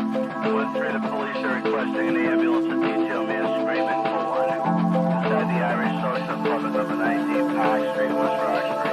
1-3, the police are requesting an ambulance to detail man screaming for one. Inside the Irish Social Club at number 19 Park Street, West Roxbury.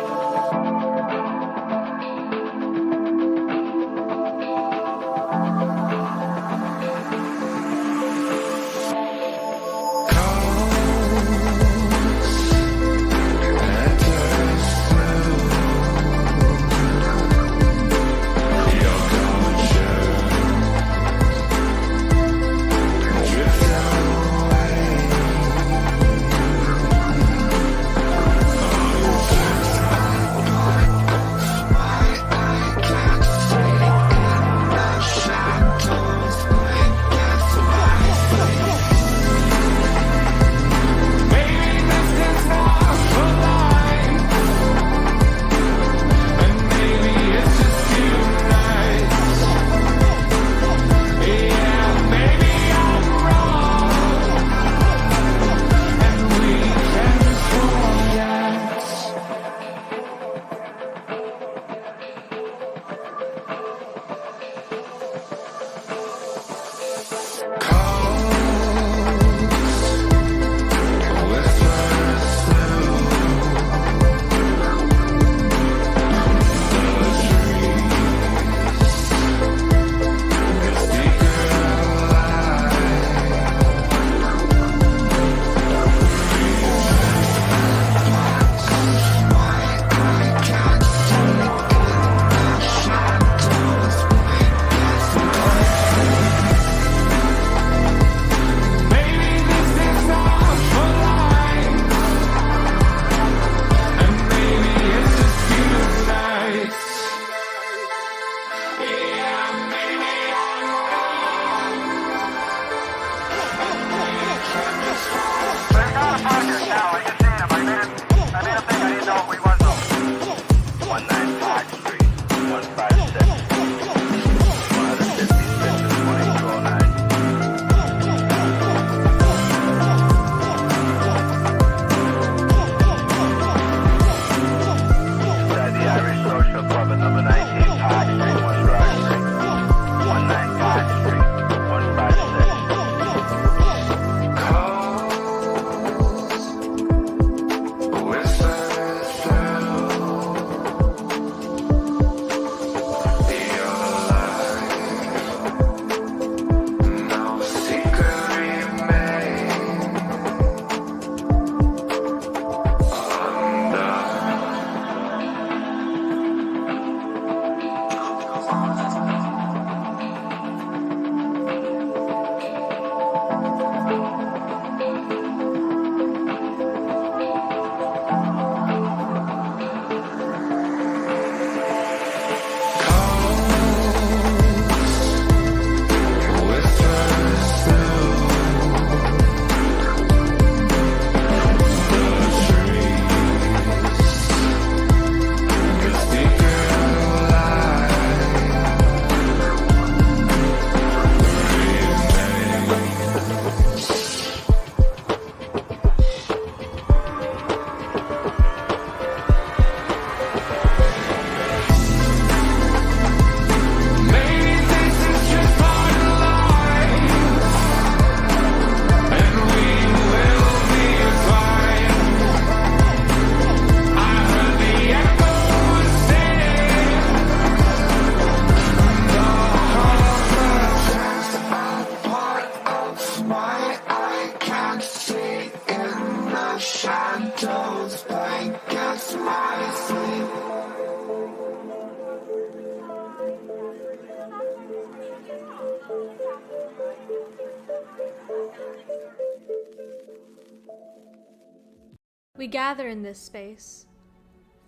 We gather in this space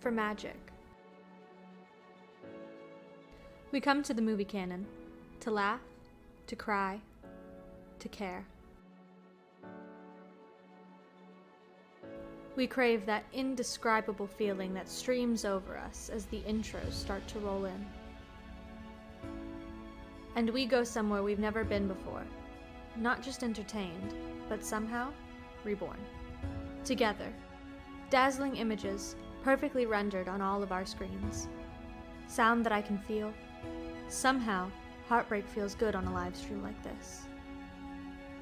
for magic. We come to the movie canon to laugh, to cry, to care. We crave that indescribable feeling that streams over us as the intros start to roll in. And we go somewhere we've never been before, not just entertained, but somehow reborn. Together, dazzling images perfectly rendered on all of our screens. Sound that I can feel, somehow heartbreak feels good on a live stream like this.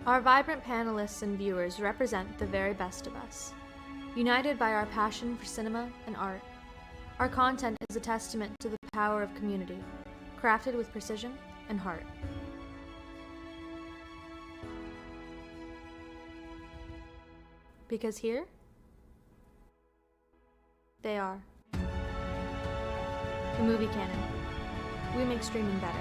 Our vibrant panelists and viewers represent the very best of us, united by our passion for cinema and art. Our content is a testament to the power of community, crafted with precision and heart. Because here, they are. The Movie Canon. We make streaming better.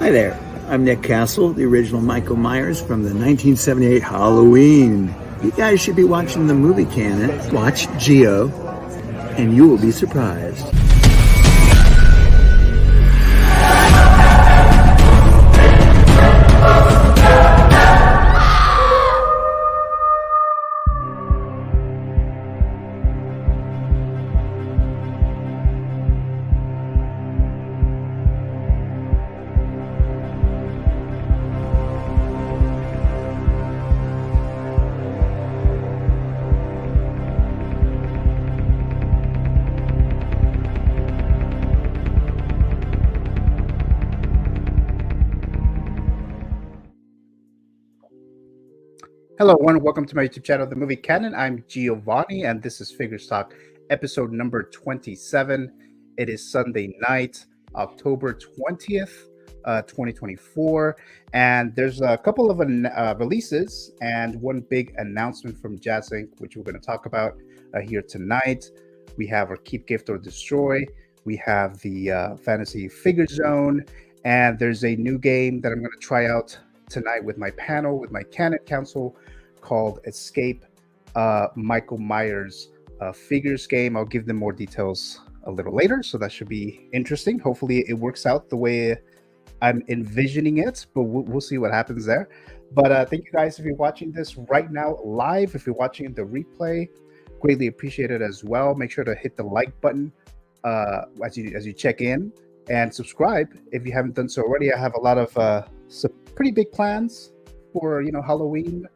Hi there, I'm Nick Castle, the original Michael Myers from the 1978 Halloween. You guys should be watching the movie canon. Watch Geo, and you will be surprised. Hello, everyone. Welcome to my YouTube channel, The Movie Canon. I'm Giovanni, and this is Figures Talk, episode number 27. It is Sunday night, October 20th, 2024, and there's a couple of releases and one big announcement from Jazzinc, which we're going to talk about here tonight. We have our Keep, Gift, or Destroy. We have the Fantasy Figure Zone, and there's a new game that I'm going to try out tonight with my panel, with my Canon Council, called Escape Michael Myers Figures game. I'll give them more details a little later, so that should be interesting. Hopefully it works out the way I'm envisioning it, but we'll see what happens there. But thank you guys if you're watching this right now live. If you're watching the replay, greatly appreciate it as well. Make sure to hit the like button as you check in, and subscribe if you haven't done so already. I have a lot of some pretty big plans for Halloween.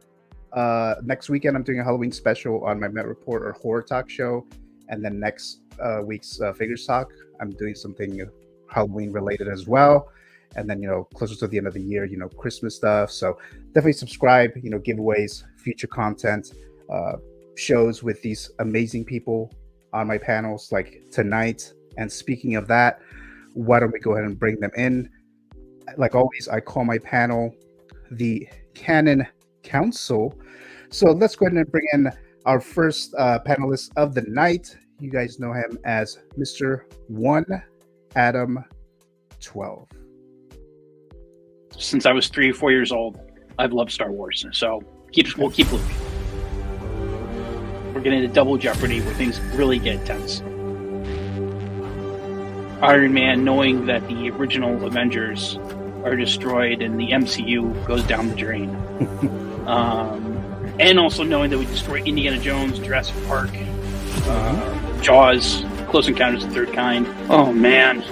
Next weekend I'm doing a Halloween special on my Met Report or Horror Talk show, and then next week's Figures Talk I'm doing something Halloween related as well, and then closer to the end of the year, Christmas stuff. So definitely subscribe, giveaways, future content, shows with these amazing people on my panels like tonight. And speaking of that, why don't we go ahead and bring them in? Like always, I call my panel the Canon Council. So let's go ahead and bring in our first panelist of the night. You guys know him as Mr. 1 Adam 12. Since I was 3 or 4 years old, I've loved Star Wars. So we'll keep looking. We're getting into double jeopardy where things really get tense. Iron Man, knowing that the original Avengers are destroyed and the MCU goes down the drain. And also knowing that we destroyed Indiana Jones, Jurassic Park, Jaws, Close Encounters of the Third Kind. Oh, man.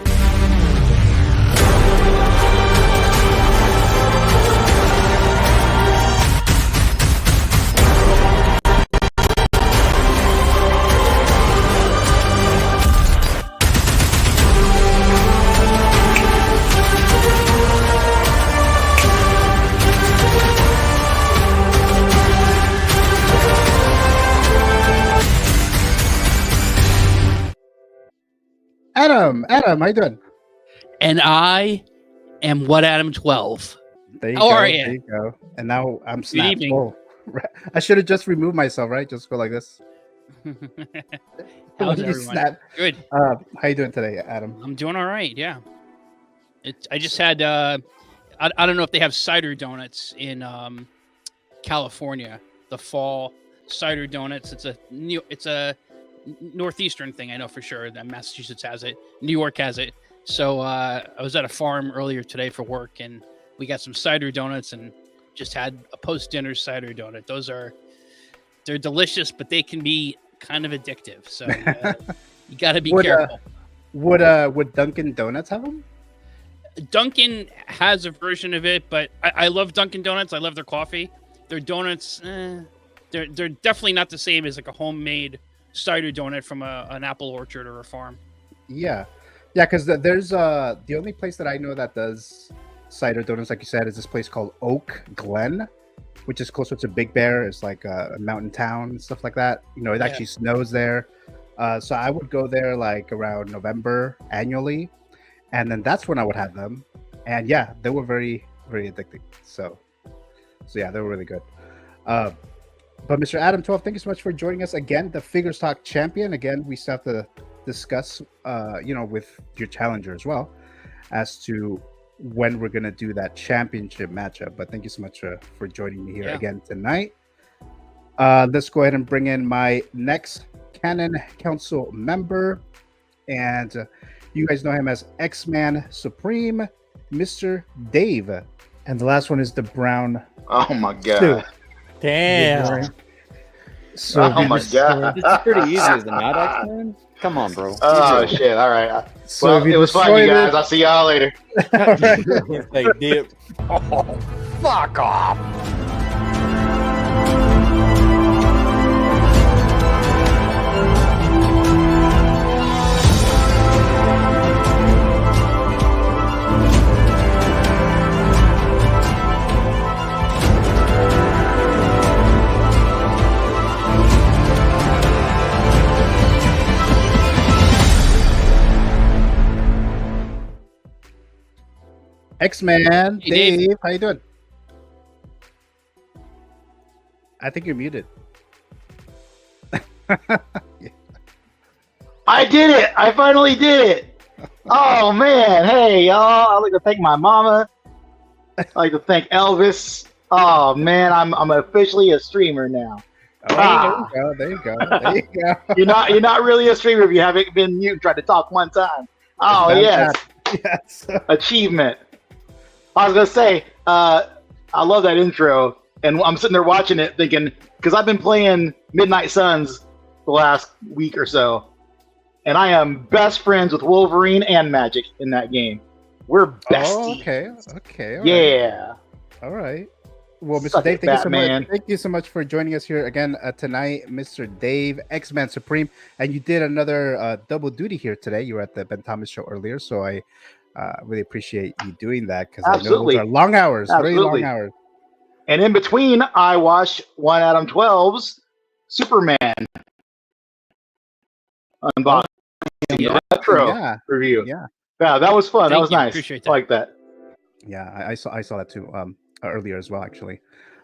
Adam, how you doing? And I am what Adam 12. There you How go. are you? There you go. And now I'm snapped. evening. Oh, I should have just removed myself, right? Just go like this. How's You everyone? snap. Good. How you doing today, Adam? I'm doing all right. Yeah. I just had I don't know if they have cider donuts in California. The fall cider donuts. It's a northeastern thing. I know for sure that Massachusetts has it. New York has it. So I was at a farm earlier today for work, and we got some cider donuts and just had a post-dinner cider donut. They're delicious, but they can be kind of addictive. So you got to be careful. Would Dunkin' Donuts have them? Dunkin' has a version of it, but I love Dunkin' Donuts. I love their coffee. Their donuts, they're definitely not the same as like a homemade cider donut from an apple orchard or a farm. Yeah, because there's the only place that I know that does cider donuts, like you said, is this place called Oak Glen, which is closer to Big Bear. It's like a mountain town and stuff like that. It actually snows there. So I would go there like around November annually, and then that's when I would have them. And yeah, they were very, very addicting. So yeah, they were really good. But Mr. Adam 12, thank you so much for joining us again, the Figures Talk champion. Again, we still have to discuss, with your challenger as well, as to when we're gonna do that championship matchup. But thank you so much for joining me here again tonight. Let's go ahead and bring in my next Canon Council member, and you guys know him as X-Man Supreme, Mr. Dave, and the last one is the Brown. Oh my god! Suit. Damn. So oh my god! It's pretty easy as a not X-Men. Come on, bro. Oh shit! All right. So Well, it was fun, you guys. I'll see y'all later. Like, dip. Oh, fuck off! X-Man, Hey, Dave, Dave. how you doing? I think you're muted. I did it! I finally did it! Oh man! Hey y'all! I'd like to thank my mama. I'd like to thank Elvis. Oh man, I'm officially a streamer now. Oh, there you go. There you go. You're not really a streamer if you haven't been mute and tried to talk one time. Oh yes, Yes. achievement. I was gonna say, I love that intro, and I'm sitting there watching it thinking, because I've been playing Midnight Suns the last week or so, and I am best friends with Wolverine and Magic in that game. We're besties. Oh, okay. All right. Yeah. All right. Well, Mr. Suck Dave, it, thank you so Batman. much. Thank you so much for joining us here again tonight, Mr. Dave, X-Man Supreme. And you did another double duty here today. You were at the Ben Thomas show earlier, so I really appreciate you doing that, because I know Absolutely. those are long hours, very long Absolutely. hours. And in between, I watched one Adam 12's Superman unboxing retro Yeah. review. Yeah. Yeah, that was fun. That Thank was you. nice. Appreciate I like that. Yeah, I saw that too earlier as well, actually.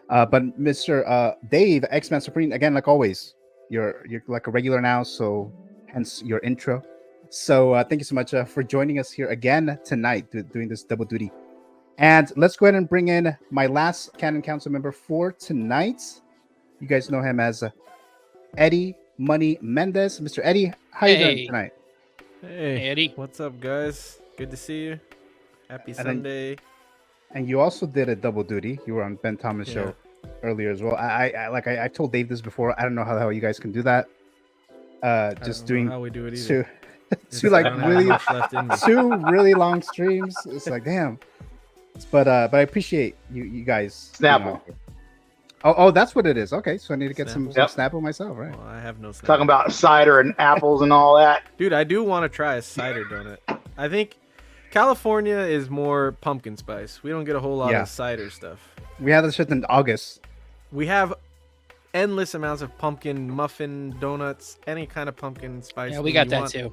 But Mr. Dave, X-Man Supreme, again, like always, you're like a regular now, so hence your intro. So thank you so much for joining us here again tonight, doing this double duty. And let's go ahead and bring in my last Canon Council member for tonight. You guys know him as Eddie Money Mendez. Mr. Eddie, how you doing tonight? Hey, Eddie. what's up, guys? Good to see you. Happy then- Sunday. And you also did a double duty. You were on Ben Thomas show earlier as well. I told Dave this before. I don't know how the hell you guys can do that. Just doing how we do it either. two like I don't have really much left in me. two really long streams. It's like damn. But I appreciate you guys. Snapple. Oh, that's what it is. Okay, so I need to get some Yep. Snapple myself, right? Well, I have no Snapple. Talking about cider and apples and all that. Dude, I do want to try a cider donut. I think California is more pumpkin spice. We don't get a whole lot Yeah. of cider stuff. We had this shit in August. We have endless amounts of pumpkin muffin donuts, any kind of pumpkin spice. Yeah, we thing got you that want. too.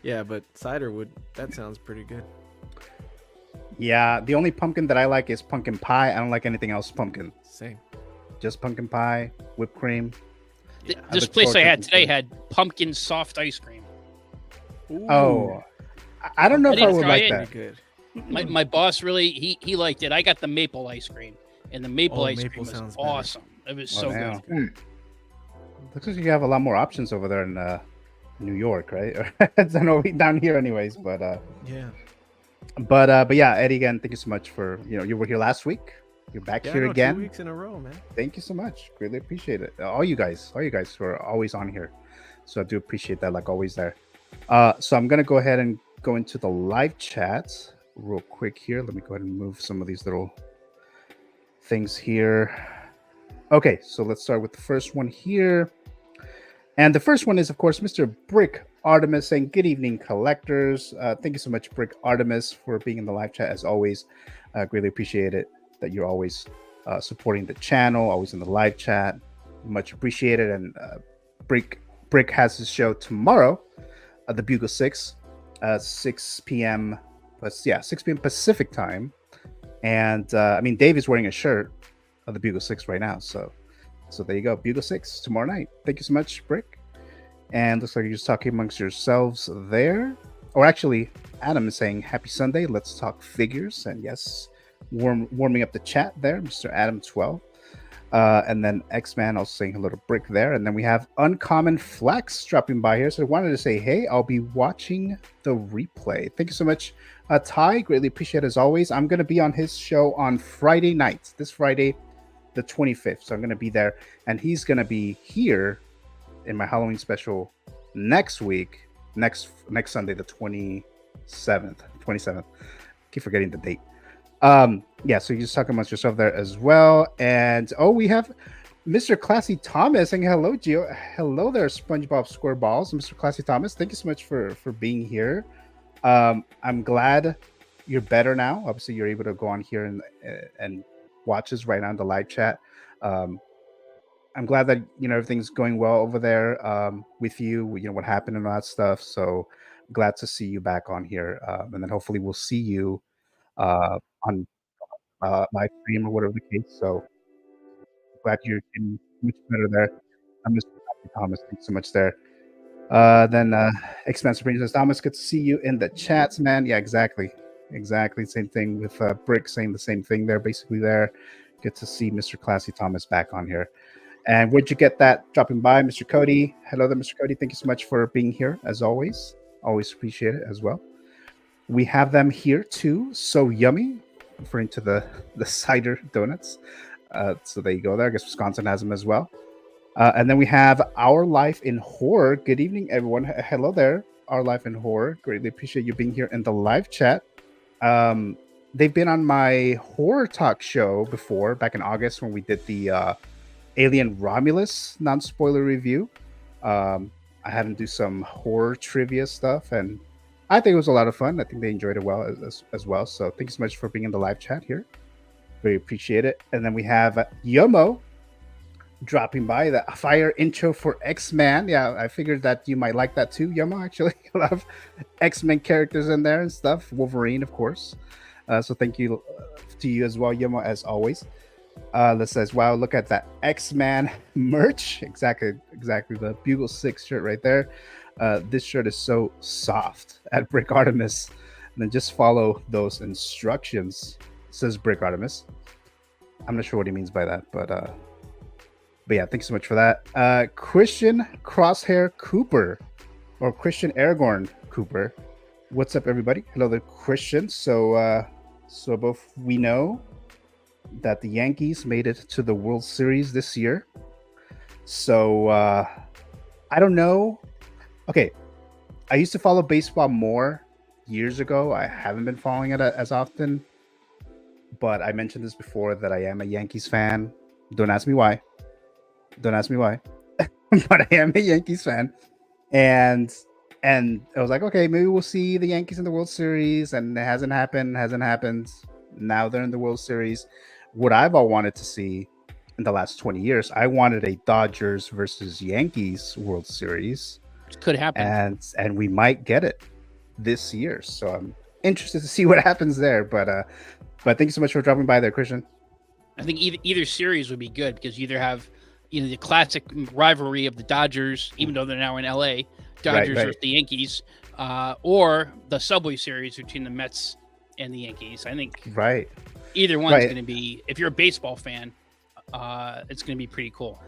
Yeah, but cider that sounds pretty good. Yeah, the only pumpkin that I like is pumpkin pie. I don't like anything else pumpkin. Same. Just pumpkin pie, whipped cream. This look place forward I to had this today one. had pumpkin soft ice cream. Oh, I don't know I if I didn't would try like it. that. Pretty good. My boss really he liked it. I got the maple ice cream, and the maple Oh, ice maple cream was sounds better. awesome. It was so now. good. Looks like you have a lot more options over there in New York, right? I don't know, down here, anyways. But Yeah. but yeah, Eddie, again, thank you so much for you were here last week. You're back here No, again. 2 weeks in a row, man. Thank you so much. Greatly appreciate it. All you guys who are always on here. So I do appreciate that, like always there. So I'm gonna go ahead and go into the live chat real quick here. Let me go ahead and move some of these little things here. Okay, so let's start with the first one here. And the first one is, of course, Mr. Brick Artemis saying, good evening, collectors. Thank you so much, Brick Artemis, for being in the live chat as always. Greatly appreciate it that you're always supporting the channel, always in the live chat. Much appreciated. And Brick has his show tomorrow at the Bugle 6, 6 p.m. 6 p.m. Pacific time. And I mean, Dave is wearing a shirt of the Bugle 6 right now. So there you go. Bugle 6 tomorrow night. Thank you so much, Brick. And looks like you're just talking amongst yourselves there. Or actually, Adam is saying, happy Sunday. Let's talk figures. And yes, warming up the chat there, Mr. Adam 12. And then X-Man also saying hello to Brick there. And then we have Uncommon Flex dropping by here. So I wanted to say, hey, I'll be watching the replay. Thank you so much, Ty. Greatly appreciate it as always. I'm going to be on his show on Friday night, this Friday, the 25th. So I'm going to be there. And he's going to be here in my Halloween special next week, next Sunday, the 27th. Keep forgetting the date. Yeah, so you just talk amongst yourself there as well. And we have Mr. Classy Thomas saying hello, Gio. Hello there, SpongeBob SquareBalls. Mr. Classy Thomas, thank you so much for being here. I'm glad you're better now. Obviously, you're able to go on here and watch us right now in the live chat. I'm glad that everything's going well over there with you. What happened and all that stuff. So glad to see you back on here, and then hopefully we'll see you on live stream or whatever the case. So glad you're getting much better there. I'm Mr. Thomas. Thanks so much there. Then Expensive Princess Thomas, good to see you in the chats, man. Yeah, exactly. Same thing with Brick saying the same thing there, basically there. Good to see Mr. Classy Thomas back on here. And where'd you get that? Dropping by, Mr. Cody. Hello there, Mr. Cody. Thank you so much for being here, as always. Always appreciate it as well. We have them here too. So yummy, referring to the cider donuts. So there you go there. I guess Wisconsin has them as well. And then we have Our Life in Horror. Good evening, everyone. Hello there, Our Life in Horror. Greatly appreciate you being here in the live chat. They've been on my horror talk show before, back in August when we did the Alien Romulus non-spoiler review. I had them do some horror trivia stuff, and I think it was a lot of fun. I think they enjoyed it well as well. So thank you so much for being in the live chat here. Very appreciate it. And then we have Yomo dropping by, the fire intro for X-Men. Yeah, I figured that you might like that too, Yomo, actually. A lot of X-Men characters in there and stuff. Wolverine, of course. So thank you to you as well, Yomo, as always. That says, wow, look at that X-Men merch. Exactly the Bugle 6 shirt right there. This shirt is so soft at Brick Artemis. And then just follow those instructions, says Brick Artemis. I'm not sure what he means by that, but yeah, thanks so much for that. Christian Crosshair Cooper, or Christian Aragorn Cooper. What's up, everybody? Hello there, Christian. So both we know that the Yankees made it to the World Series this year. So I don't know. Okay, I used to follow baseball more years ago. I haven't been following it as often, but I mentioned this before that I am a Yankees fan. Don't ask me why. But I am a Yankees fan, and I was like, okay, maybe we'll see the Yankees in the World Series, and it hasn't happened. Now they're in the World Series. What I've all wanted to see in the last 20 years, I wanted a Dodgers versus Yankees World Series. Could happen, and we might get it this year. So I'm interested to see what happens there. But thank you so much for dropping by there, Christian. I think either series would be good because you either have the classic rivalry of the Dodgers, even though they're now in LA, Dodgers versus the Yankees, or the Subway Series between the Mets and the Yankees. I think either one's going to be, if you're a baseball fan, it's going to be pretty cool.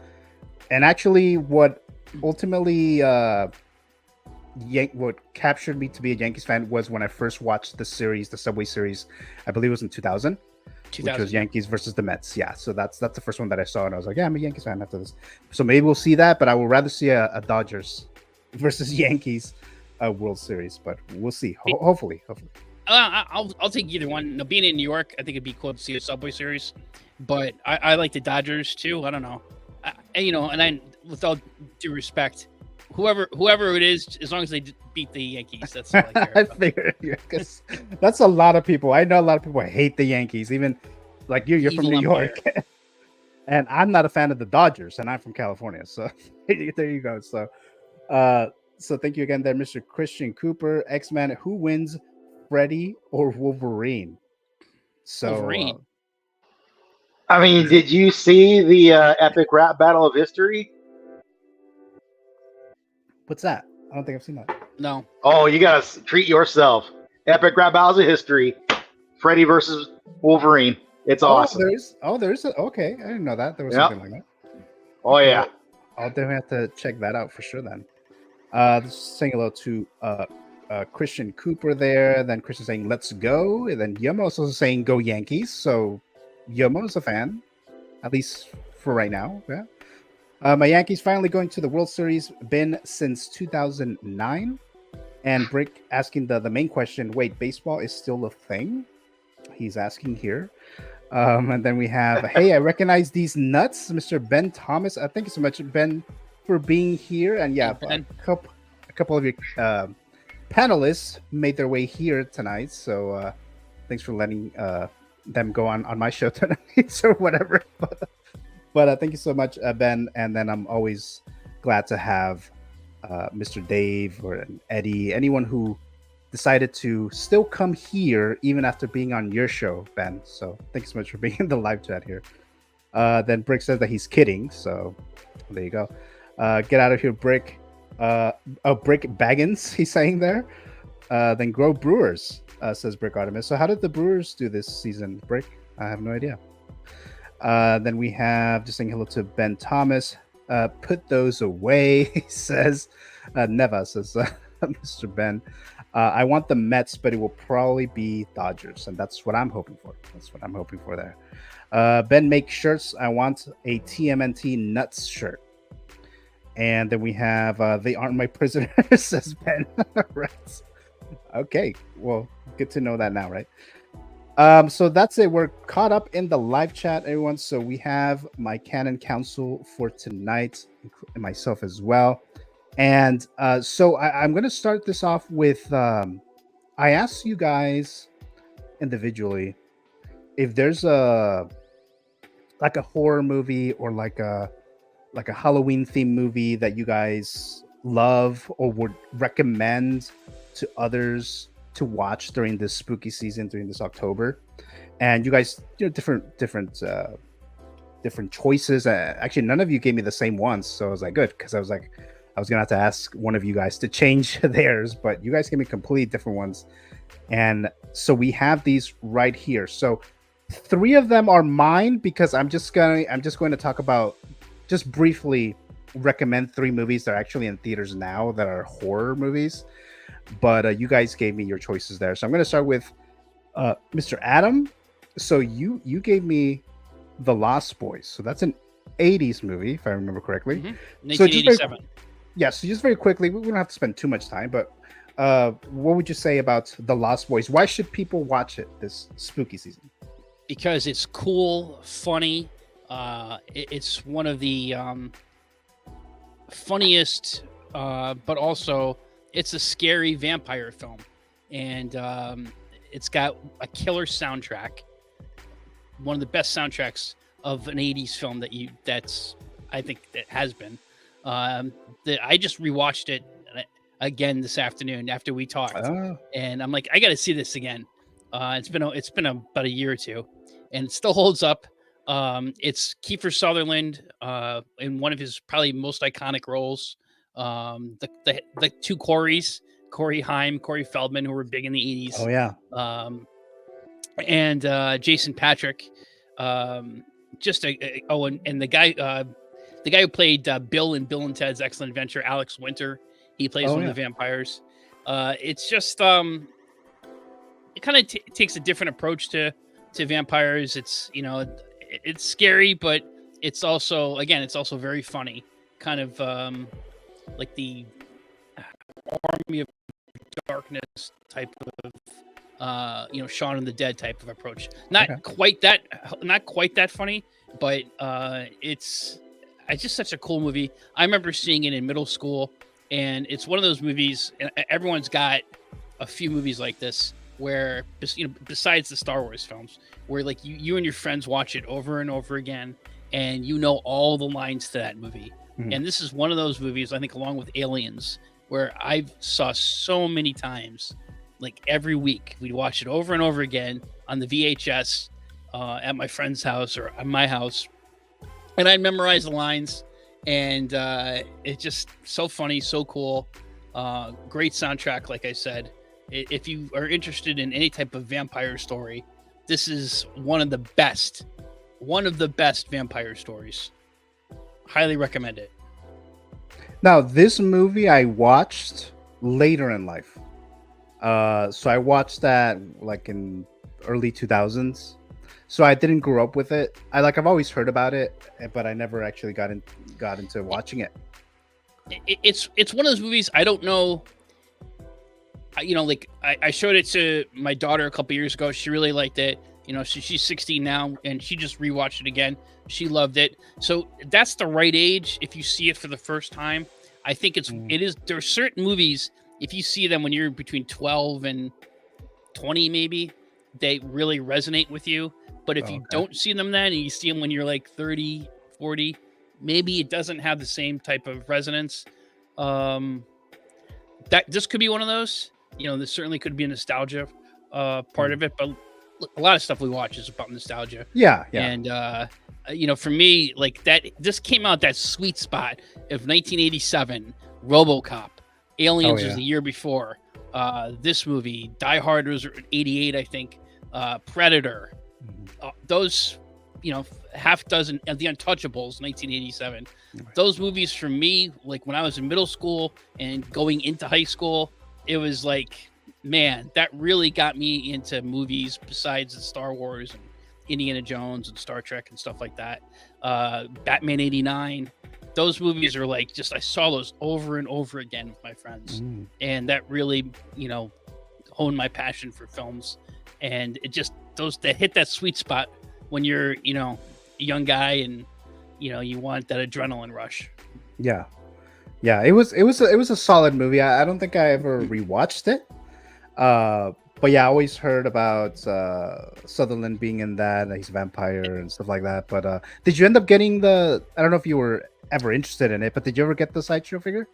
And actually, what ultimately what captured me to be a Yankees fan was when I first watched the series, the Subway series. I believe it was in 2000. Which was Yankees versus the Mets. Yeah, so that's the first one that I saw, and I was like, yeah, I'm a Yankees fan after this. So maybe we'll see that, but I would rather see a Dodgers versus Yankees World Series. But we'll see. Hopefully. I'll take either one. Now, being in New York, I think it'd be cool to see a Subway Series, but I like the Dodgers too. I don't know, and I, with all due respect, whoever it is, as long as they beat the Yankees, that's all I care about. I figured, because that's a lot of people. I know a lot of people hate the Yankees, even like you're from New York. And I'm not a fan of the Dodgers, and I'm from California. So there you go. So thank you again there, Mr. Christian Cooper, X-Man. Who wins, Freddy or Wolverine? So Wolverine. I mean, did you see the epic rap battle of history? What's that? I don't think I've seen that. No. Oh, you gotta treat yourself. Epic rap battles of history. Freddy versus Wolverine. It's awesome. Okay. I didn't know that. There was something like that. Oh yeah. I'll definitely have to check that out for sure then. Saying hello to Christian Cooper there. Then Christian saying let's go. And then Yomo's also saying go Yankees. So Yomo's a fan, at least for right now. Yeah. My Yankees finally going to the World Series, been since 2009. And Brick asking the main question, wait, baseball is still a thing? He's asking here. And then we have, hey, I recognize these nuts, Mr. Ben Thomas. Thank you so much, Ben, for being here. And yeah, a couple of your panelists made their way here tonight. So thanks for letting them go on my show tonight or whatever. But thank you so much, Ben. And then I'm always glad to have Mr. Dave or Eddie, anyone who decided to still come here even after being on your show, Ben. So thank you so much for being in the live chat here. Then Brick says that he's kidding. So there you go. Get out of here, Brick. Brick Baggins, he's saying there. Then Grow Brewers, says Brick ARTEMIS. So how did the Brewers do this season, Brick? I have no idea. Then we have just saying hello to Ben Thomas. Put those away, he says. Neva says Mr. Ben. I want the Mets, but it will probably be Dodgers, and that's what I'm hoping for. That's what I'm hoping for there. Ben, make shirts. I want a TMNT Nuts shirt. And then we have They Aren't My Prisoners, says Ben. Right. Okay, well, good to know that now, right? So that's it. We're caught up in the live chat, everyone. So we have my Canon Council for tonight, and myself as well. And so I'm going to start this off with I asked you guys individually if there's a horror movie or like a Halloween themed movie that you guys love or would recommend to others to watch during this spooky season, during this October. And you guys, different choices. Actually, none of you gave me the same ones, so I was like, good, because I was gonna have to ask one of you guys to change theirs, but you guys gave me completely different ones. And so we have these right here. So 3 of them are mine, because I'm just going to talk about, just briefly recommend 3 movies that are actually in theaters now that are horror movies. But you guys gave me your choices there. So I'm going to start with Mr. Adam. So you gave me The Lost Boys. So that's an 80s movie, if I remember correctly. Mm-hmm. 1987. So just very quickly, we don't have to spend too much time, but what would you say about The Lost Boys? Why should people watch it this spooky season? Because it's cool, funny. It's one of the funniest, but also it's a scary vampire film, and it's got a killer soundtrack. One of the best soundtracks of an 80s film I think that has been. I just rewatched it again this afternoon after we talked, and I'm like, I got to see this again. It's been about a year or two, and it still holds up. It's Kiefer Sutherland in one of his probably most iconic roles. The 2 Coreys, Corey Haim, Corey Feldman, who were big in the 80s. Oh yeah. And Jason Patrick. And the the guy who played Bill in Bill and Ted's Excellent Adventure, Alex Winter. He plays one of the vampires. It's just it kind of takes a different approach to vampires. It's it's scary, but it's also very funny. Kind of like the Army of Darkness type of Shaun of the Dead type of approach. Not quite that funny, but it's just such a cool movie. I remember seeing it in middle school, and it's one of those movies, and everyone's got a few movies like this where, besides the Star Wars films, where like you and your friends watch it over and over again, and you know all the lines to that movie. And this is one of those movies, I think, along with Aliens, where I saw so many times, like every week, we'd watch it over and over again on the VHS at my friend's house or at my house, and I'd memorize the lines, and it's just so funny, so cool. Great soundtrack, like I said. If you are interested in any type of vampire story, this is one of the best vampire stories. Highly recommend it. Now, this movie I watched later in life. So I watched that like in early 2000s. So I didn't grow up with it. I've always heard about it, but I never actually got into watching it. It's one of those movies I don't know. I showed it to my daughter a couple years ago. She really liked it. She's 16 now, and she just rewatched it again. She loved it. So that's the right age if you see it for the first time. I think it is. There are certain movies, if you see them when you're between 12 and 20, maybe, they really resonate with you. But if you don't see them then, and you see them when you're like 30, 40, maybe it doesn't have the same type of resonance. That this could be one of those. This certainly could be a nostalgia part of it, but a lot of stuff we watch is about nostalgia. Yeah. And for me, like that, this came out that sweet spot of 1987, RoboCop, Aliens was the year before. This movie, Die Hard was 88, I think. Predator, those, half dozen, The Untouchables, 1987. Those movies for me, like when I was in middle school and going into high school, it was like, man, that really got me into movies besides the Star Wars and Indiana Jones and Star Trek and stuff like that. Batman 89. Those movies are like, just, I saw those over and over again with my friends. And that really, honed my passion for films. And it just, those that hit that sweet spot when you're, a young guy and, you want that adrenaline rush. Yeah. It was a solid movie. I don't think I ever rewatched it. But yeah, I always heard about Sutherland being in that, he's a vampire and stuff like that. But did you end up getting I don't know if you were ever interested in it, but did you ever get the sideshow figure?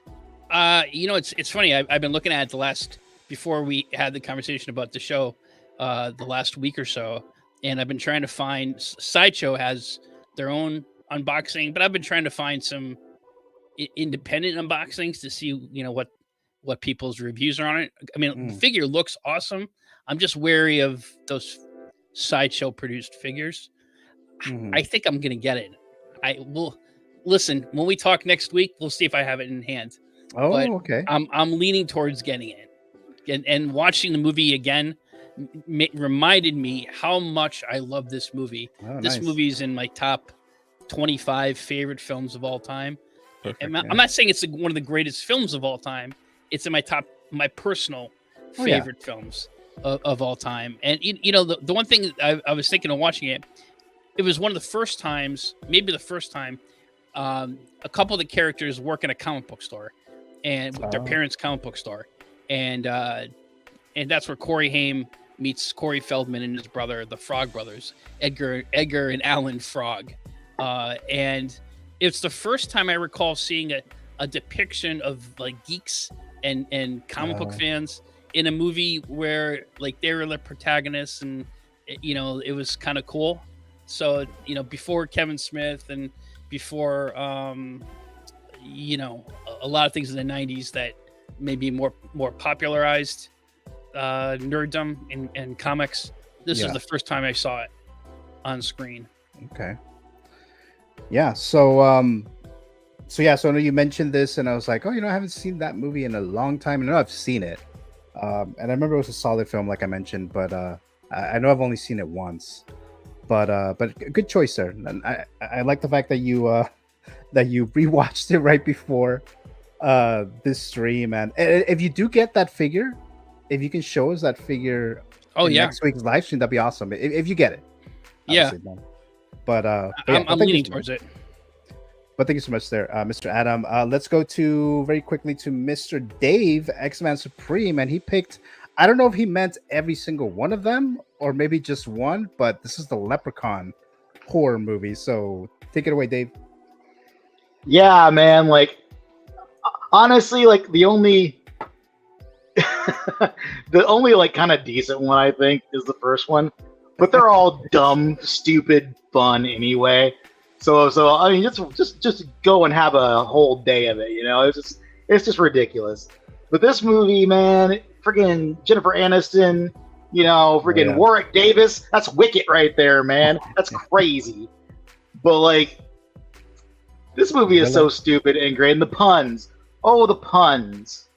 It's funny. I've been looking at it before we had the conversation about the show, the last week or so, and I've been trying to find, Sideshow has their own unboxing, but I've been trying to find some independent unboxings to see, what people's reviews are on it. I mean, the figure looks awesome. I'm just wary of those Sideshow produced figures. I think I'm gonna get it. I will listen when we talk next week. We'll see if I have it in hand. Okay. I'm leaning towards getting it, and watching the movie again reminded me how much I love this movie. This movie is in my top 25 favorite films of all time. Perfect, I'm not saying it's one of the greatest films of all time. It's in my personal favorite films of all time. And the one thing I was thinking of watching it, it was one of the first times, maybe the first time, a couple of the characters work in a comic book store, and with their parents' comic book store, and that's where Corey Haim meets Corey Feldman and his brother, the Frog Brothers, Edgar and Alan Frog, and it's the first time I recall seeing a depiction of like geeks and comic book fans in a movie where like they were the protagonists, and it was kind of cool. So before Kevin Smith and before a lot of things in the 90s that maybe more popularized nerddom and comics, this is the first time I saw it on screen. Okay. Yeah, so So I know you mentioned this, and I was like, oh, I haven't seen that movie in a long time. I know I've seen it, and I remember it was a solid film, like I mentioned. But I know I've only seen it once. But good choice there. And I like the fact that you rewatched it right before this stream. And if you do get that figure, if you can show us that figure, next week's live stream, that'd be awesome. If you get it, yeah. But I'm leaning towards it. But thank you so much there, Mr. Adam. Let's go very quickly to Mr. Dave, X-Man Supreme, and he picked, I don't know if he meant every single one of them or maybe just one, but this is the Leprechaun horror movie. So take it away, Dave. Yeah, man. Like, honestly, like the only like kind of decent one I think is the first one, but they're all dumb, stupid fun anyway. So I mean, just go and have a whole day of it. It's just ridiculous. But this movie, man, friggin' Jennifer Aniston, friggin' Warwick Davis, that's Wicket right there, man. That's crazy. But like, this movie is so stupid and great. And the puns, the puns.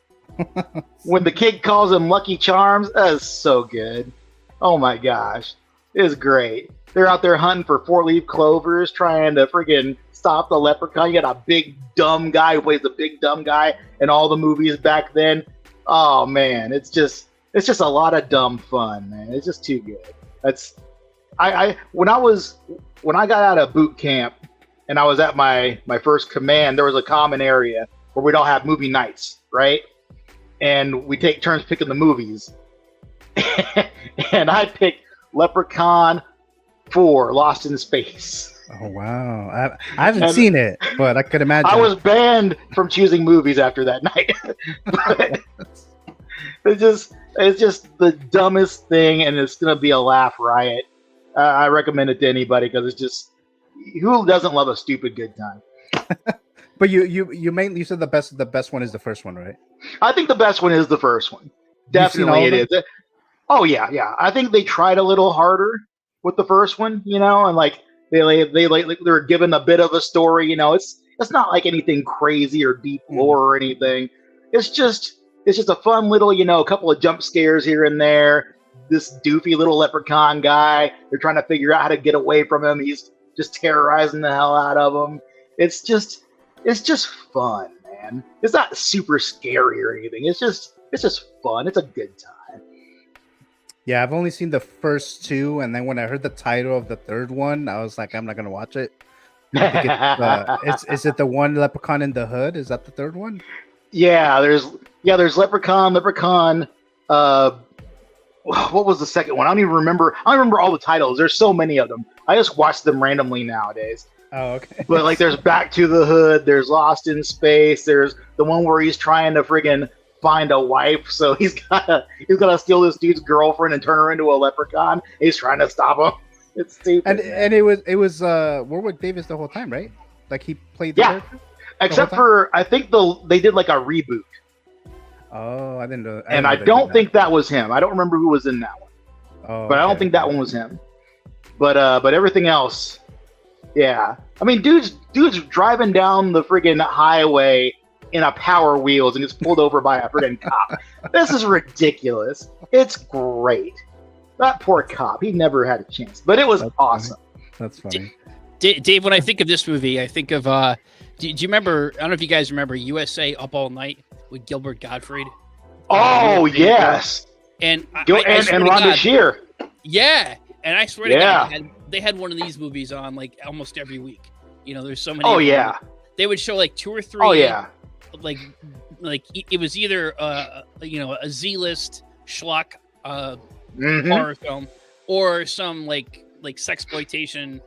When the kid calls him Lucky Charms, that is so good. Oh my gosh, it is great. They're out there hunting for 4-leaf clovers, trying to friggin' stop the leprechaun. You got a big dumb guy who plays the big dumb guy in all the movies back then. Oh man, it's just a lot of dumb fun, man. It's just too good. When I got out of boot camp and I was at my first command, there was a common area where we'd all have movie nights, right? And we take turns picking the movies. And I picked Leprechaun 4, Lost in Space. Oh wow! I haven't seen it, but I could imagine. I was banned from choosing movies after that night. But it's just the dumbest thing, and it's gonna be a laugh riot. I recommend it to anybody because it's just, who doesn't love a stupid good time? But you said the best one is the first one, right? I think the best one is the first one. Definitely it is. Oh yeah. I think they tried a little harder with the first one, and like they were given a bit of a story. It's not like anything crazy or deep lore or anything. It's just a fun little, a couple of jump scares here and there. This doofy little leprechaun guy, they're trying to figure out how to get away from him. He's just terrorizing the hell out of them. It's just fun, man. It's not super scary or anything. It's just fun. It's a good time. Yeah, I've only seen the first two, and then when I heard the title of the third one, I was like, I'm not gonna watch it. I think is it the one Leprechaun in the Hood? Is that the third one? Yeah, there's Leprechaun. What was the second one? I don't even remember. I don't remember all the titles. There's so many of them. I just watch them randomly nowadays. Oh, okay. But like, there's Back to the Hood. There's Lost in Space. There's the one where he's trying to friggin' find a wife, so he's gotta steal this dude's girlfriend and turn her into a leprechaun. He's trying to stop him. It's stupid. And it was Warwick Davis the whole time, right? Like he played the character? Except for I think they did like a reboot. Oh, I didn't know. I don't think that was him. I don't remember who was in that one. Oh, but I don't think that one was him. But everything else, yeah. I mean, dude's driving down the friggin' highway in a Power Wheels and gets pulled over by a friggin' cop. This is ridiculous. It's great. That poor cop. He never had a chance, but it was awesome. That's funny. Dave, when I think of this movie, I think of do you remember? I don't know if you guys remember USA Up All Night with Gilbert Gottfried. Oh yes, and Rhonda Shear. Yeah, and I swear to God, they had one of these movies on like almost every week. There's so many. Oh yeah, they would show like 2 or 3. Oh yeah, like it was either a Z-list schlock horror film or some like sexploitation,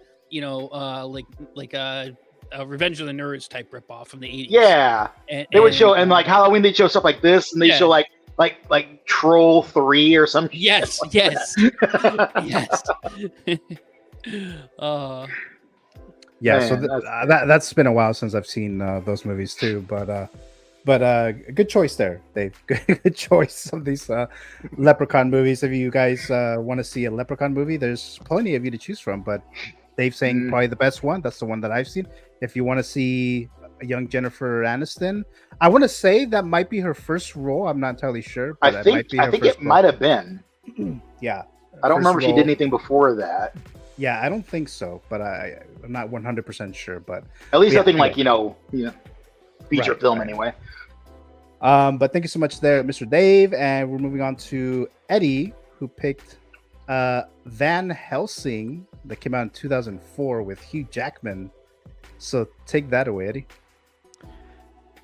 like a Revenge of the Nerds type ripoff from the 80s. Yeah, they would show, and like Halloween they'd show stuff like this, and they show like Troll 3 or something. Yes, like yes, yes. Yeah, man, so that's been a while since I've seen those movies too, but good choice there, Dave. Good choice of these Leprechaun movies. If you guys want to see a Leprechaun movie, there's plenty of you to choose from, but Dave's saying probably the best one. That's the one that I've seen. If you want to see a young Jennifer Aniston. I want to say that might be her first role. I'm not entirely sure, but I it might be her think first it might have been. role. Yeah. I don't First remember if she role. did anything before that. Yeah, I don't think so, but I'm not 100% sure. But At least yeah, nothing like yeah. feature Right, film right. anyway. But thank you so much there, Mr. Dave. And we're moving on to Eddie, who picked Van Helsing that came out in 2004 with Hugh Jackman. So take that away, Eddie.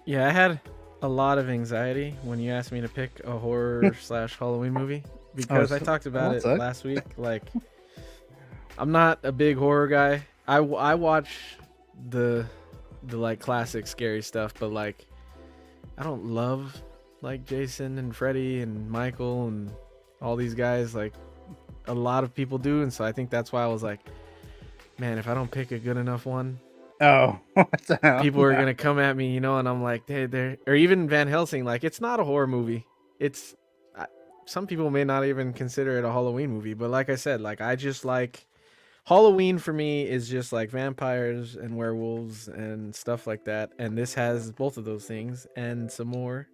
Yeah, I had a lot of anxiety when you asked me to pick a horror / Halloween movie because I talked about it last week. Like, I'm not a big horror guy. I watch the like classic scary stuff, but like I don't love like Jason and Freddy and Michael and all these guys like a lot of people do, and so I think that's why I was like, man, if I don't pick a good enough one, Oh, what the hell? people are gonna come at me, and I'm like, hey, there. Or even Van Helsing, like it's not a horror movie. It's some people may not even consider it a Halloween movie, but like I said, like I just like Halloween for me is just like vampires and werewolves and stuff like that, and this has both of those things and some more.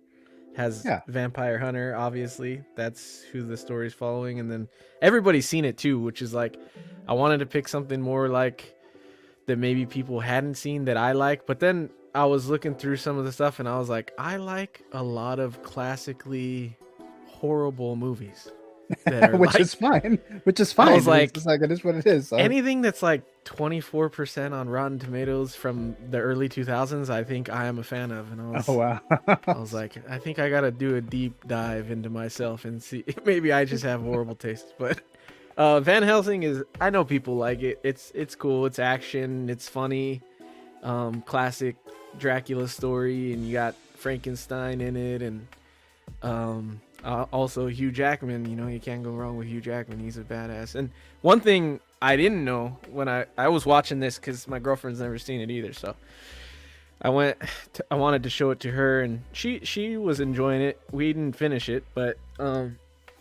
Has Vampire Hunter, obviously. That's who the story's following, and then everybody's seen it too, which is like I wanted to pick something more like that maybe people hadn't seen that I like, but then I was looking through some of the stuff and I was like, I like a lot of classically horrible movies that are which like, is fine. Which is fine. I was like, it's like it is what it is. anything that's like 24% on Rotten Tomatoes from the early 2000s, I think I am a fan of. And Oh wow. I was like, I think I gotta do a deep dive into myself and see. Maybe I just have horrible taste, but Van Helsing is. I know people like it. It's cool. It's action. It's funny. Classic Dracula story, and you got Frankenstein in it, and also Hugh Jackman. You can't go wrong with Hugh Jackman. He's a badass. And one thing I didn't know when I was watching this, because my girlfriend's never seen it either, so I wanted to show it to her, and she was enjoying it. We didn't finish it, but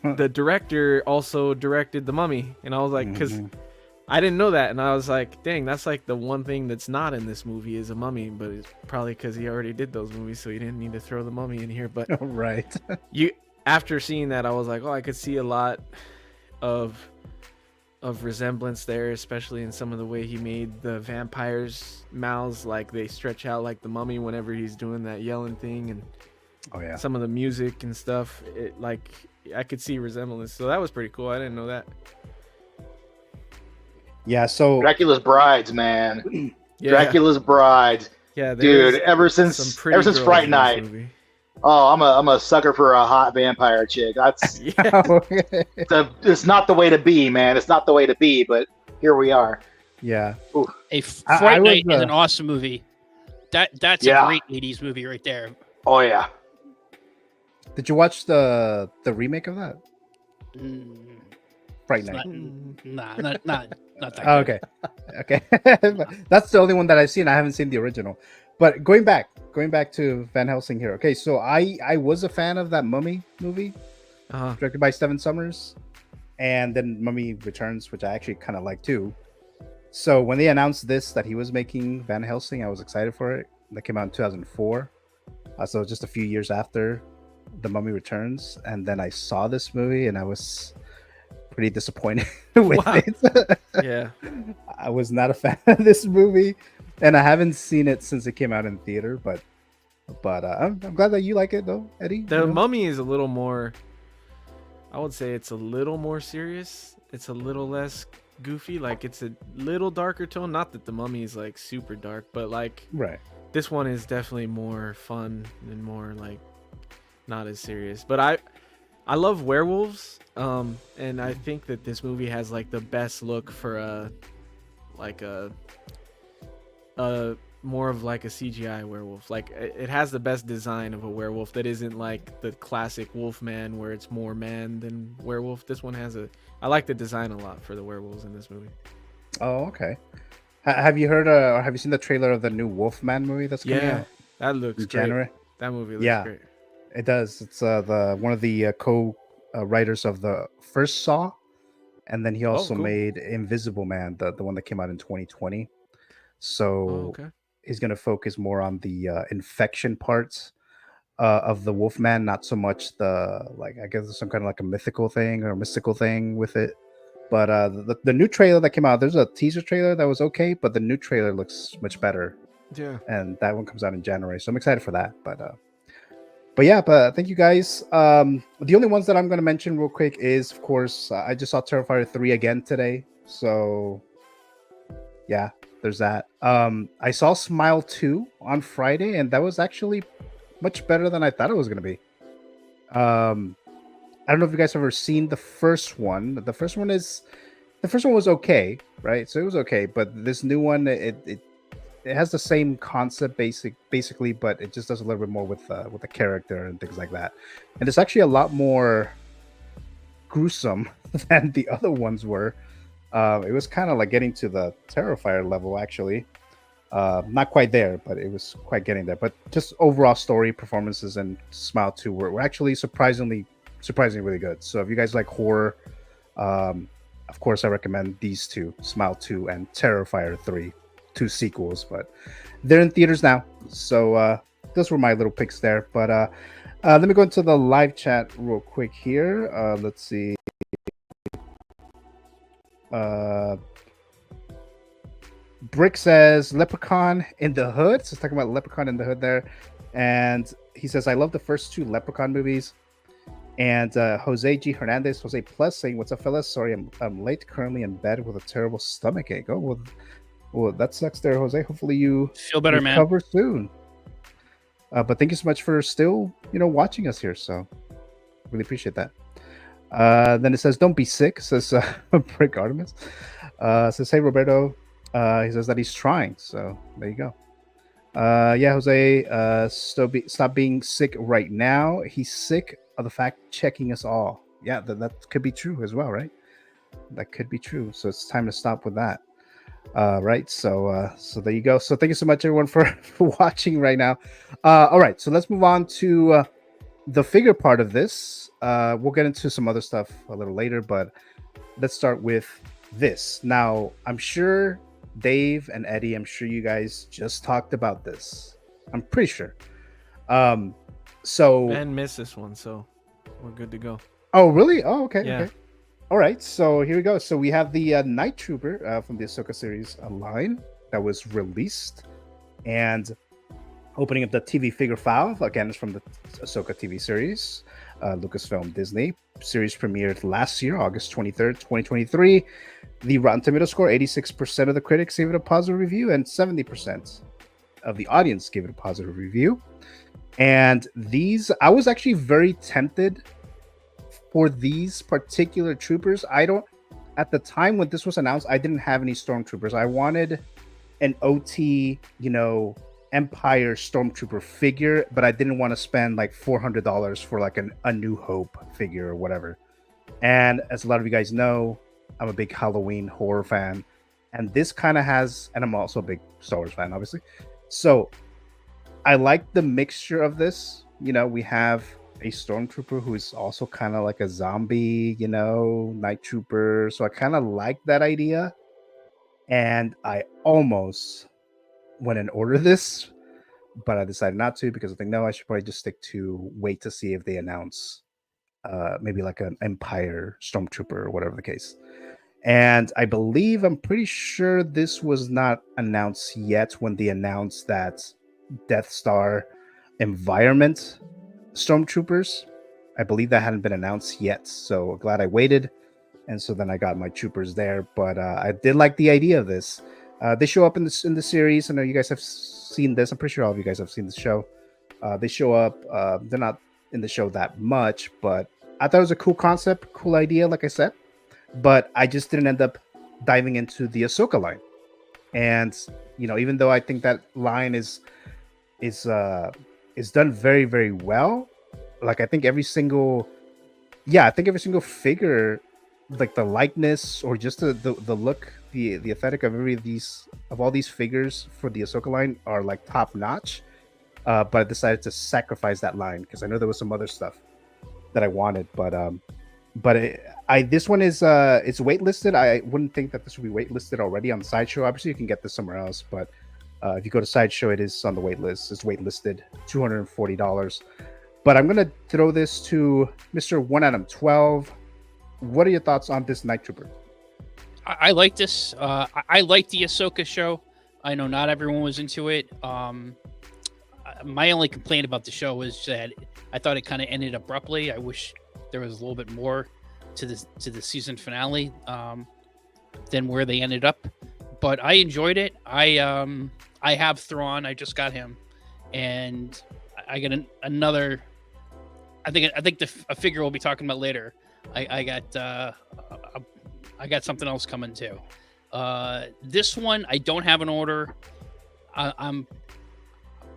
the director also directed The Mummy, and I was like, because I didn't know that, and I was like, dang, that's like the one thing that's not in this movie is a mummy, but it's probably because he already did those movies, so he didn't need to throw the mummy in here. But right. After seeing that, I was like, oh, I could see a lot of resemblance there, especially in some of the way he made the vampires' mouths, like they stretch out like the mummy whenever he's doing that yelling thing, and some of the music and stuff. It like I could see resemblance, so that was pretty cool. I didn't know that. Yeah, so Dracula's Brides, man. Yeah. Dracula's Brides. Yeah, dude. Ever since Fright Night. Oh, I'm a sucker for a hot vampire chick. That's it's not the way to be, man. It's not the way to be, but here we are. Yeah. Fright Night is an awesome movie. That's a great 80s movie right there. Oh yeah. Did you watch the remake of that? Fright Night. Not that. Oh, okay. That's the only one that I've seen. I haven't seen the original. But going back to Van Helsing here. Okay, so I was a fan of that Mummy movie, directed by Stephen Sommers, and then Mummy Returns, which I actually kind of like too. So when they announced this, that he was making Van Helsing, I was excited for it. That came out in 2004, so just a few years after The Mummy Returns, and then I saw this movie, and I was pretty disappointed with it. Yeah, I was not a fan of this movie, and I haven't seen it since it came out in theater. But I'm glad that you like it, though, Eddie. The Mummy is a little more. I would say it's a little more serious. It's a little less goofy. Like it's a little darker tone. Not that The Mummy is like super dark, but like this one is definitely more fun and more like not as serious. But I love werewolves, and I think that this movie has like the best look for a more of like a CGI werewolf. Like it has the best design of a werewolf that isn't like the classic Wolfman where it's more man than werewolf. This one has I like the design a lot for the werewolves in this movie. Oh, okay. Have you heard or have you seen the trailer of the new Wolfman movie that's coming out? That looks great. January. That movie looks great. It does. It's the one of the co-writers of the first Saw, and then he also made Invisible Man, the one that came out in 2020. So he's going to focus more on the infection parts of the Wolfman, not so much the, like, I guess some kind of like a mythical thing or a mystical thing with it. But the new trailer that came out, there's a teaser trailer that was okay, but the new trailer looks much better. Yeah. And that one comes out in January, so I'm excited for that. But yeah, but thank you guys. The only ones that I'm going to mention real quick is, of course, I just saw Terrifier 3 again today. So yeah, there's that. I saw Smile 2 on Friday, and that was actually much better than I thought it was going to be. I don't know if you guys have ever seen the first one. The first one was okay, right? So it was okay, but this new one, it has the same concept basically, but it just does a little bit more with the character and things like that. And it's actually a lot more gruesome than the other ones were. It was kind of like getting to the Terrifier level, actually. Not quite there, but it was quite getting there. But just overall story, performances, and Smile 2 were actually surprisingly really good. So if you guys like horror, of course I recommend these two, Smile 2 and Terrifier 3, 2 sequels, but they're in theaters now. So those were my little picks there. But let me go into the live chat real quick here. Let's see. Brick says Leprechaun in the Hood. So it's talking about Leprechaun in the Hood there. And he says, I love the first 2 Leprechaun movies. And Jose G. Hernandez, Jose Plus, saying, what's up, fellas? Sorry, I'm late. Currently in bed with a terrible stomach ache. Oh, well, that sucks there, Jose. Hopefully you feel better, man. Recover soon. But thank you so much for still, watching us here. So really appreciate that. Then it says, don't be sick, says Brick Artemis. Says, hey, Roberto. He says that he's trying. So there you go. Yeah, Jose, stop being sick right now. He's sick of the fact checking us all. Yeah, that could be true as well, right? That could be true. So it's time to stop with that. Right. So there you go. So thank you so much, everyone, for watching right now. All right. So let's move on to the figure part of this. We'll get into some other stuff a little later, but let's start with this. Now, I'm sure Dave and Eddie, I'm sure you guys just talked about this. I'm pretty sure. So Ben missed this one, so we're good to go. Oh, really? Oh, okay. Yeah. Okay. All right. So here we go. So we have the Night Trooper from the Ahsoka series line that was released, and opening up the TV figure file again is from the Ahsoka TV series, Lucasfilm Disney series premiered last year, August 23rd, 2023. The Rotten Tomato score, 86% of the critics gave it a positive review, and 70% of the audience gave it a positive review. And these, I was actually very tempted for these particular troopers. At the time when this was announced, I didn't have any stormtroopers. I wanted an OT, Empire stormtrooper figure, but I didn't want to spend like $400 for like a New Hope figure or whatever. And as a lot of you guys know, I'm a big Halloween horror fan, and this kind of has, and I'm also a big Star Wars fan, obviously. So I like the mixture of this. We have a stormtrooper who is also kind of like a zombie, night trooper. So I kind of like that idea. And I almost went and ordered this, but I decided not to because I think, no, I should probably just stick to wait to see if they announce maybe like an Empire stormtrooper or whatever the case. And I'm pretty sure this was not announced yet when they announced that Death Star environment stormtroopers. I believe that hadn't been announced yet, so glad I waited. And so then I got my troopers there. But I did like the idea of this. They show up in the series. I know you guys have seen this. I'm pretty sure all of you guys have seen the show. They show up. They're not in the show that much, but I thought it was a cool concept, cool idea, like I said. But I just didn't end up diving into the Ahsoka line. And even though I think that line is done very, very well, like I think every single figure, like the likeness or just the look, the aesthetic of all these figures for the Ahsoka line are like top notch. But I decided to sacrifice that line because I know there was some other stuff that I wanted, but this one is it's waitlisted. I wouldn't think that this would be waitlisted already on Sideshow. Obviously, you can get this somewhere else, but If you go to Sideshow, it is on the wait list. It's waitlisted, $240. But I'm gonna throw this to Mr. 1Adam12. What are your thoughts on this Night Trooper? I like this. I like the Ahsoka show. I know not everyone was into it. My only complaint about the show was that I thought it kind of ended abruptly. I wish there was a little bit more to the season finale than where they ended up. But I enjoyed it. I have Thrawn. I just got him, and I got another. I think a figure we'll be talking about later. I got something else coming too. This one I don't have an order. I'm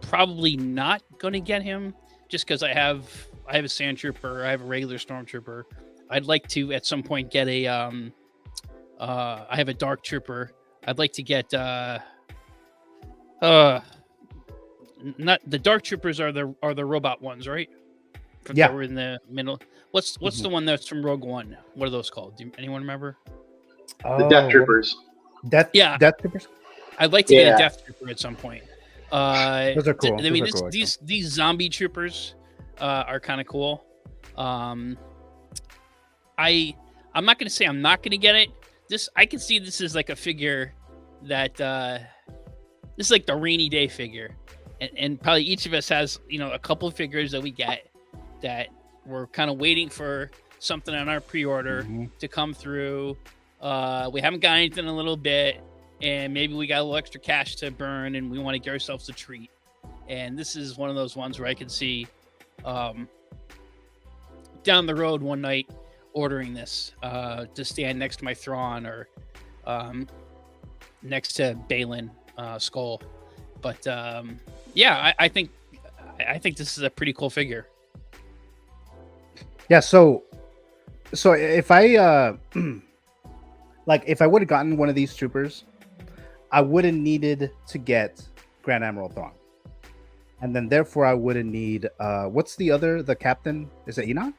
probably not gonna get him just because I have a sand trooper. I have a regular stormtrooper. I'd like to at some point get a I have a dark trooper. I'd like to get not the dark troopers are the robot ones, right? Yeah, they were in the middle. What's the one that's from Rogue One? What are those called? Anyone remember? The Death Troopers. Death Troopers. I'd like to get a Death Trooper at some point. Those are cool. I mean, these zombie troopers are kind of cool. I'm not going to say I'm not going to get it. I can see this is like a figure that this is like the rainy day figure, and probably each of us has a couple of figures that we get that we're kind of waiting for something on our pre-order to come through. We haven't got anything in a little bit, and maybe we got a little extra cash to burn, and we want to give ourselves a treat. And this is one of those ones where I can see down the road one night ordering this to stand next to my Thrawn or next to BAYLAN SKOLL. But yeah, I think this is a pretty cool figure. Yeah, so if I like if I would have gotten one of these troopers, I would have needed to get Grand Admiral Thrawn, and then therefore I wouldn't need what's the captain? Is it INART?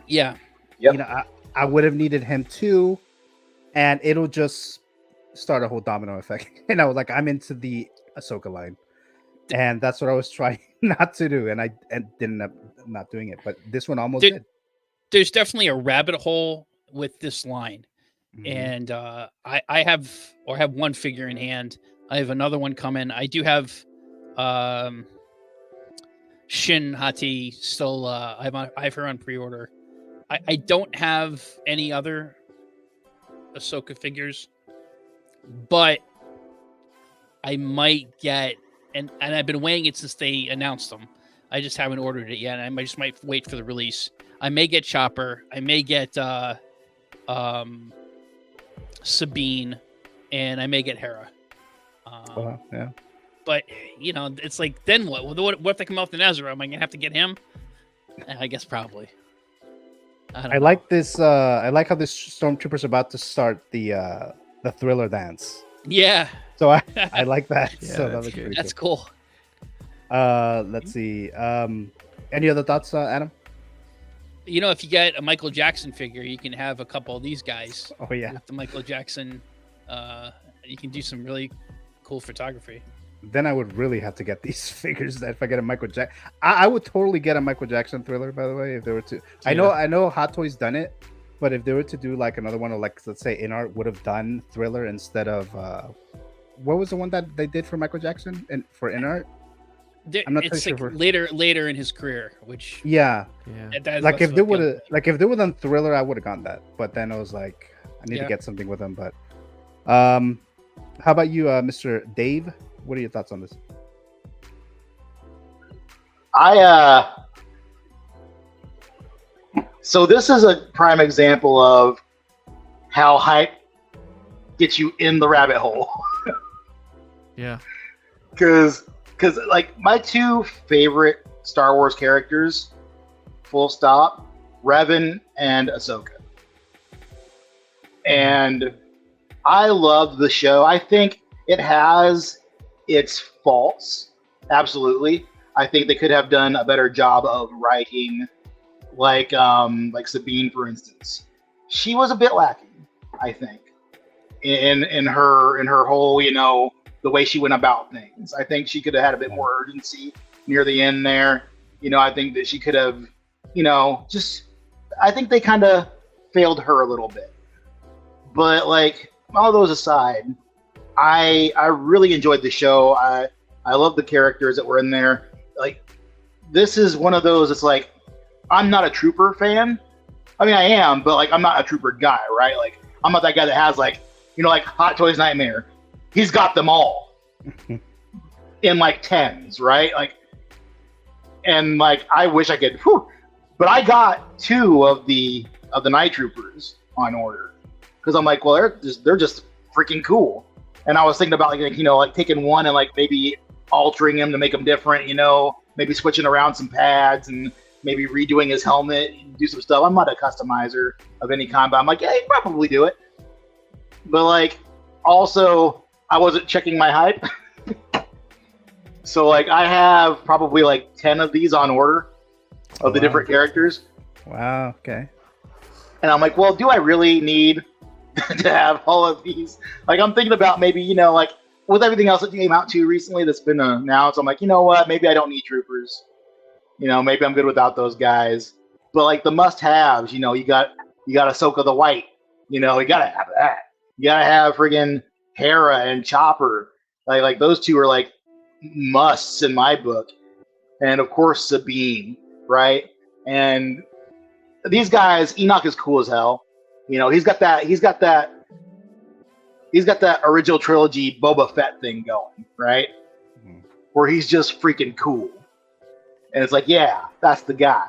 Yeah. Yep. I would have needed him too, and it'll just start a whole domino effect. And I was like, I'm into the Ahsoka line, and that's what I was trying not to do, and I ended up not doing it. But this one almost did. There's definitely a rabbit hole with this line, and I have one figure in hand. I have another one coming. I do have Shin Hati still. I have her on pre-order. I don't have any other Ahsoka figures, but I might get, and I've been weighing it since they announced them. I just haven't ordered it yet. I just might wait for the release. I may get Chopper. I may get Sabine, and I may get Hera. Yeah. But it's like, then what? What if they come off the Nazareth? Am I gonna have to get him? I guess probably. I like this. I like how this stormtrooper's about to start the Thriller dance. Yeah. So I like that. Yeah, so that's cool. Let's see. Any other thoughts, Adam? If you get a Michael Jackson figure, you can have a couple of these guys. Oh yeah. With the Michael Jackson, you can do some really cool photography. Then I would really have to get these figures. That if I get a Michael Jackson, I would totally get a Michael Jackson Thriller. By the way, if they were to, yeah. I know Hot Toys done it, but if they were to do like another one, or like let's say INART would have done Thriller instead of what was the one that they did for Michael Jackson and for INART? I'm not it's like sure later in his carear, which yeah. Like if they would have done Thriller, I would have gotten that. But then I was like, I need to get something with them. But how about you, Mr. Dave? What are your thoughts on this? So this is a prime example of how hype gets you in the rabbit hole. Yeah. Because like my two favorite Star Wars characters, full stop, Revan and Ahsoka. And I love the show. I think it has its faults, absolutely. I think they could have done a better job of writing, like Sabine, for instance. She was a bit lacking, I think, in her whole the way she went about things. I think she could have had a bit more urgency near the end there. I think that she could have, I think they kind of failed her a little bit. But like all those aside, I really enjoyed the show. I love the characters that were in there. Like, this is one of those. It's like, I'm not a Trooper fan. I mean, I am, but like, I'm not a Trooper guy, right? Like, I'm not that guy that has like, like Hot Toys Nightmare. He's got them all in like 10s, right? Like, and like, I wish I could, but I got 2 of the Night Troopers on order because I'm like, well, they're just freaking cool. And I was thinking about like taking one and like maybe altering him to make him different, maybe switching around some pads and maybe redoing his helmet and do some stuff. I'm not a customizer of any kind, but I'm like, yeah, you can probably do it. But like, also, I wasn't checking my hype. So like, I have probably like 10 of these on order of the different characters. Wow. Okay. And I'm like, well, do I really need to have all of these? Like, I'm thinking about maybe, like with everything else that came out too recently that's been announced, I'm like, you know what? Maybe I don't need Troopers. Maybe I'm good without those guys. But like the must-haves, you got Ahsoka the White. You gotta have that. You gotta have friggin' Hera and Chopper. Like those 2 are like musts in my book. And of course Sabine, right? And these guys, Enoch is cool as hell. He's got that original trilogy Boba Fett thing going, right? Mm-hmm. Where he's just freaking cool. And it's like, yeah, that's the guy.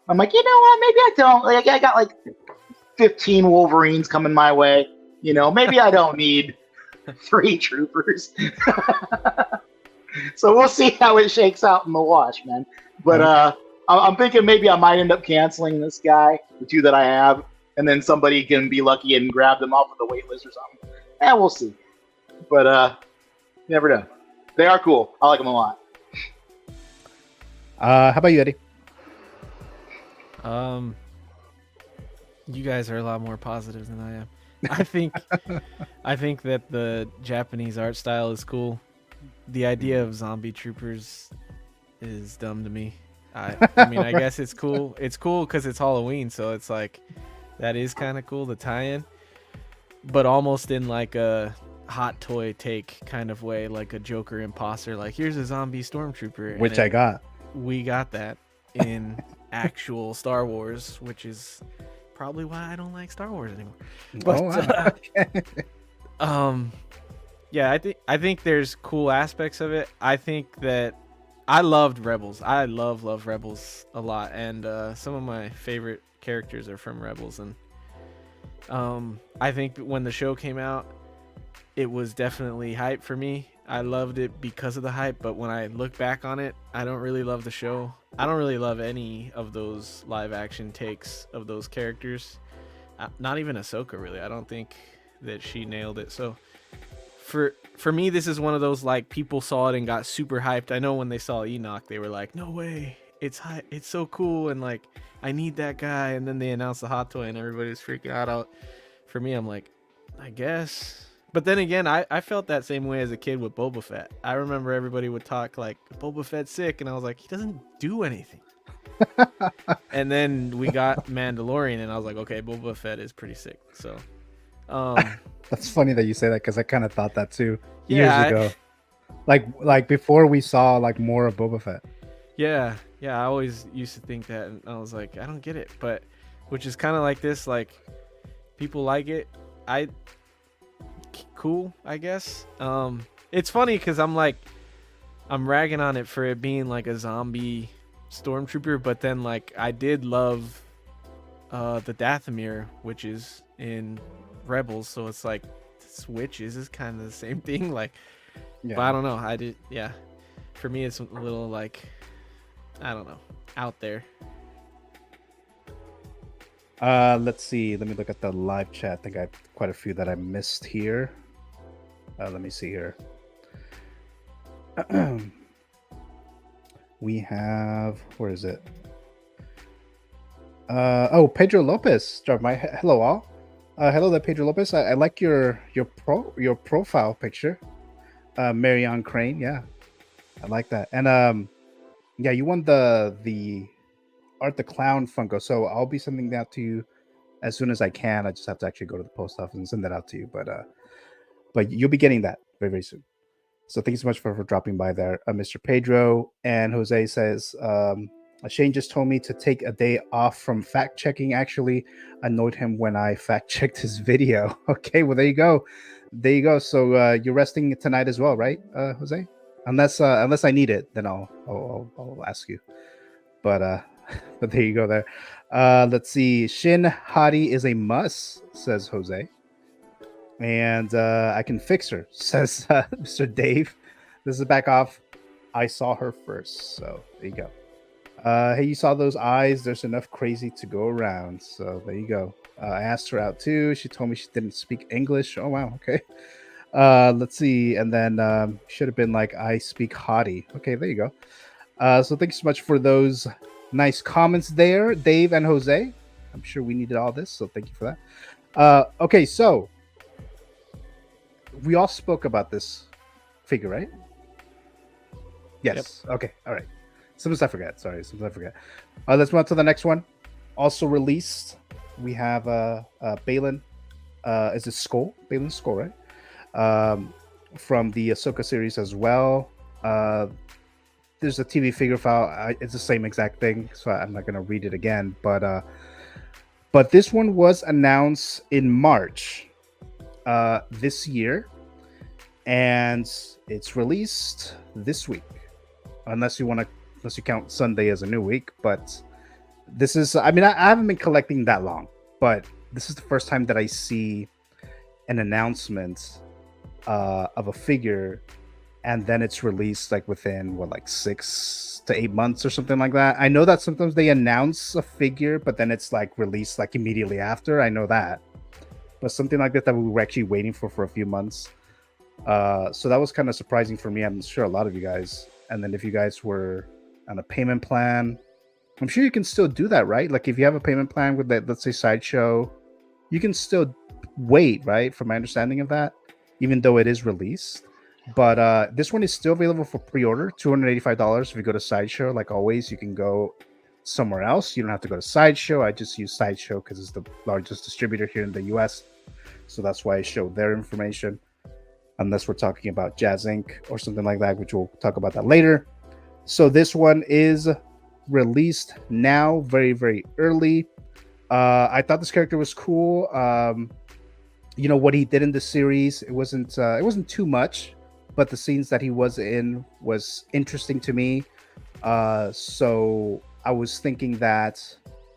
I'm like, you know what? Maybe I don't. Like, I got like 15 Wolverines coming my way. Maybe I don't need 3 Troopers. So we'll see how it shakes out in the wash, man. But I'm thinking maybe I might end up canceling this guy, the 2 that I have, and then somebody can be lucky and grab them off of the wait list or something. We'll see. But you never know. They are cool. I like them a lot. How about you, Eddie? You guys are a lot more positive than I am. I think that the Japanese art style is cool. The idea of zombie troopers is dumb to me. I mean, I guess it's cool. It's cool because it's Halloween, so it's like that is kind of cool, the tie-in. But almost in like a hot toy take kind of way, like a Joker imposter. Like, here's a zombie stormtrooper, which I got. We got that in actual Star Wars, which is probably why I don't like Star Wars anymore. But yeah, I think there's cool aspects of it. I think that I loved Rebels. I love Rebels a lot, and some of my favorite characters are from Rebels. And I think when the show came out, it was definitely hype for me. I loved it because of the hype, but when I look back on it, I don't really love the show. I don't really love any of those live action takes of those characters. Not even Ahsoka, really. I don't think that she nailed it. So for me, this is one of those, like, people saw it and got super hyped. I know when they saw Enoch, they were like, no way, it's so cool, and like, I need that guy. And then they announced the hot toy and everybody was freaking out. For me, I'm like, I guess. But then again, I felt that same way as a kid with Boba Fett. I remember everybody would talk like, Boba Fett's sick, and I was like, he doesn't do anything. And then we got Mandalorian, and I was like, okay, Boba Fett is pretty sick. So that's funny that you say that, because I kind of thought that too years ago. Like before we saw like more of Boba Fett. Yeah, I always used to think that, and I was like, I don't get it. But which is kind of like this, like, people like it. Cool, I guess. It's funny because I'm ragging on it for it being like a zombie stormtrooper, but then like I did love the Dathomir, which is in Rebels, so it's like switches is kind of the same thing. Like, yeah. But I don't know. For me, it's a little like, I don't know, out there. Let's see. Let me look at the live chat. I think I have quite a few that I missed here. Let me see here. We have, where is it? Pedro Lopez. Hello all. Hello there, Pedro Lopez. I like your profile picture. Marion Crane. Yeah, I like that. And yeah, you won the Art the Clown Funko. So I'll be sending that to you as soon as I can. I just have to actually go to the post office and send that out to you. But you'll be getting that very, very soon. So thank you so much for dropping by there, Mr. Pedro. And Jose says, Shane just told me to take a day off from fact checking. Actually, annoyed him when I fact checked his video. Okay, well, there you go. There you go. So you're resting tonight as well, right, Jose? Unless I need it, then I'll ask you. But but there you go there. Let's see. Shin Hati is a must, says Jose. And I can fix her, says Mr. Dave. This is back off. I saw her first. So there you go. Hey, you saw those eyes? There's enough crazy to go around. So there you go. I asked her out too. She told me she didn't speak English. Oh, wow. Okay. Let's see. And then should have been like, I speak hottie. Okay, there you go. So thanks so much for those nice comments there, Dave and Jose. I'm sure we needed all this. So thank you for that. Okay, so we all spoke about this figure, right? Yes. Yep. Okay. All right. Sometimes I forget. Sorry. Sometimes I forget. Let's move on to the next one. Also released, we have BAYLAN. Is it SKOLL? BAYLAN SKOLL, right? From the AHSOKA series as well. There's a TV figure file. It's the same exact thing, so I'm not going to read it again. But this one was announced in March this year, and it's released this week. Unless you count Sunday as a new week, but this is, I mean, I haven't been collecting that long, but this is the first time that I see an announcement of a figure, and then it's released like within like 6 to 8 months or something like that. I know that sometimes they announce a figure, but then it's like released like immediately after. I know that, but something like that we were actually waiting for a few months. So that was kind of surprising for me. I'm sure a lot of you guys. And then if you guys were on a payment plan, I'm sure you can still do that, right? Like if you have a payment plan with that, let's say Sideshow, you can still wait, right? From my understanding of that, even though it is released. But this one is still available for pre-order, $285 if you go to Sideshow. Like always, you can go somewhere else. You don't have to go to Sideshow. I just use Sideshow because it's the largest distributor here in the US. So that's why I show their information. Unless we're talking about Jazzinc or something like that, which we'll talk about that later. So this one is released now, very, very early. I thought this character was cool. You know what he did in the series, it wasn't too much, but the scenes that he was in was interesting to me. So I was thinking that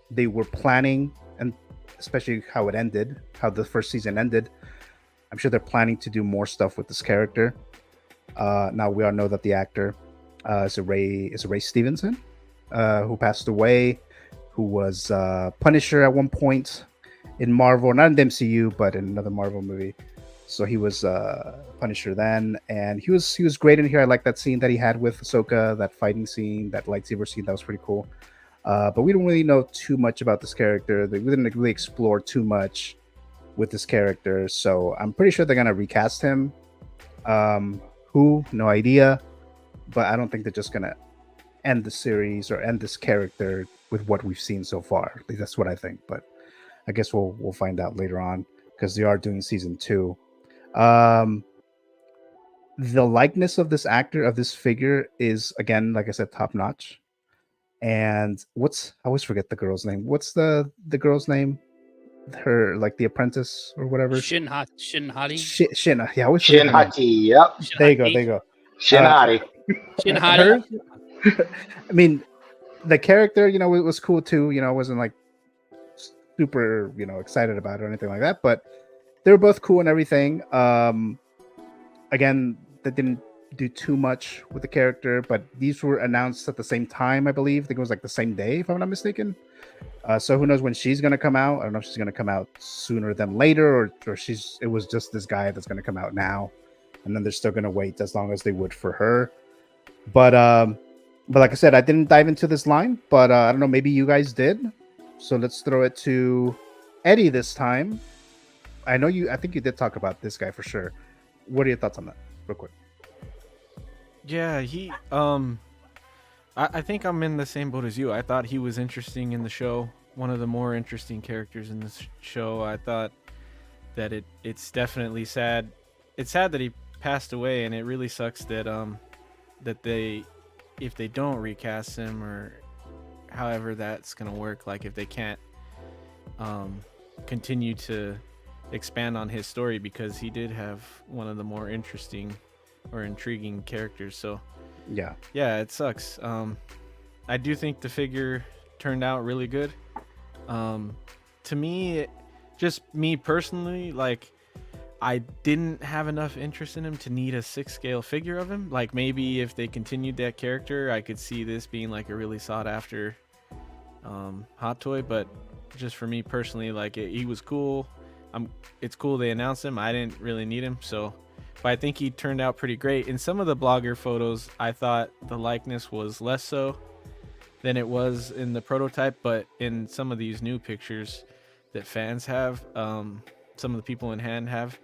they were planning, and especially how it ended, how the first season ended. I'm sure they're planning to do more stuff with this character. Now we all know that the actor is Ray Stevenson, who passed away, who was Punisher at one point in Marvel, not in the MCU, but in another Marvel movie. So he was Punisher then, and he was great in here. I like that scene that he had with Ahsoka, that fighting scene, that lightsaber scene. That was pretty cool. But we don't really know too much about this character. We didn't really explore too much with this character, so I'm pretty sure they're gonna recast him. Who? No idea. But I don't think they're just gonna end the series or end this character with what we've seen so far. At least that's what I think. But I guess we'll find out later on, because they are doing season 2. The likeness of this actor, of this figure, is, again, like I said, top notch. And I always forget the girl's name. What's the girl's name? Her, like the apprentice or whatever. Shin Hati. Shin. Yeah, I Shin Hati. Yep. There you go. Shin Hati. Shin Hati. I mean, the character, it was cool too. I wasn't like super, excited about it or anything like that, but they were both cool and everything. Again, they didn't do too much with the character, but these were announced at the same time, I believe. I think it was like the same day, if I'm not mistaken. So who knows when she's gonna come out? I don't know if she's gonna come out sooner than later, or it was just this guy that's gonna come out now, and then they're still gonna wait as long as they would for her. But like I said, I didn't dive into this line, but I don't know, maybe you guys did. So let's throw it to Eddie this time. I think you did talk about this guy for sure. What are your thoughts on that, real quick? Yeah, I think I'm in the same boat as you. I thought he was interesting in the show. One of the more interesting characters in this show. I thought that it's definitely sad. It's sad that he passed away, and it really sucks that that they, if they don't recast him, or however that's gonna work, like if they can't continue to expand on his story, because he did have one of the more interesting or intriguing characters. So Yeah. it sucks. I do think the figure turned out really good. To me, just me personally, like, I didn't have enough interest in him to need a 6 scale figure of him. Like, maybe if they continued that character, I could see this being like a really sought after hot toy. But just for me personally, like, he was cool. It's cool they announced him. I didn't really need him, so. But I think he turned out pretty great. In some of the blogger photos, I thought the likeness was less so than it was in the prototype. But in some of these new pictures that fans have, some of the people in hand have,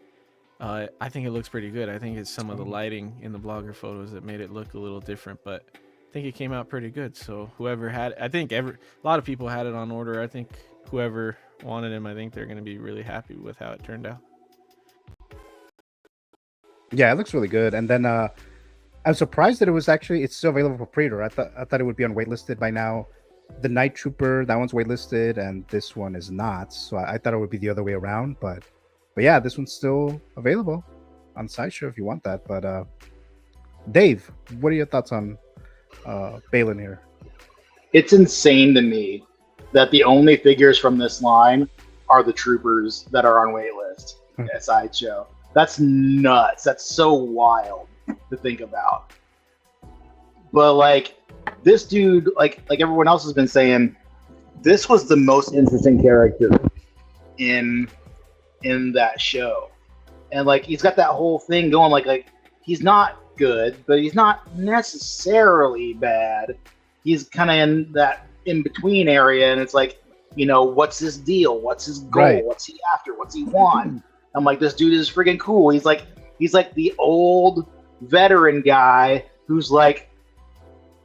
I think it looks pretty good. I think it's some of the lighting in the blogger photos that made it look a little different. But I think it came out pretty good. So whoever had, I think a lot of people had it on order. I think whoever wanted him, I think they're going to be really happy with how it turned out. Yeah, it looks really good. And then I'm surprised that it's still available for pre-order. I thought it would be on waitlisted by now. The Night Trooper, that one's waitlisted, and this one is not. So I thought it would be the other way around. But yeah, this one's still available on Sideshow if you want that. But Dave, what are your thoughts on BAYLAN here? It's insane to me that the only figures from this line are the troopers that are on waitlist at Sideshow. That's nuts. That's so wild to think about. But like, this dude, like everyone else has been saying, this was the most interesting character in that show. And like, he's got that whole thing going, like he's not good, but he's not necessarily bad. He's kind of in that in between area, and it's like, you know, what's his deal? What's his goal? Right. What's he after? What's he want? I'm like, this dude is freaking cool. He's like the old veteran guy who's like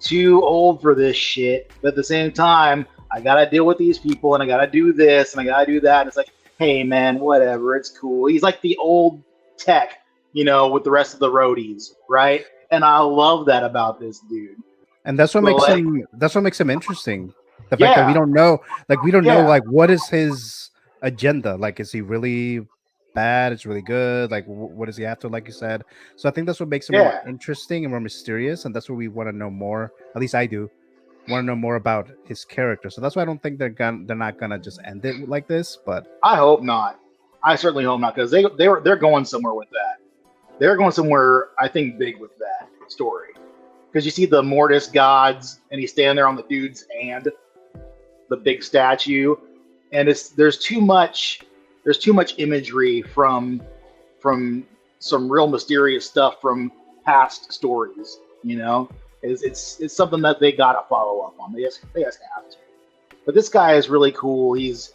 too old for this shit, but at the same time, I gotta deal with these people, and I gotta do this, and I gotta do that. And it's like, hey man, whatever, it's cool. He's like the old tech, you know, with the rest of the roadies, right? And I love that about this dude. And that's what makes him. That's what makes him interesting. The fact that we don't know, like, what is his agenda? Like, is he really bad? It's really good. Like, what is he after? Like you said. So I think that's what makes him more interesting and more mysterious, and that's what we want to know more. At least I do want to know more about his character. So that's why I don't think they're not gonna just end it like this. But I hope not. I certainly hope not, because they're going somewhere with that. They're going somewhere, I think, big with that story. Because you see the Mortis gods, and he's standing there on the dude's hand, the big statue, and there's too much imagery from some real mysterious stuff from past stories. You know, it's something that they gotta follow up on. They just have to. But this guy is really cool. He's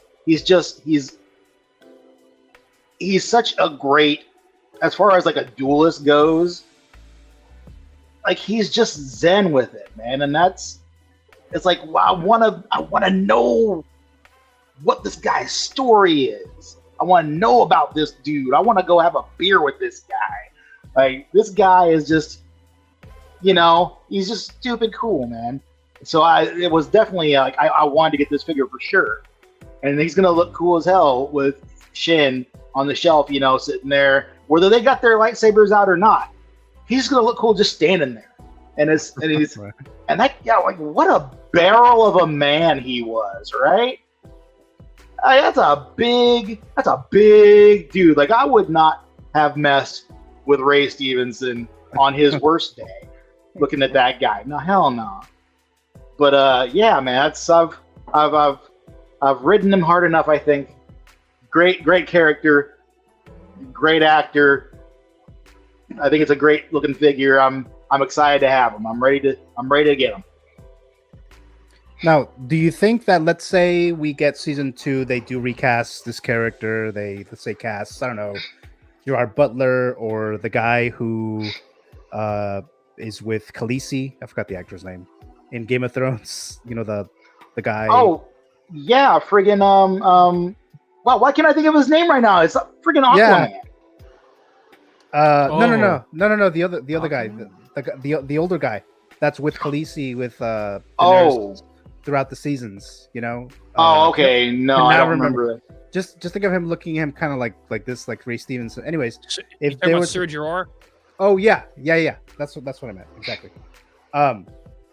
such a great, as far as like a duelist goes. Like, he's just zen with it, man, and it's like, wow, I wanna know what this guy's story is. I want to know about this dude. I want to go have a beer with this guy. Like, this guy is just, you know, he's just stupid cool, man. So it was definitely like, I wanted to get this figure for sure, and he's gonna look cool as hell with Shin on the shelf, you know, sitting there, whether they got their lightsabers out or not. He's gonna look cool just standing there, and he's Right. and that, yeah, like, what a barrel of a man he was, right? That's a big dude. Like, I would not have messed with Ray Stevenson on his worst day, looking at that guy. No, hell no. But yeah, man, I've ridden him hard enough. I think great character, great actor. I think it's a great looking figure. I'm excited to have him. I'm ready to get him. Now, do you think that, let's say we get season 2, they do recast this character, let's say cast, I don't know, Gerard Butler or the guy who is with Khaleesi. I forgot the actor's name in Game of Thrones. You know, the guy. Oh, yeah, friggin' wow, why can't I think of his name right now? It's friggin' Aquaman. No. The other guy, the older guy that's with Khaleesi with Daenerys throughout the seasons. You know. Okay. No, I don't remember it. Just think of him looking at him kind of like this, like Ray Stevenson. Anyways, if there was Sir Jorah. Oh yeah. That's what I meant exactly.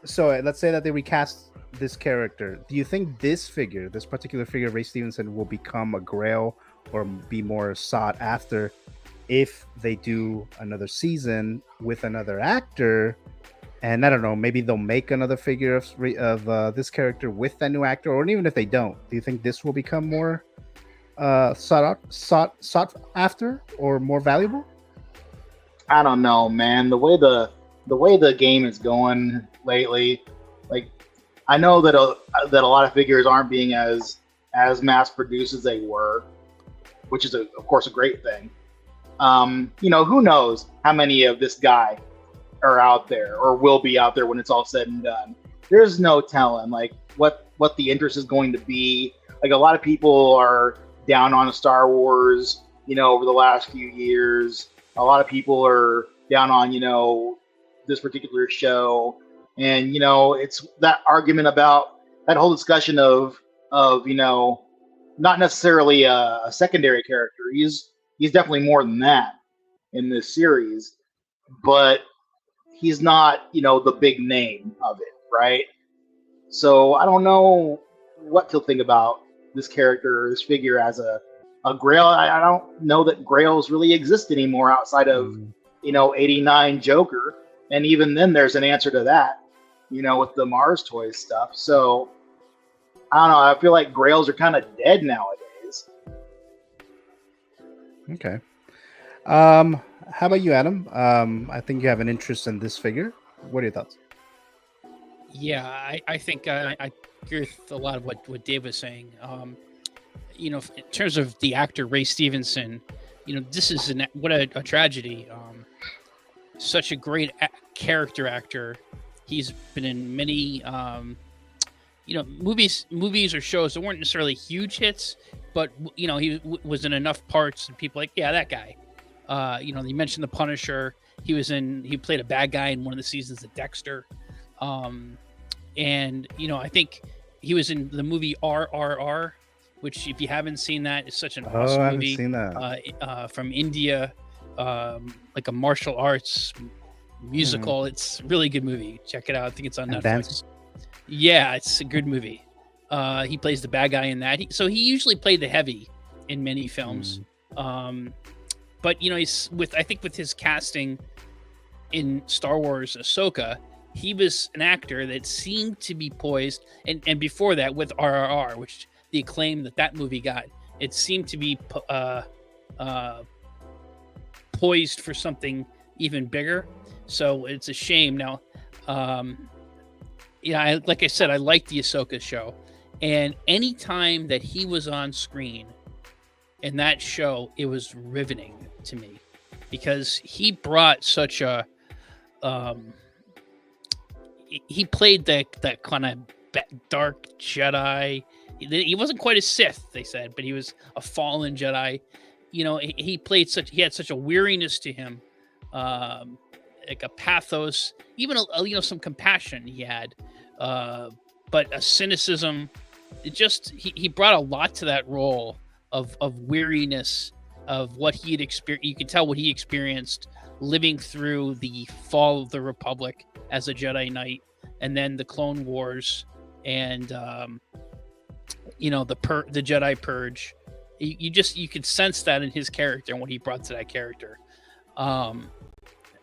So let's say that they recast this character. Do you think this particular figure, Ray Stevenson, will become a Grail or be more sought after if they do another season with another actor? And I don't know, maybe they'll make another figure of this character with that new actor, or even if they don't, do you think this will become more sought after or more valuable? I don't know, man. The way the game is going lately, like, I know that a lot of figures aren't being as mass produced as they were, which is of course a great thing. You know, who knows how many of this guy are out there or will be out there when it's all said and done. There's no telling like what the interest is going to be. Like, a lot of people are down on Star Wars, you know, over the last few years. A lot of people are down on, you know, this particular show. And, you know, it's that argument about that whole discussion of you know, not necessarily a secondary character. He's definitely more than that in this series, but he's not, you know, the big name of it, right? So I don't know what to think about this character, this figure as a Grail. I don't know that Grails really exist anymore outside of, you know, 89 Joker. And even then there's an answer to that, you know, with the Mars Toys stuff. So I don't know. I feel like Grails are kind of dead nowadays. Okay. How about you, Adam? I think you have an interest in this figure. What are your thoughts? Yeah, I think I agree with a lot of what Dave was saying. You know, in terms of the actor Ray Stevenson, you know, this is what a tragedy. Such a great character actor. He's been in many, you know, movies or shows that weren't necessarily huge hits, but you know, he was in enough parts and people like, yeah, that guy. You know, you mentioned The Punisher. He played a bad guy in one of the seasons of Dexter. And, you know, I think he was in the movie RRR, which, if you haven't seen that, is such an awesome I haven't movie. seen that. From India, like a martial arts musical. It's a really good movie. Check it out. I think it's on Netflix. Dance? Yeah, it's a good movie. He plays the bad guy in that. So he usually played the heavy in many films. But you know, I think with his casting in Star Wars Ahsoka, he was an actor that seemed to be poised, and before that with RRR, which the acclaim that movie got, it seemed to be poised for something even bigger. So it's a shame now. Yeah, like I said, I liked the Ahsoka show, and anytime that he was on screen in that show, it was riveting to me because he brought such a he played that kind of dark Jedi. He wasn't quite a Sith, they said, but he was a fallen Jedi. You know, he had such a weariness to him, like a pathos, even you know, some compassion he had, but a cynicism. He brought a lot to that role of weariness of what he had experienced. You could tell what he experienced living through the fall of the Republic as a Jedi Knight, and then the Clone Wars, and you know, the Jedi Purge. You could sense that in his character and what he brought to that character.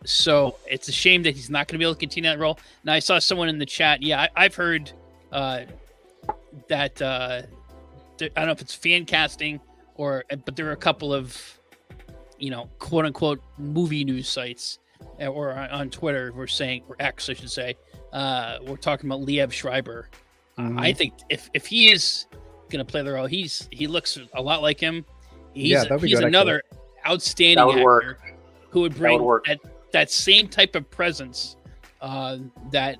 So it's a shame that he's not going to be able to continue that role. Now I saw someone in the chat. Yeah, I've heard that I don't know if it's fan casting but there are a couple of, you know, quote unquote movie news sites or on Twitter or X, I should say, we're talking about Liev Schreiber. I think if he is going to play the role, he looks a lot like him. He's another outstanding actor who would bring that same type of presence that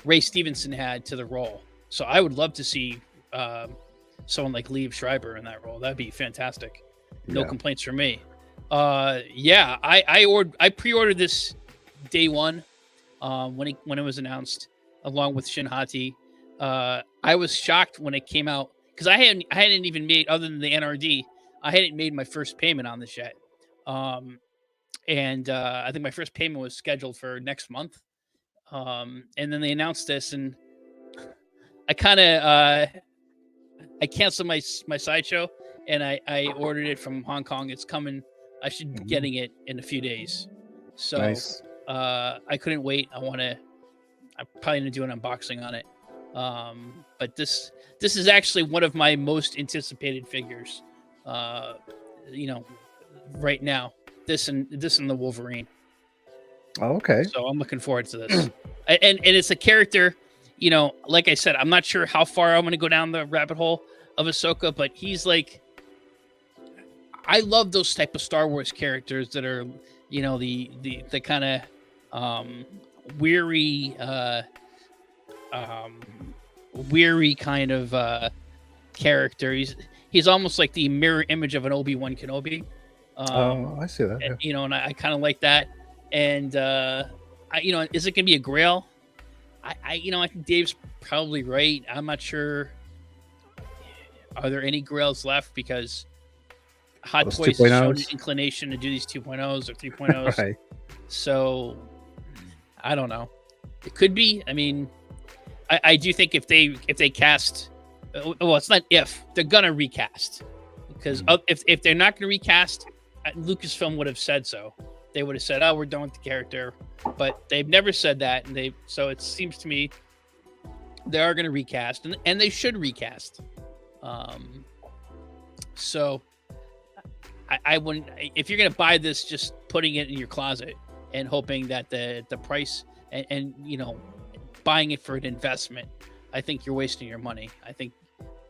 Ray Stevenson had to the role. So I would love to see someone like Liev Schreiber in that role. That'd be fantastic. No complaints from me. I pre-ordered this day one when it was announced, along with Shin Hati. I was shocked when it came out because I hadn't even made, other than the NRD, I hadn't made my first payment on this yet. And I think my first payment was scheduled for next month. And then they announced this, and I kind of I canceled my sideshow, and I ordered it from Hong Kong. It's coming. I should be getting it in a few days. So Nice. I couldn't wait. I'm probably gonna do an unboxing on it. But this is actually one of my most anticipated figures. Right now, this and the Wolverine. Oh, okay. So I'm looking forward to this. And it's a character, like I said, I'm not sure how far I'm going to go down the rabbit hole of Ahsoka, but he's like, I love those type of Star Wars characters that are, the kind of weary kind of character. He's almost like the mirror image of an Obi-Wan Kenobi. I see that. And, and I kind of like that. And is it gonna be a Grail? I think Dave's probably right. I'm not sure. Are there any Grails left? Because Hot Those Toys has shown an 2.0s? inclination to do these 2.0s or 3.0s. Right. So I don't know. It could be. I mean, I do think if they cast, well, it's not if they're gonna recast, because if they're not gonna recast, Lucasfilm would have said so. They would have said, "Oh, we're done with the character," but they've never said that, and so it seems to me they are going to recast, and they should recast. So I wouldn't, if you're going to buy this, just putting it in your closet and hoping that the price and buying it for an investment, I think you're wasting your money. I think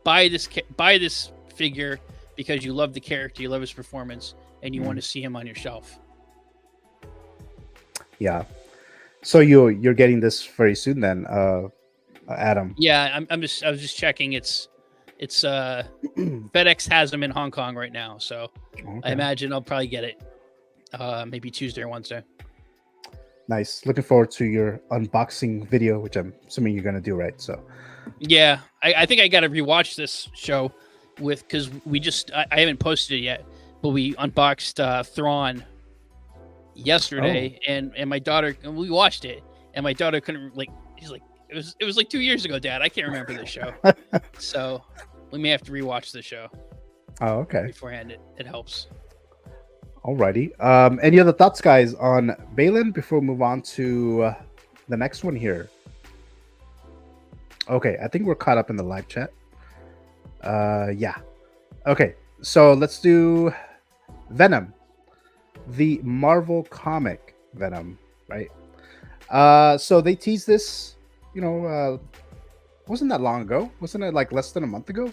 buy this figure because you love the character, you love his performance, and you want to see him on your shelf. Yeah. So you're getting this very soon then, Adam? Yeah, I was just checking. It's FedEx has them in Hong Kong right now, so Okay. I imagine I'll probably get it maybe Tuesday or Wednesday. Nice. Looking forward to your unboxing video, which I'm assuming you're gonna do, right? So Yeah, I think I got to rewatch this show because I haven't posted it yet, but we unboxed Thrawn yesterday, and my daughter, and we watched it, and my daughter couldn't, she's like, it was like 2 years ago, Dad. I can't remember this show. So we may have to rewatch the show. Oh, okay. Beforehand, it helps. Alrighty. Any other thoughts, guys, on BAYLAN before we move on to the next one here? Okay, I think we're caught up in the live chat. Yeah. Okay, so let's do Venom, the Marvel comic Venom, right? So they teased this, wasn't that long ago? Wasn't it like less than a month ago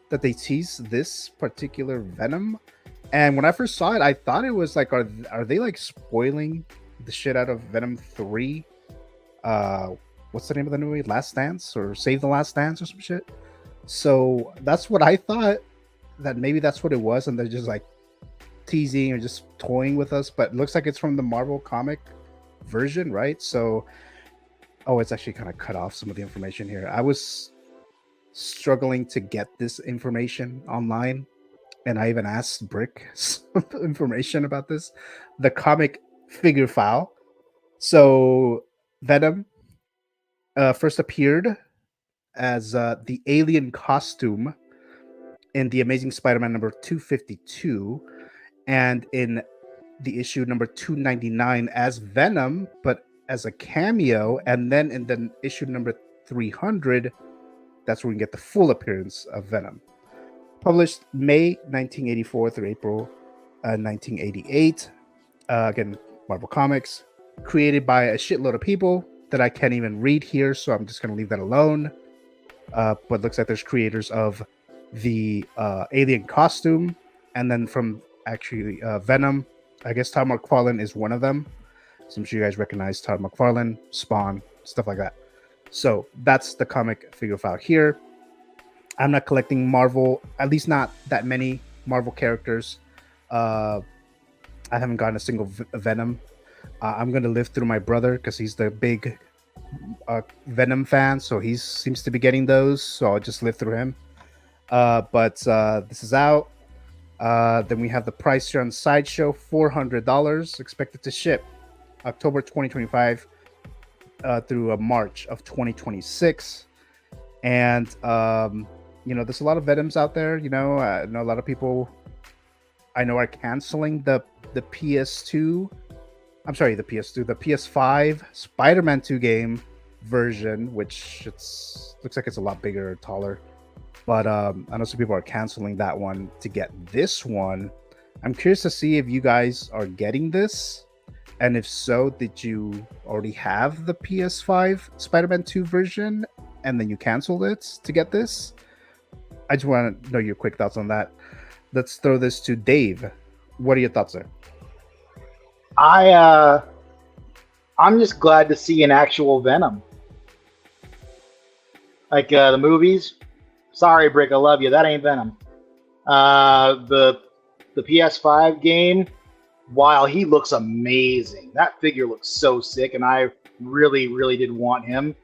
that they teased this particular Venom? And when I first saw it, I thought it was like, are they like spoiling the shit out of Venom 3? What's the name of the movie? Last Dance or Save the Last Dance or some shit? So that's what I thought, that maybe that's what it was, and they're just like teasing or just toying with us, but it looks like it's from the Marvel comic version, right? So it's actually kind of cut off some of the information here. I was struggling to get this information online, and I even asked Brick some information about this, the comic figure file. So Venom first appeared as the alien costume in the Amazing Spider-Man number 252, and in the issue number 299 as Venom, but as a cameo, and then in the issue number 300, that's where we can get the full appearance of Venom. Published May 1984 through April 1988. Again, Marvel Comics. Created by a shitload of people that I can't even read here, so I'm just going to leave that alone. But looks like there's creators of the alien costume, and then from actually Venom, I guess Tom McFarlane is one of them. So I'm sure you guys recognize Todd McFarlane, Spawn, stuff like that. So that's the comic figure file here. I'm not collecting Marvel, at least not that many Marvel characters. I haven't gotten a single Venom. I'm going to live through my brother because he's the big Venom fan. So he seems to be getting those. So I'll just live through him. But this is out. Then we have the price here on Sideshow, $400, expected to ship October 2025 through March of 2026. And there's a lot of Venoms out there. I know a lot of people are canceling the PS2. I'm sorry, the PS5 Spider-Man 2 game version, which looks like it's a lot bigger or taller. But I know some people are canceling that one to get this one. I'm curious to see if you guys are getting this. And if so, did you already have the PS5 Spider-Man 2 version and then you canceled it to get this? I just want to know your quick thoughts on that. Let's throw this to Dave. What are your thoughts there? I'm just glad to see an actual Venom. Like the movies. Sorry, Brick, I love you. That ain't Venom. The PS5 game, while he looks amazing, that figure looks so sick, and I really, really did want him.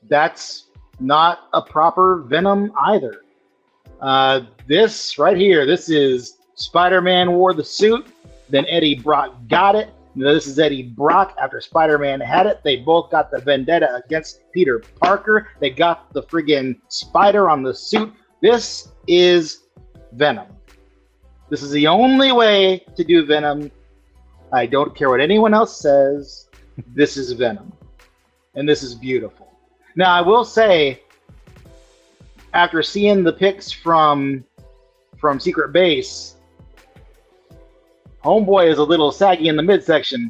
That's not a proper Venom either. This right here, this is Spider-Man wore the suit, then Eddie Brock got it. This is Eddie Brock after Spider-Man had it. They both got the vendetta against Peter Parker. They got the friggin' spider on the suit. This is Venom. This is the only way to do Venom. I don't care what anyone else says. This is Venom. And this is beautiful. Now, I will say, after seeing the pics from Secret Base, Homeboy is a little saggy in the midsection,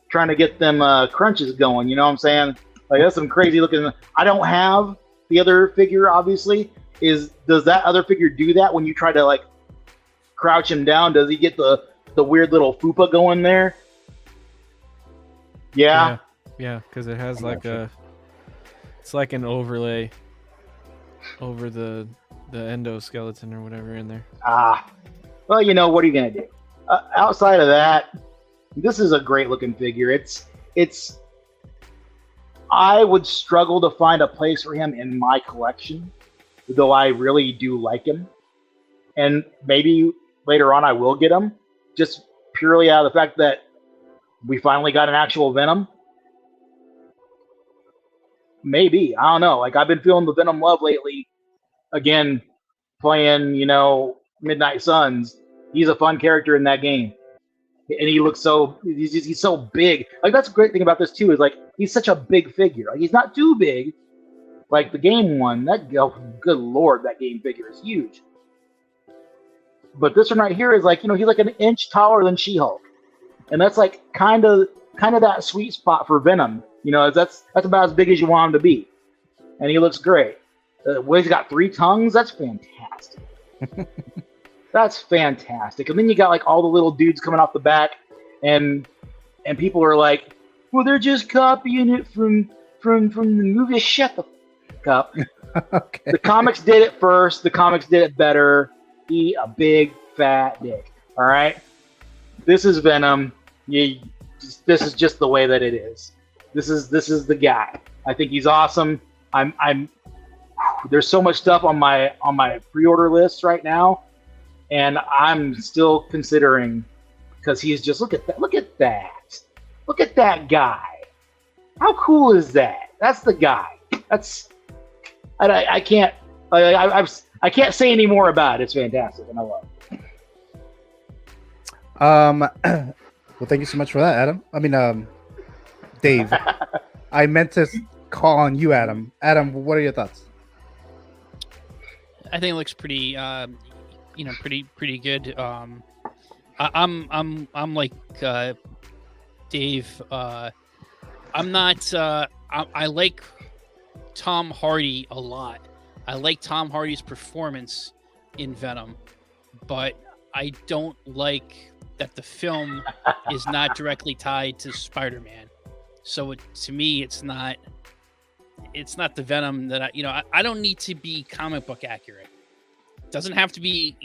trying to get them crunches going. You know what I'm saying? Like, that's some crazy looking. I don't have the other figure, obviously. Does that other figure do that when you try to like crouch him down? Does he get the weird little fupa going there? Yeah, because it has like it's like an overlay over the endoskeleton or whatever in there. Well, what are you gonna do? Outside of that, this is a great looking figure. It's. I would struggle to find a place for him in my collection, though I really do like him. And maybe later on I will get him, just purely out of the fact that we finally got an actual Venom. Maybe. I don't know. Like, I've been feeling the Venom love lately. Again, playing, Midnight Suns. He's a fun character in that game. And he looks he's so big. Like, that's a great thing about this too, is like, he's such a big figure. Like, he's not too big. Like the game one, good Lord, that game figure is huge. But this one right here is like, he's like an inch taller than She-Hulk. And that's like kind of that sweet spot for Venom. That's about as big as you want him to be. And he looks great. He's got 3 tongues. That's fantastic. That's fantastic. And then you got like all the little dudes coming off the back, and people are like, well, they're just copying it from the movie. Shut the fuck up. Okay. The comics did it first. The comics did it better. He a big fat dick. All right. This is Venom. This is just the way that it is. This is the guy. I think he's awesome. There's so much stuff on my pre-order list right now, and I'm still considering, because he's just look at that guy. How cool is that? That's the guy. I can't say any more about it. It's fantastic, and I love it. Well, thank you so much for that, Adam. Dave. I meant to call on you, Adam. Adam, what are your thoughts? I think it looks pretty, pretty good. I'm like Dave. I'm not. I like Tom Hardy a lot. I like Tom Hardy's performance in Venom, but I don't like that the film is not directly tied to Spider-Man. So to me, it's not the Venom that I don't need to be comic book accurate. It doesn't have to be,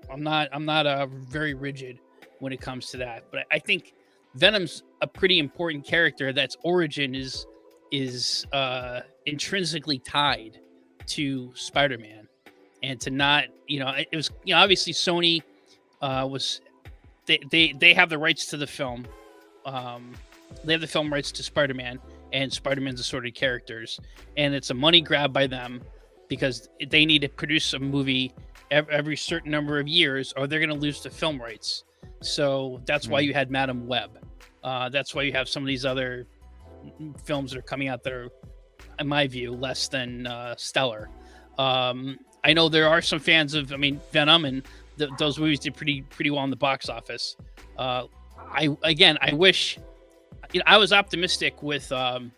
I'm not very rigid when it comes to that. But I think Venom's a pretty important character that's origin is intrinsically tied to Spider-Man, and to not, it was, obviously Sony was they have the rights to the film. They have the film rights to Spider-Man and Spider-Man's assorted characters, and it's a money grab by them because they need to produce a movie every certain number of years, or they're going to lose the film rights. So that's why you had Madam Web. That's why you have some of these other films that are coming out that are, in my view, less than stellar. I know there are some fans of, Venom, and those movies did pretty well in the box office. I wish, I was optimistic with the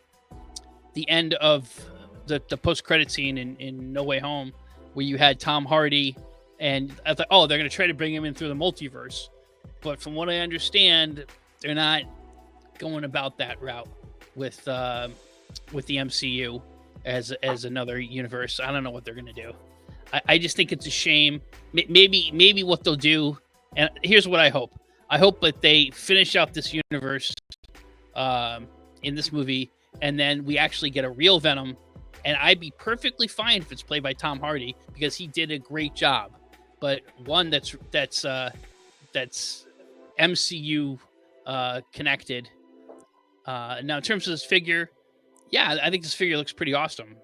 end of the post-credit scene in No Way Home, where you had Tom Hardy, and I thought, oh, they're going to try to bring him in through the multiverse. But from what I understand, they're not going about that route with the MCU as another universe. I don't know what they're going to do. I just think it's a shame. Maybe what they'll do, and here's what I hope. I hope that they finish out this universe in this movie, and then we actually get a real Venom. And I'd be perfectly fine if it's played by Tom Hardy, because he did a great job. But one that's MCU connected. Now, in terms of this figure, yeah, I think this figure looks pretty awesome.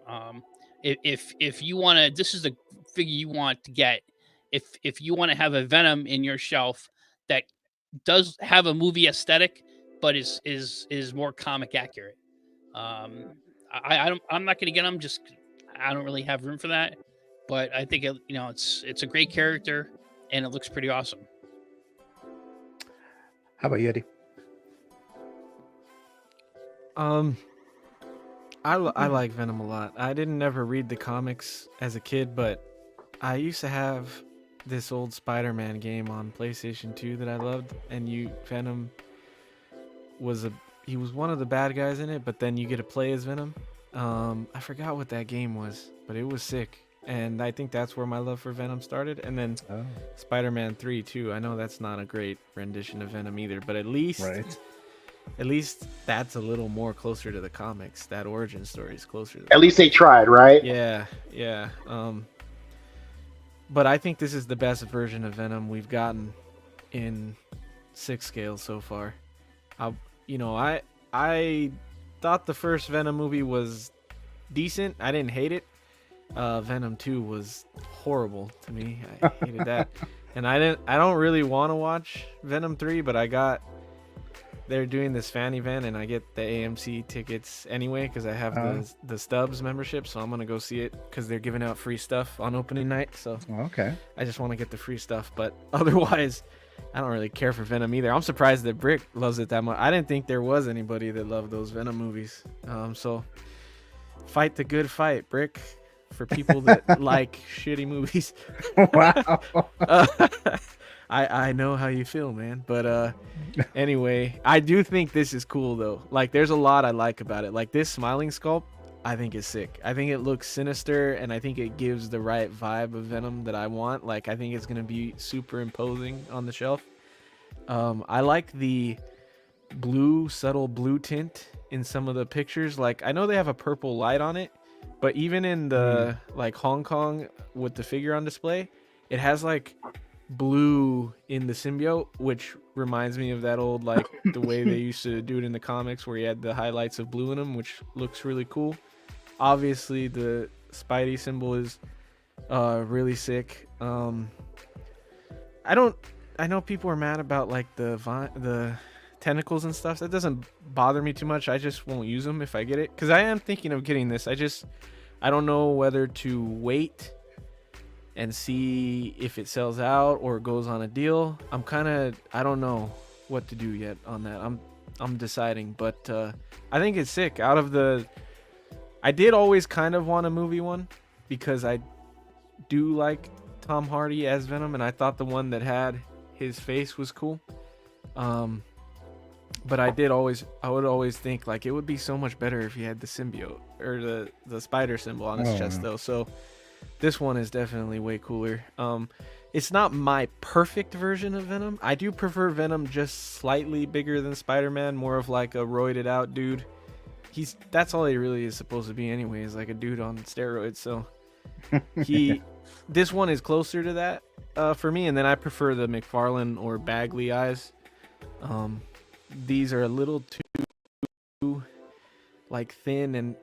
If you want to, this is the figure you want to get. If you want to have a Venom in your shelf that does have a movie aesthetic, but is more comic accurate. I'm not going to get them. Just I don't really have room for that. But I think it's a great character, and it looks pretty awesome. How about you, Eddie? I like Venom a lot. I didn't ever read the comics as a kid, but I used to have this old Spider-Man game on PlayStation 2 that I loved, and Venom was he was one of the bad guys in it, but then you get to play as Venom. I forgot what that game was, but it was sick. And I think that's where my love for Venom started. And then Spider-Man 3 too. I know that's not a great rendition of Venom either, but at least that's a little more closer to the comics. That origin story is closer to At least they tried, right? Yeah. But I think this is the best version of Venom we've gotten in 6 scale so far. I thought the first Venom movie was decent. I didn't hate it. Venom 2 was horrible to me. I hated that. And I don't really want to watch Venom 3, but they're doing this fan event, and I get the AMC tickets anyway because I have the Stubbs membership, so I'm gonna go see it because they're giving out free stuff on opening night. So okay, I just want to get the free stuff, but otherwise, I don't really care for Venom either. I'm surprised that Brick loves it that much. I didn't think there was anybody that loved those Venom movies. So fight the good fight, Brick, for people that like shitty movies. Wow. I know how you feel, man. But anyway, I do think this is cool though. Like, there's a lot I like about it. Like, this smiling sculpt, I think is sick. I think it looks sinister, and I think it gives the right vibe of Venom that I want. Like, I think it's gonna be super imposing on the shelf. I like the subtle blue tint in some of the pictures. Like, I know they have a purple light on it, but even in the like Hong Kong with the figure on display, it has like blue in the symbiote, which reminds me of that old, like, the way they used to do it in the comics where you had the highlights of blue in them, which looks really cool. Obviously the Spidey symbol is really sick. I know people are mad about like the tentacles and stuff. That doesn't bother me too much. I just won't use them if I get it, because I am thinking of getting this. I don't know whether to wait and see if it sells out or goes on a deal. I don't know what to do yet on that. I'm deciding, but I think it's sick. I did always kind of want a movie one because I do like Tom Hardy as Venom, and I thought the one that had his face was cool. But I would always think like it would be so much better if he had the symbiote or the spider symbol on his chest though. So this one is definitely way cooler. It's not my perfect version of Venom. I do prefer Venom just slightly bigger than Spider-Man, more of like a roided out dude. That's all he really is supposed to be anyway, is like a dude on steroids. So this one is closer to that for me, and then I prefer the McFarlane or Bagley eyes. These are a little too like thin and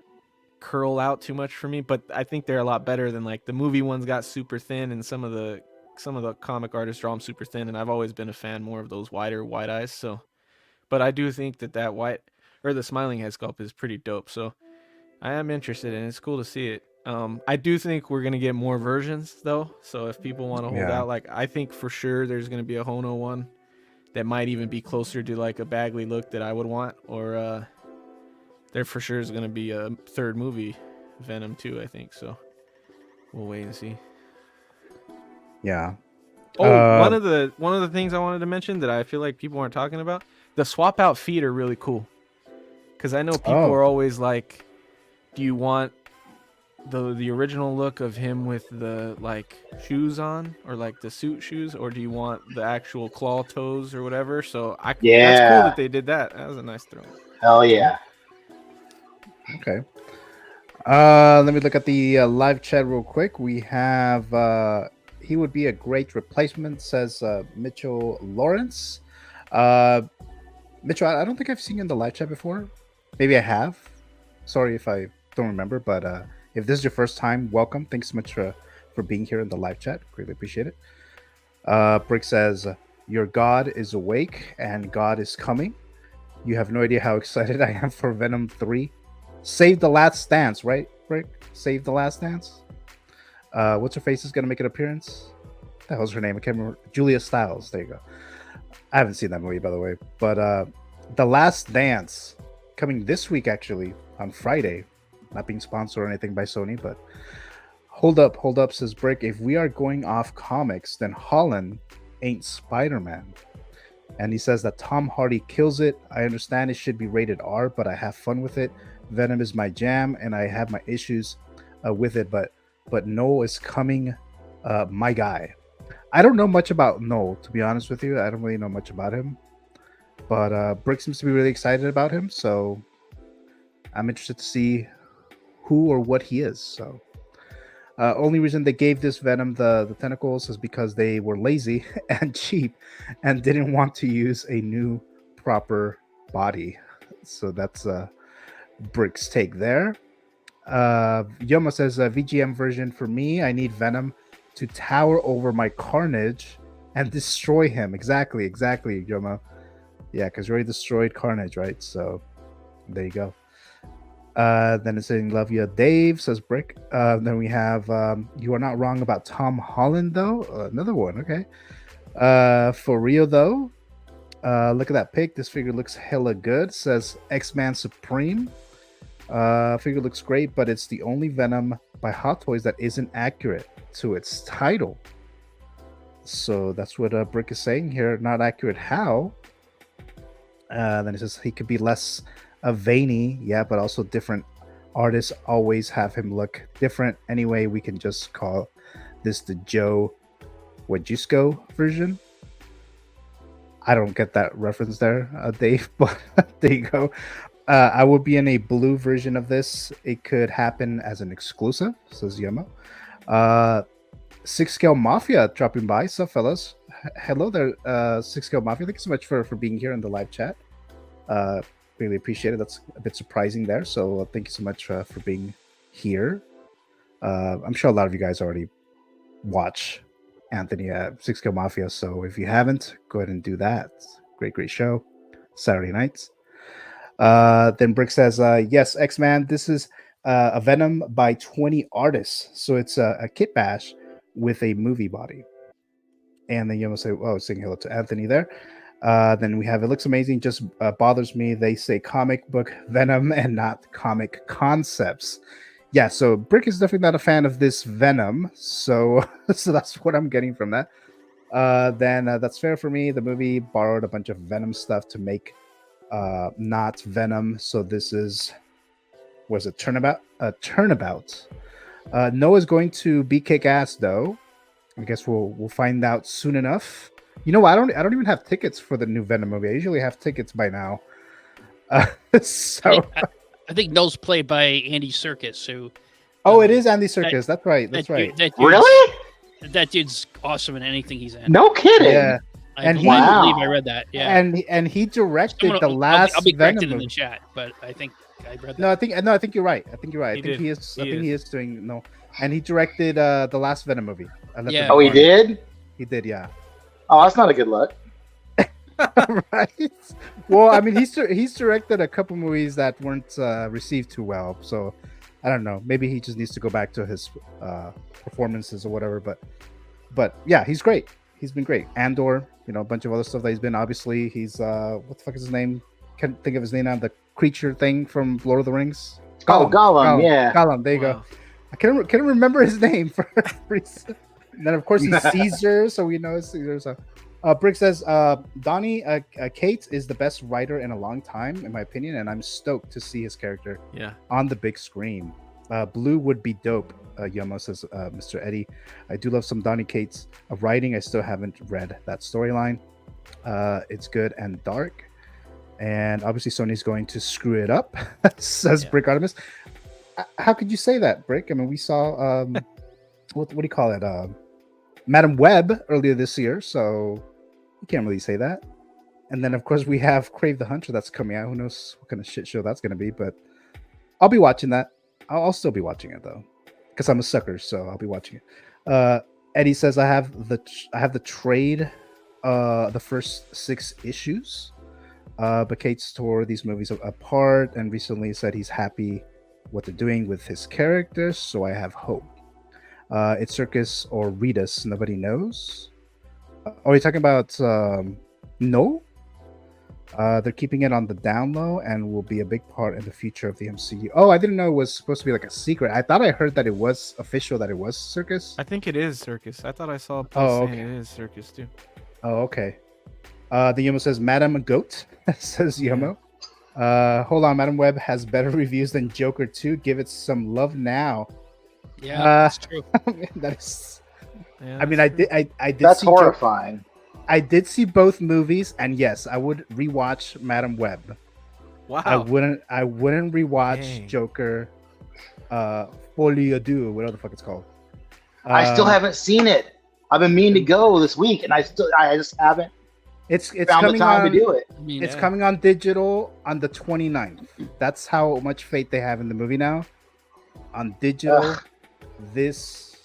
curl out too much for me, but I think they're a lot better than like the movie ones got super thin, and some of the comic artists draw them super thin, and I've always been a fan more of those wider wide eyes. So, but I do think that white or the smiling head sculpt is pretty dope. So I am interested, and it's cool to see it. I do think we're gonna get more versions though. So if people want to hold out, like I think for sure there's gonna be a Hono one that might even be closer to like a Bagley look that I would want, or there for sure is gonna be a third movie, Venom 2, I think. So we'll wait and see. Yeah. One of the things I wanted to mention that I feel like people aren't talking about, the swap out feet are really cool. Because I know people are always like, do you want the original look of him with the like shoes on, or like the suit shoes, or do you want the actual claw toes or whatever? So that's cool that they did that. That was a nice throw. Hell yeah. Okay. Let me look at the live chat real quick. We have he would be a great replacement, says Mitchell Lawrence. Mitchell, I don't think I've seen you in the live chat before. Maybe I have. Sorry if I don't remember, but if this is your first time, welcome. Thanks so much for being here in the live chat. Greatly appreciate it. Brick says, your God is awake and God is coming. You have no idea how excited I am for Venom 3. Save the Last Dance, right, Brick? Save the Last Dance. What's her face is going to make an appearance? That was her name. I can't remember. Julia Stiles. There you go. I haven't seen that movie, by the way. But The Last Dance coming this week, actually, on Friday. Not being sponsored or anything by Sony, but hold up, says Brick. If we are going off comics, then Holland ain't Spider-Man. And he says that Tom Hardy kills it. I understand it should be rated R, but I have fun with it. Venom is my jam, and I have my issues with it, but Noel is coming, my guy. I don't know much about Noel, to be honest with you. I don't really know much about him, but Brick seems to be really excited about him, so I'm interested to see who or what he is. So only reason they gave this Venom the tentacles is because they were lazy and cheap and didn't want to use a new proper body. So that's Brick's take there. Yoma says VGM version for me. I need Venom to tower over my Carnage and destroy him. Exactly, Yoma. Yeah, because you already destroyed Carnage, right? So there you go. Then it's saying love you, Dave, says Brick. Then we have you are not wrong about Tom Holland though. Another one, okay. For real though, look at that pic. This figure looks hella good, says X-Man Supreme. Figure looks great, but it's the only Venom by Hot Toys that isn't accurate to its title. So that's what Brick is saying here. Not accurate how? Then it says he could be less veiny, yeah, but also different. Artists always have him look different. Anyway, we can just call this the Joe Wajcicki version. I don't get that reference there, Dave, but there you go. I would be in a blue version of this. It could happen as an exclusive, says Yama. 6 Scale Mafia dropping by. So, fellas, hello there, 6 Scale Mafia. Thank you so much for being here in the live chat. Really appreciate it. That's a bit surprising there. So, thank you so much for being here. I'm sure a lot of you guys already watch Anthony at 6 Scale Mafia. So, if you haven't, go ahead and do that. Great show. Saturday nights. Then Brick says, yes, X-Man, this is a Venom by 20 artists. So it's a kit bash with a movie body. And then you almost say, oh, saying hello to Anthony there. Then we have, it looks amazing, just bothers me. They say comic book Venom and not comic concepts. Yeah, so Brick is definitely not a fan of this Venom. So, so that's what I'm getting from that. then that's fair for me. The movie borrowed a bunch of Venom stuff to make not Venom. So this was a turnabout. Noah's going to be kick ass though. I guess we'll find out soon enough. You know, I don't even have tickets for the new Venom movie. I usually have tickets by now. So I think No's played by Andy Serkis. Who? Oh, it is Andy Serkis. That's right. That's right. Really? That dude's awesome in anything he's in. No kidding. Yeah. I believe I read that. Yeah. And he directed the last I'll be corrected Venom in the movie. chat, but I think I read that. No, I think you're right. I think he is. I think he is doing no. And he directed the last Venom movie. Yeah. Oh, he did. He did. Yeah. Oh, that's not a good look. Right. Well, I mean, he's directed a couple movies that weren't received too well. So I don't know. Maybe he just needs to go back to his performances or whatever. But yeah, he's great. He's been great. Andor, you know, a bunch of other stuff that he's been. Obviously, he's what the fuck is his name? Can't think of his name now. The creature thing from Lord of the Rings. Gollum, yeah. Gollum. There you go. I can't remember his name for reason. And then of course he's Caesar, so we know it's Caesar. So Brick says Donnie Cates is the best writer in a long time, in my opinion, and I'm stoked to see his character on the big screen. Blue would be dope. Yomo says Mr. Eddie. I do love some Donnie Cates of writing. I still haven't read that storyline. It's good and dark. And obviously Sony's going to screw it up, says Brick Artemis. How could you say that, Brick? I mean, we saw what do you call it? Madam Web earlier this year, so you can't really say that. And then of course we have Crave the Hunter that's coming out. Who knows what kind of shit show that's going to be? But I'll be watching that. I'll still be watching it though, because I'm a sucker, so I'll be watching it. Eddie says I have the trade, the first 6 issues. But Cates tore these movies apart and recently said he's happy what they're doing with his characters, so I have hope. It's Circus or Redus, nobody knows. Are you talking about No? They're keeping it on the down low and will be a big part in the future of the MCU. Oh, I didn't know it was supposed to be like a secret. I thought I heard that it was official, that it was Circus. I think it is Circus. I thought I saw a post saying it is Circus too. Oh, okay. The Yomo says Madam Goat, says Yomo. Hold on, Madam Web has better reviews than Joker 2. Give it some love now. Yeah, that's true. That is. Yeah, I mean, I did. That's see horrifying. I did see both movies, and yes, I would rewatch Madam Web. Wow. I wouldn't rewatch Joker, Folie à Deux, whatever the fuck it's called. I still haven't seen it. I've been meaning to go this week, and I just haven't. It's found coming the time on, to do it. I mean, It's coming on digital on the 29th. That's how much faith they have in the movie now. On digital, not this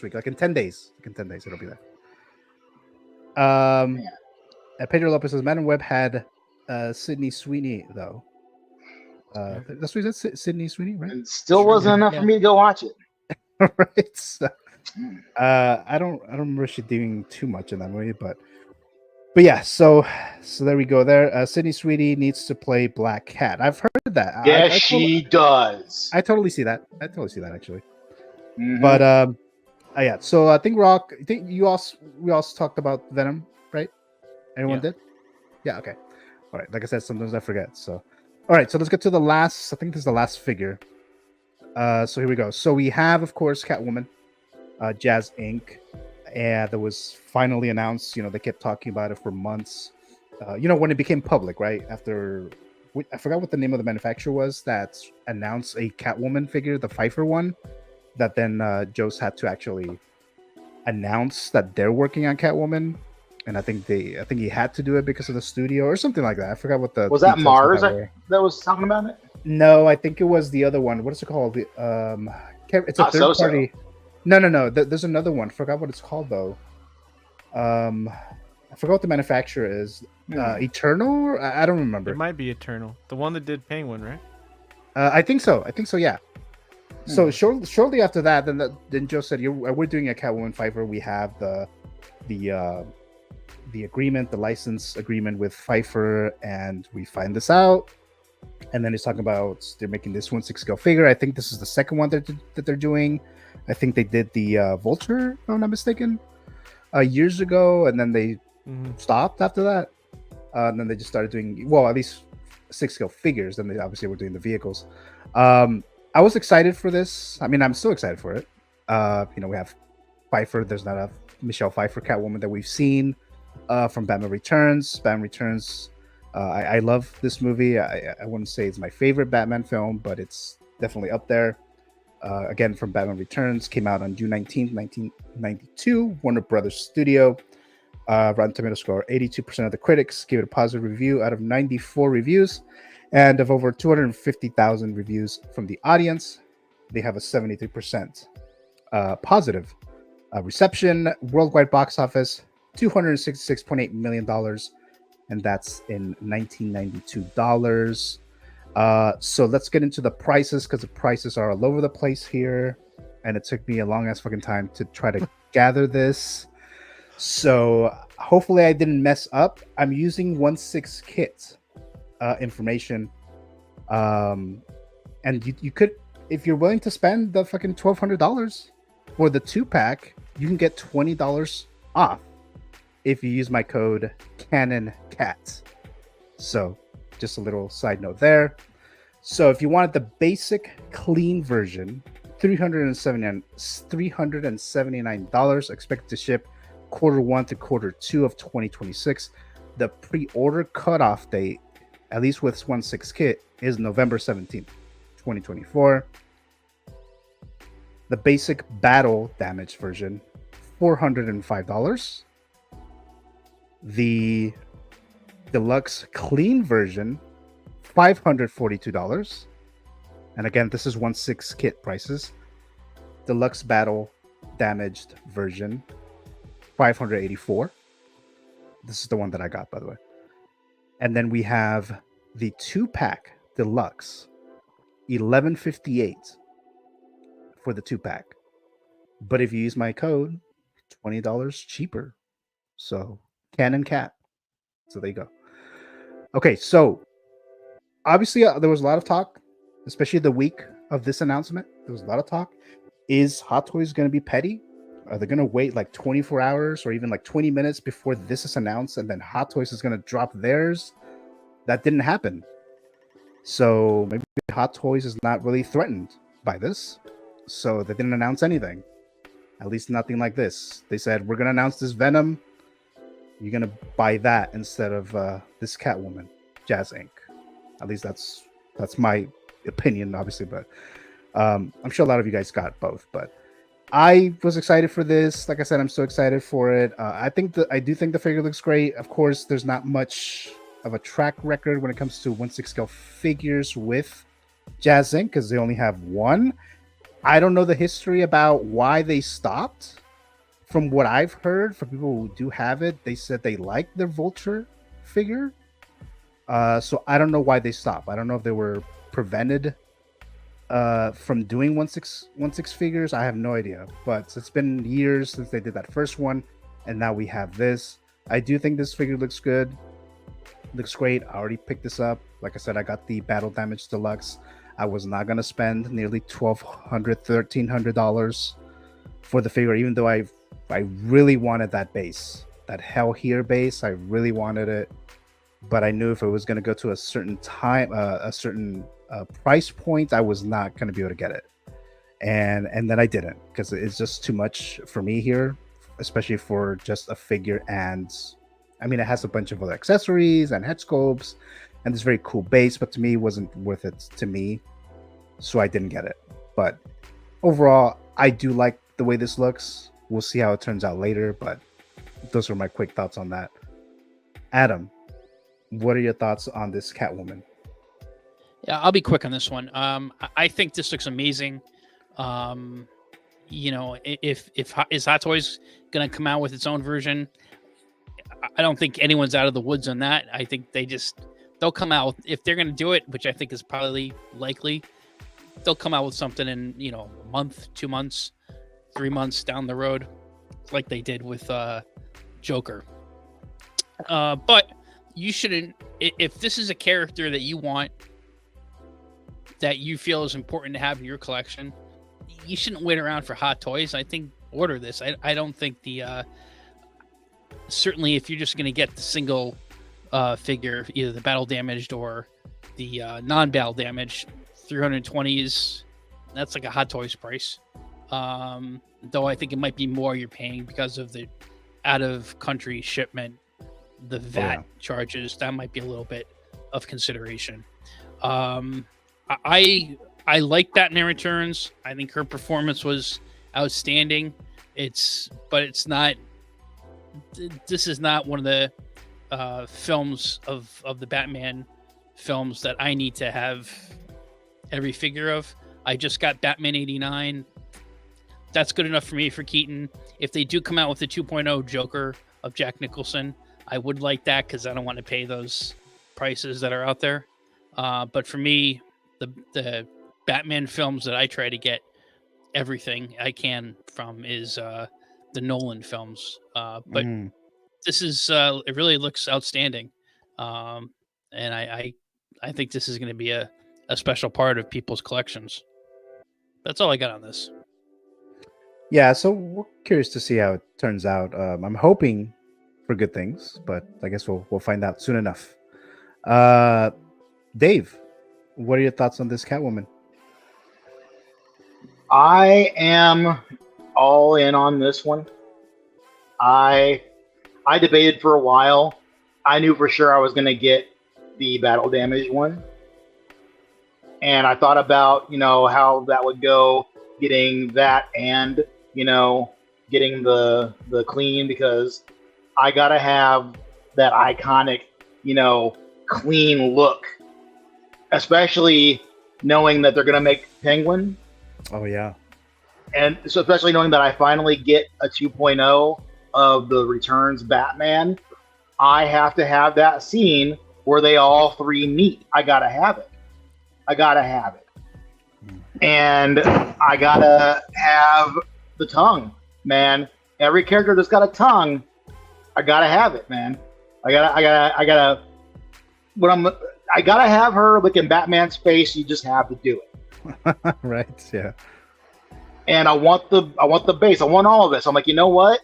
week. Like in 10 days. It'll be there. Pedro Lopez says Madam Web had Sydney Sweeney though. That's what he said, Sydney Sweeney, right? It still wasn't enough for me to go watch it. Right. So, I don't remember she doing too much in that movie, but yeah. So there we go. There, Sydney Sweeney needs to play Black Cat. I've heard that. Yes, she does. I totally see that. Actually. Mhm. But yeah. So I think we also talked about Venom, right? Everyone did. Yeah. Okay. All right. Like I said, sometimes I forget. So, all right. So let's get to the last. I think this is the last figure. So here we go. So we have, of course, Catwoman, Jazzinc, and that was finally announced. You know, they kept talking about it for months. You know, when it became public, right? After I forgot what the name of the manufacturer was that announced a Catwoman figure, the PFEIFFER one. That then Joe's had to actually announce that they're working on Catwoman, and I think he had to do it because of the studio or something like that. I forgot what the was that Mars that was talking about it. No, I think it was the other one. What is it called? It's a third party. No. There's another one. Forgot what it's called though. I forgot what the manufacturer is. Eternal? I don't remember. It might be Eternal. The one that did Penguin, right? I think so. Yeah. So shortly after that, then Joe said, "We're doing a Catwoman PFEIFFER. We have the agreement, the license agreement with PFEIFFER, and we find this out." And then he's talking about they're making this 1/6 scale figure. I think this is the second one that they're doing. I think they did the Vulture, if I'm not mistaken. years ago, and then they Mhm. stopped after that. And then they just started doing, well, at least 6-scale figures. Then they obviously were doing the vehicles. I was excited for this. I mean, I'm still excited for it. We have Pfeiffer. There's not a Michelle Pfeiffer Catwoman that we've seen from Batman Returns. Batman Returns. I love this movie. I wouldn't say it's my favorite Batman film, but it's definitely up there. Again, from Batman Returns, came out on June 19th, 1992, Warner Brothers Studio. Rotten Tomato score 82% of the critics give it a positive review out of 94 reviews, and of over 250,000 reviews from the audience, they have a 73% positive reception. Worldwide box office $266.8 million, and that's in 1992 dollars. So let's get into the prices, because the prices are all over the place here, and it took me a long ass fucking time to try to gather this. So hopefully I didn't mess up. I'm using 1/6 kit information, and you could, if you're willing to spend the fucking $1,200 for the 2-pack, you can get $20 off if you use my code CANONCAT. So just a little side note there. So if you wanted the basic clean version, $379, expected to ship Q1 to Q2 of 2026. The pre-order cutoff date, at least with 1/6 kit, is November 17th, 2024. The basic battle damage version, $405. The deluxe clean version, $542. And again, this is 1/6 kit prices. Deluxe battle damaged version, $584. This is the one that I got, by the way. And then we have the 2-pack deluxe, $1158 for the 2-pack. But if you use my code, $20 cheaper. So CANONCAT. So there you go. Okay, so obviously there was a lot of talk, especially the week of this announcement. There was a lot of talk. Is Hot Toys going to be petty? Are they going to wait like 24 hours or even like 20 minutes before this is announced, and then Hot Toys is going to drop theirs? That didn't happen. So maybe Hot Toys is not really threatened by this. So they didn't announce anything. At least nothing like this. They said, we're going to announce this Venom. You're going to buy that instead of this Catwoman, Jazzinc. At least that's my opinion, obviously. But I'm sure a lot of you guys got both. But I was excited for this. Like I said, I'm so excited for it. I do think the figure looks great. Of course, there's not much of a track record when it comes to 1/6 scale figures with Jazzinc, because they only have one. I don't know the history about why they stopped. From what I've heard from people who do have it, they said they like their Vulture figure. So I don't know why they stopped. I don't know if they were prevented from doing 1/6 figures. I have no idea, but it's been years since they did that first one, and now we have this. I do think this figure looks good, looks great. I already picked this up. Like I said, I got the Battle Damage Deluxe. I was not gonna spend nearly $1,300 for the figure, even though I really wanted that base, that Hell Here base. I really wanted it, but I knew if it was gonna go to a certain time, a certain price point, I was not going to be able to get it, and then I didn't, because it's just too much for me here, especially for just a figure. And I mean, it has a bunch of other accessories and head sculpts and this very cool base, but to me, it wasn't worth it to me, so I didn't get it. But overall, I do like the way this looks. We'll see how it turns out later, but those are my quick thoughts on that. Adam, what are your thoughts on this Catwoman? Yeah, I'll be quick on this one. I think this looks amazing. If is Hot Toys gonna come out with its own version, I don't think anyone's out of the woods on that. I think they'll come out, if they're gonna do it, which I think is probably likely. They'll come out with something in a month, 2 months, 3 months down the road, like they did with Joker. But you shouldn't. If this is a character that you want, that you feel is important to have in your collection, you shouldn't wait around for Hot Toys. I think order this. I don't think certainly if you're just going to get the single figure, either the battle damaged or the non-battle damaged, 320 is that's like a Hot Toys price. Though I think it might be more you're paying because of the out of country shipment, the VAT charges. That might be a little bit of consideration. I like Batman Returns. I think her performance was outstanding. But it's not. This is not one of the films of the Batman films that I need to have every figure of. I just got Batman 89. That's good enough for me for Keaton. If they do come out with the 2.0 Joker of Jack Nicholson, I would like that because I don't want to pay those prices that are out there. But for me, the Batman films that I try to get everything I can from is the Nolan films. But this is it really looks outstanding, and I think this is going to be a special part of people's collections. That's all I got on this. Yeah, so we're curious to see how it turns out. I'm hoping for good things, but I guess we'll find out soon enough. Dave, what are your thoughts on this Catwoman? I am all in on this one. I debated for a while. I knew for sure I was going to get the battle damage one. And I thought about, how that would go, getting that and, getting the clean, because I got to have that iconic, clean look, especially knowing that they're going to make Penguin. Oh, yeah. And so especially knowing that I finally get a 2.0 of the Returns Batman, I have to have that scene where they all three meet. I got to have it. And I got to have the tongue, man. Every character that's got a tongue, I got to have it, man. I gotta have her licking Batman's face. You just have to do it. Right, yeah. And I want the base. I want all of this. I'm like, you know what?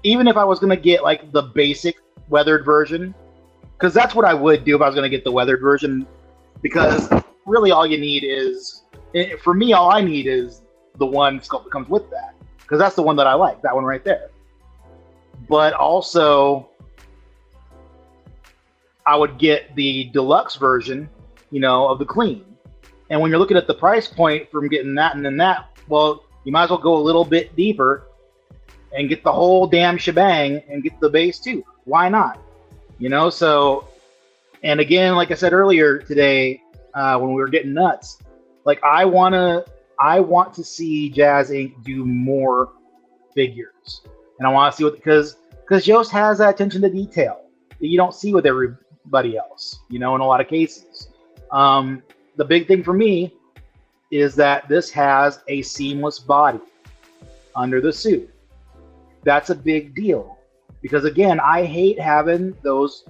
Even if I was gonna get like the basic weathered version, because that's what I would do if I was gonna get the weathered version. Because really, all you need is, for me, all I need is the one sculpt that comes with that, because that's the one that I like. That one right there. But also, I would get the deluxe version, of the clean. And when you're looking at the price point from getting that and then that, well, you might as well go a little bit deeper and get the whole damn shebang and get the base too. Why not? So, and again, like I said earlier today, when we were getting nuts, like I want to see Jazzinc do more figures. And I want to see because Yost has that attention to detail that you don't see with everybody else, in a lot of cases. The big thing for me is that this has a seamless body under the suit. That's a big deal, because again, I hate having those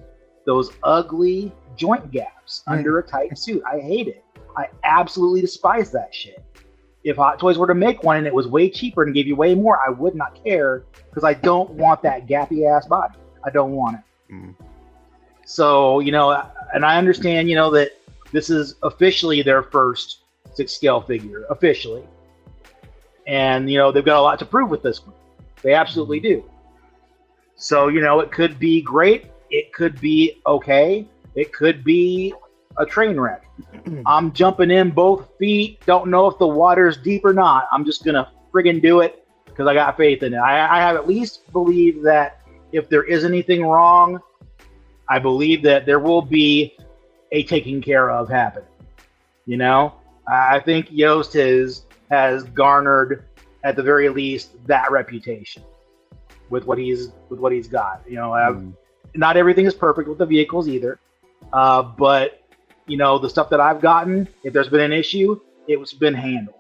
ugly joint gaps under a tight suit. I hate it. I absolutely despise that shit. If Hot Toys were to make one and it was way cheaper and gave you way more, I would not care, because I don't want that gappy ass body. I don't want it. So, and I understand, that this is officially their first 6-scale figure, officially. And, they've got a lot to prove with this one. They absolutely do. So, it could be great. It could be okay. It could be a train wreck. I'm jumping in both feet. Don't know if the water's deep or not. I'm just going to friggin' do it because I got faith in it. I have at least believed that if there is anything wrong, I believe that there will be a taking care of happening. I think Yost has garnered, at the very least, that reputation with what he's got. Not everything is perfect with the vehicles either, but the stuff that I've gotten, if there's been an issue, it's been handled.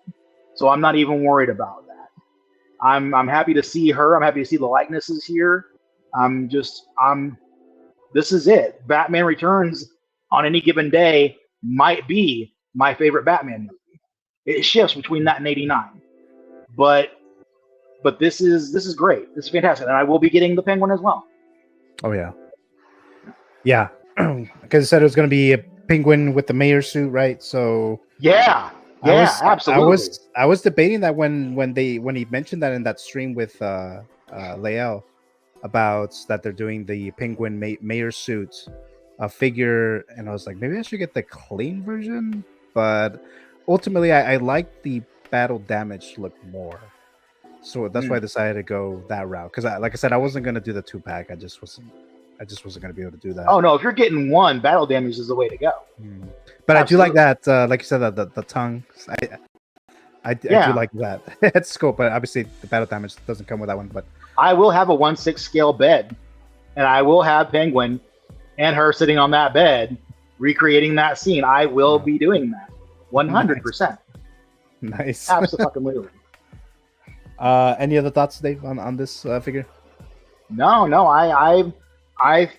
So I'm not even worried about that. I'm happy to see her. I'm happy to see the likenesses here. This is it. Batman Returns on any given day might be my favorite Batman movie. It shifts between that and 89. But this is great. This is fantastic. And I will be getting the Penguin as well. Oh yeah, yeah. Because it said it was going to be a penguin with the mayor suit, right? So Yeah, yeah, absolutely. I was debating that when he mentioned that in that stream with Lael about that they're doing the penguin mayor suit figure, and I was like, maybe I should get the clean version, but ultimately I like the battle damage look more, so that's why I decided to go that route. Because like I said, I wasn't going to do the 2-pack. I just wasn't going to be able to do that. Oh no, if you're getting one, battle damage is the way to go. But Absolutely. I do like that, like you said, the tongue. I do like that. It's cool, but obviously the battle damage doesn't come with that one. But I will have a 1/6 scale bed, and I will have Penguin and her sitting on that bed, recreating that scene. I will be doing that, 100%. Nice. Absolutely. Any other thoughts, Dave, on this figure? No. I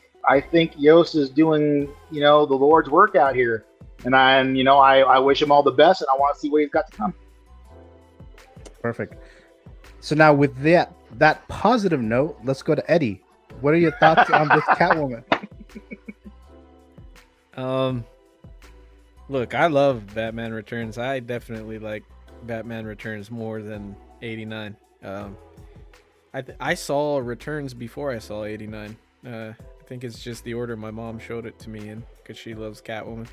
think Yost is doing, the Lord's work out here, and I wish him all the best, and I want to see what he's got to come. Perfect. So now with that positive note, let's go to Eddie. What are your thoughts on this Catwoman? Look, I love Batman Returns. I definitely like Batman Returns more than 89. I saw Returns before I saw 89. I think it's just the order my mom showed it to me in, because she loves Catwoman.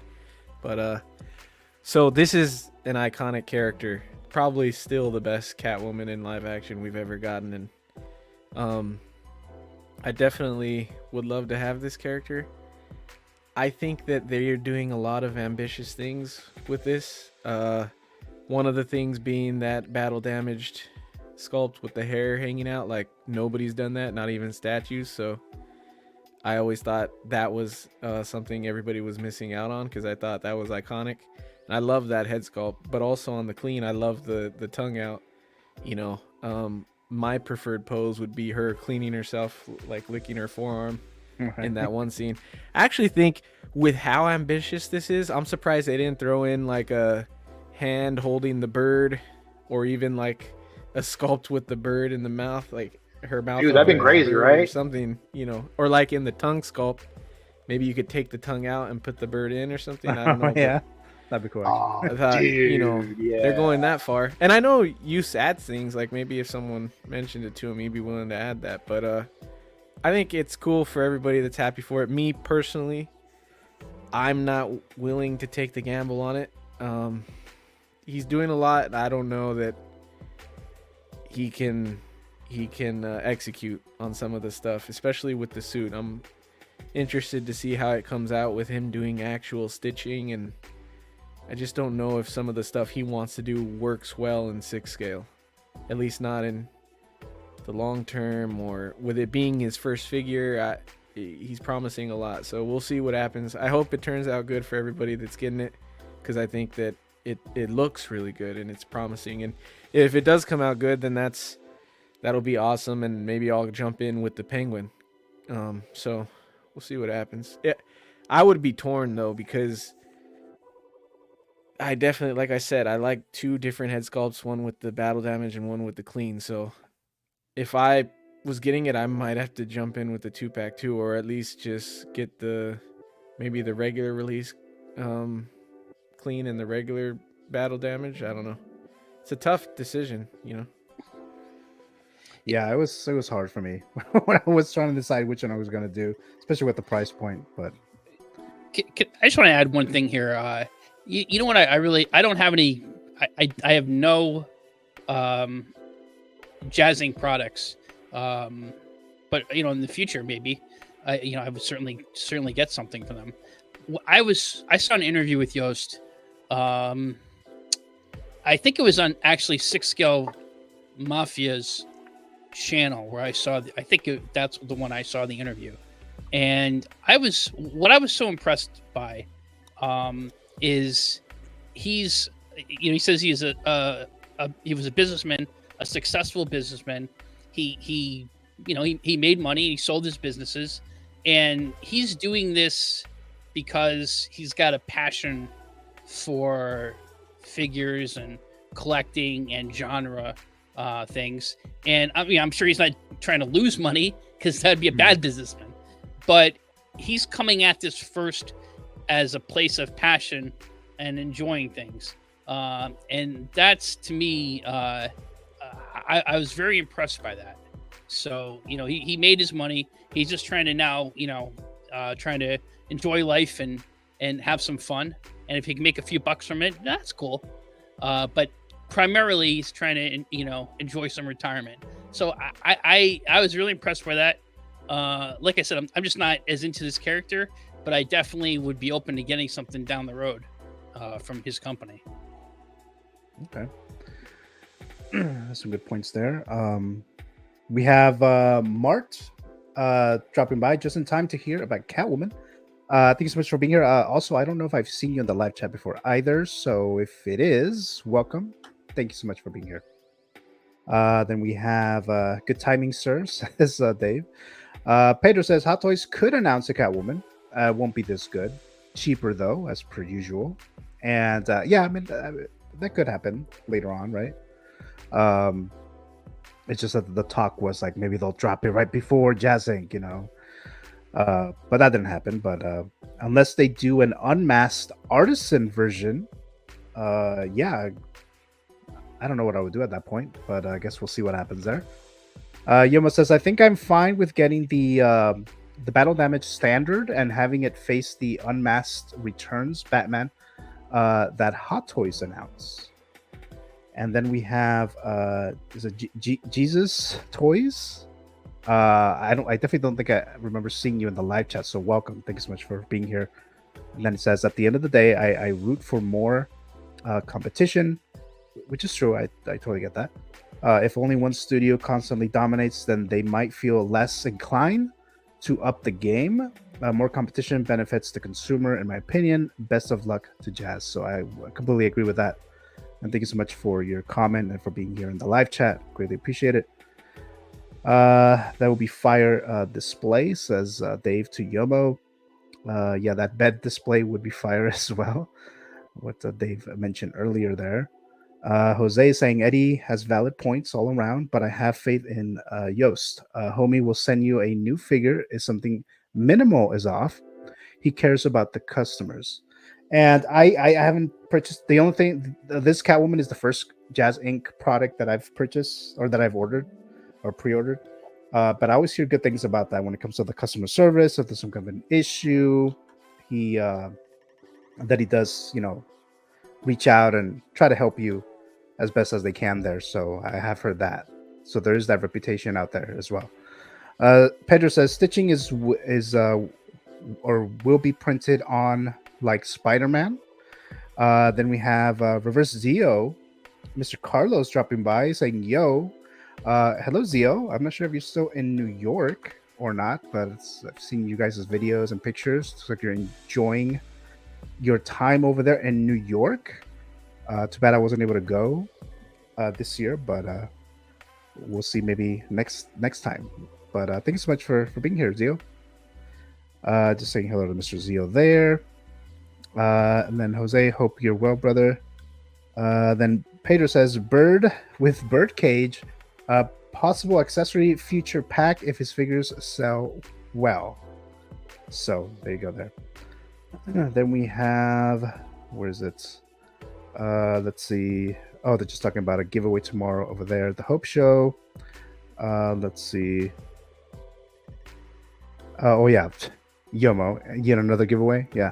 But so this is an iconic character, probably still the best Catwoman in live action we've ever gotten. And I definitely would love to have this character. I think that they're doing a lot of ambitious things with this. One of the things being that battle damaged sculpt with the hair hanging out. Like, nobody's done that, not even statues. So I always thought that was something everybody was missing out on, because I thought that was iconic. And I love that head sculpt. But also on the clean, I love the tongue out. My preferred pose would be her cleaning herself, like licking her forearm in that one scene. I actually think with how ambitious this is, I'm surprised they didn't throw in like a hand holding the bird, or even like a sculpt with the bird in the mouth, like her mouth. Dude, that'd been crazy, right? Or something, or like in the tongue sculpt, maybe you could take the tongue out and put the bird in or something. I don't know. Yeah, that'd be cool. I thought, they're going that far. And I know Use adds things, like maybe if someone mentioned it to him, he'd be willing to add that. But I think it's cool for everybody that's happy for it. Me personally, I'm not willing to take the gamble on it. He's doing a lot. I don't know that he can execute on some of the stuff, especially with the suit. I'm interested to see how it comes out with him doing actual stitching, and I just don't know if some of the stuff he wants to do works well in 6 scale, at least not in the long term, or with it being his first figure. He's promising a lot, so we'll see what happens. I hope it turns out good for everybody that's getting it, because I think that it looks really good and it's promising. And if it does come out good, then that'll be awesome, and maybe I'll jump in with the Penguin. So we'll see what happens. I would be torn though, because I definitely, like I said, I like 2 different head sculpts, one with the battle damage and one with the clean. So if I was getting it, I might have to jump in with the 2-pack too, or at least just get maybe the regular release clean and the regular battle damage. I don't know. It's a tough decision, Yeah, it was hard for me when I was trying to decide which one I was going to do, especially with the price point. But I just want to add one thing here. You know what? I don't have any. I have no Jazzinc products. But in the future, maybe I would certainly get something for them. I saw an interview with Yost. I think it was on actually 6 Scale Mafia's channel where I saw. That's the one I saw the interview, and I was so impressed by, is he says he was a businessman, a successful businessman. He made money. He sold his businesses, and he's doing this because he's got a passion for figures and collecting and genre things. And I mean, I'm sure he's not trying to lose money, because that'd be a bad businessman. but he's coming at this first as a place of passion and enjoying things. And that's, to me, I was very impressed by that. So, you know, he made his money. He's just trying to now, you know, trying to enjoy life and have some fun. And if he can make a few bucks from it, that's cool. But primarily he's trying to, you know, enjoy some retirement. So I was really impressed by that. Like I said, I'm just not as into this character, but I definitely would be open to getting something down the road from his company. Okay. That's some good points there. We have Mart dropping by just in time to hear about Catwoman. Thank you so much for being here. Also, I don't know if I've seen you in the live chat before either. So if it is, welcome. Thank you so much for being here. Then we have good timing, sir, says Dave. Pedro says Hot Toys could announce a Catwoman. Won't be this good. Cheaper, though, as per usual. And yeah, I mean, that could happen later on, right? It's just that the talk was like maybe they'll drop it right before Jazzinc, you know. But that didn't happen. But unless they do an unmasked artisan version, yeah, I don't know what I would do at that point, but I guess we'll see what happens there. Yoma says, I think I'm fine with getting the battle damage standard and having it face the unmasked returns Batman that Hot Toys announced. And then we have is it Jesus Toys? I definitely don't think I remember seeing you in the live chat, so welcome. Thank you so much for being here. And then it says, at the end of the day, I root for more competition, which is true. I totally get that. If only one studio constantly dominates, then they might feel less inclined to up the game. More competition benefits the consumer, in my opinion. Best of luck to Jazz. So I completely agree with that. And thank you so much for your comment and for being here in the live chat. Greatly appreciate it. That will be fire display, says Dave to Yomo. Yeah, that bed display would be fire as well. What Dave mentioned earlier there. Jose is saying Eddie has valid points all around, but I have faith in Yost. Homie will send you a new figure if something minimal is off. He cares about the customers. And I haven't purchased. The only thing, this Catwoman is the first Jazzinc product that I've purchased or that I've ordered or pre-ordered. But I always hear good things about that when it comes to the customer service. If there's some kind of an issue, that he does, you know, reach out and try to help you as best as they can there. So I have heard that. So there is that reputation out there as well. Pedro says stitching is or will be printed on like Spider-Man. Then we have Reverse Zio, Mr. Carlos dropping by saying, yo, hello Zio. I'm not sure if you're still in New York or not, but I've seen you guys' videos and pictures. Looks like you're enjoying your time over there in New York. Too bad I wasn't able to go this year, but we'll see maybe next time. But thank you so much for being here, Zio. Just saying hello to Mr. Zio there. And then Jose, hope you're well, brother. Then Pedro says bird with bird cage, possible accessory future pack if his figures sell well. So there you go there. Then we have, where is it? Let's see. Oh, they're just talking about a giveaway tomorrow over there at the Hope Show. Let's see. Oh yeah, Yomo, yet another giveaway. Yeah,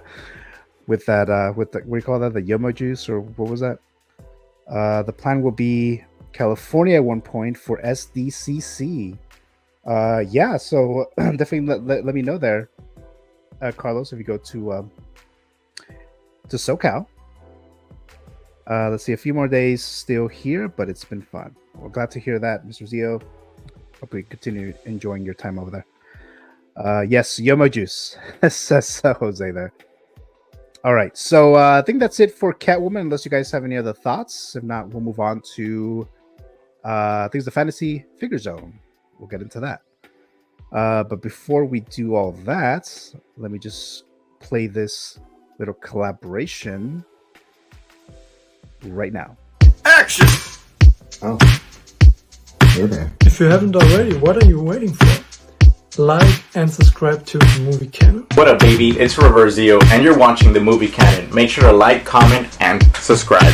with that, with the, what do you call that? The Yomo juice, or what was that? The plan will be California at one point for SDCC. Yeah, so definitely let me know there, Carlos, if you go to SoCal. Let's see, a few more days still here, but it's been fun. We're glad to hear that, Mr. Zio. Hope we continue enjoying your time over there. Yes, Yomo juice, says Jose there. All right, so I think that's it for Catwoman, unless you guys have any other thoughts. If not, we'll move on to I think it's the Fantasy Figure Zone. We'll get into that. But before we do all that, let me just play this little collaboration right now. Action! Oh. Okay. If you haven't already, what are you waiting for? like and subscribe to Movie Canon. What up, baby? It's Reverzio, and you're watching the Movie Canon. Make sure to like, comment, and subscribe.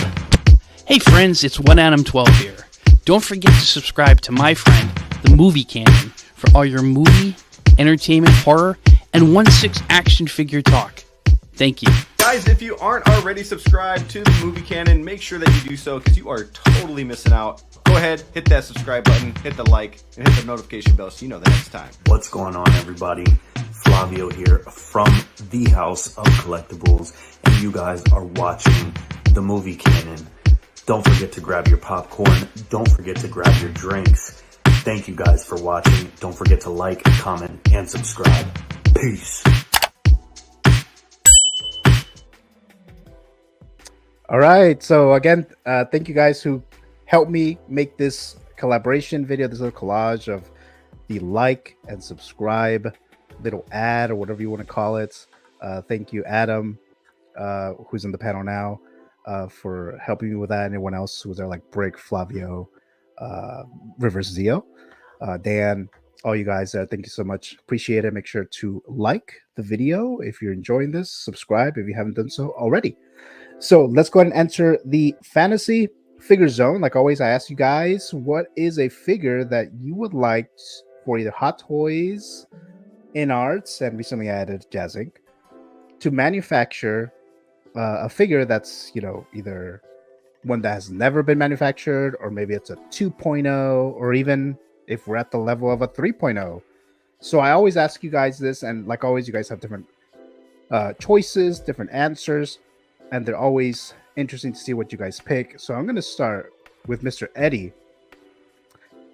Hey friends, it's One Adam 12 here. Don't forget to subscribe to my friend, the Movie Canon, for all your movie, entertainment, horror, and 1/6 action figure talk. Thank you. Guys, if you aren't already subscribed to the Movie Canon, make sure that you do so because you are totally missing out. Go ahead, hit that subscribe button, hit the like, and hit the notification bell so you know the next time. What's going on, everybody? Flavio here from the House of Collectibles, and you guys are watching the Movie Canon. Don't forget to grab your popcorn. Don't forget to grab your drinks. Thank you guys for watching. Don't forget to like, comment, and subscribe. Peace. All right. So again, thank you guys who helped me make this collaboration video, this little collage of the like and subscribe little ad or whatever you want to call it. Thank you, Adam, who's in the panel now, for helping me with that. Anyone else who was there, like Brick, Flavio, Rivers Zio, Dan, all you guys there, thank you so much. Appreciate it. Make sure to like the video if you're enjoying this. Subscribe if you haven't done so already. So let's go ahead and enter the fantasy figure zone. Like always, I ask you guys, what is a figure that you would like for either Hot Toys, INART, and recently added Jazzinc, to manufacture a figure that's, you know, either one that has never been manufactured, or maybe it's a 2.0, or even if we're at the level of a 3.0. So I always ask you guys this, and like always, you guys have different choices, different answers, and they're always interesting to see what you guys pick. So I'm going to start with Mr. Eddie,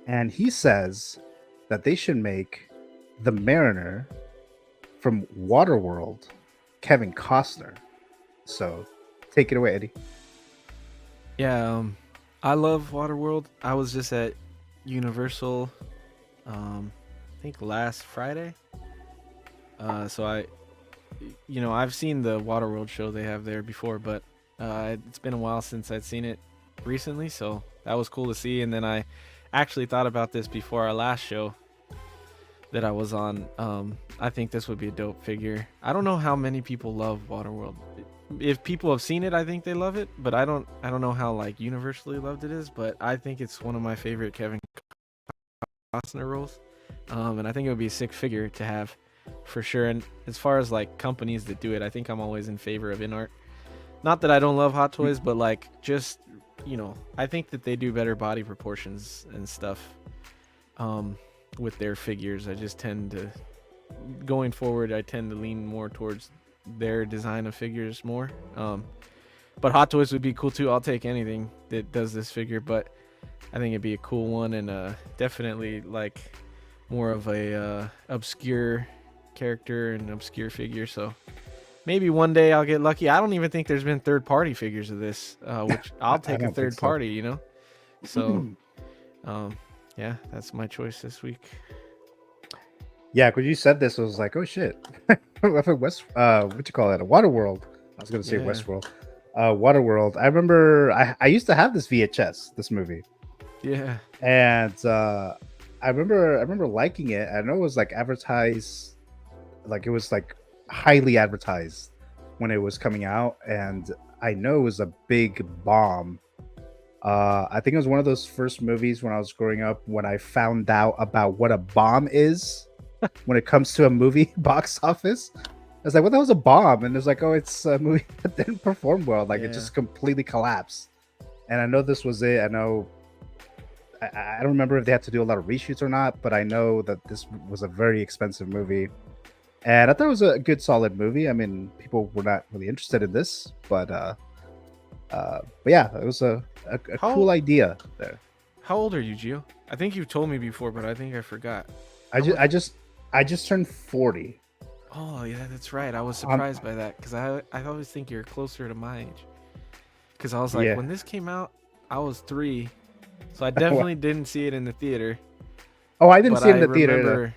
and he says that they should make the Mariner from Waterworld, Kevin Costner. So take it away, Eddie. Yeah, I love Waterworld. I was just at Universal, I think last Friday. So I've seen the Waterworld show they have there before, but it's been a while since I'd seen it recently, so that was cool to see. And then I actually thought about this before our last show that I was on. I think this would be a dope figure. I don't know how many people love Waterworld. If people have seen it, I think they love it, but I don't know how like universally loved it is, but I think it's one of my favorite Kevin Costner roles. And I think it would be a sick figure to have for sure. And as far as like companies that do it, I think I'm always in favor of INART. Not that I don't love Hot Toys, but like just, you know, I think that they do better body proportions and stuff with their figures. I just tend to, going forward, I tend to lean more towards their design of figures more. But Hot Toys would be cool too. I'll take anything that does this figure, but I think it'd be a cool one, and definitely like more of a obscure character and obscure figure. So maybe one day I'll get lucky. I don't even think there's been third-party figures of this, which I'll take a third party, you know. So yeah, that's my choice this week. Yeah, because you said this, I was like, oh shit. What you call it? A Waterworld. I was gonna say Westworld. Waterworld. I remember I used to have this VHS, this movie. Yeah. And I remember liking it. I know it was like advertised, like it was like highly advertised when it was coming out, and I know it was a big bomb. I think it was one of those first movies when I was growing up when I found out about what a bomb is when it comes to a movie box office. I was like, what the hell is a bomb? And it was like, oh, it's a movie that didn't perform well. Like it just completely collapsed. And I know this was it. I know I don't remember if they had to do a lot of reshoots or not, but I know that this was a very expensive movie. And I thought it was a good, solid movie. I mean, people were not really interested in this, but yeah, it was a cool idea there. How old are you, Gio? I think you've told me before, but I think I forgot. I just turned 40. Oh yeah, that's right. I was surprised by that because I always think you're closer to my age. Because I was like, when this came out, I was 3, so I definitely didn't see it in the theater. Oh, I didn't see it in the theater.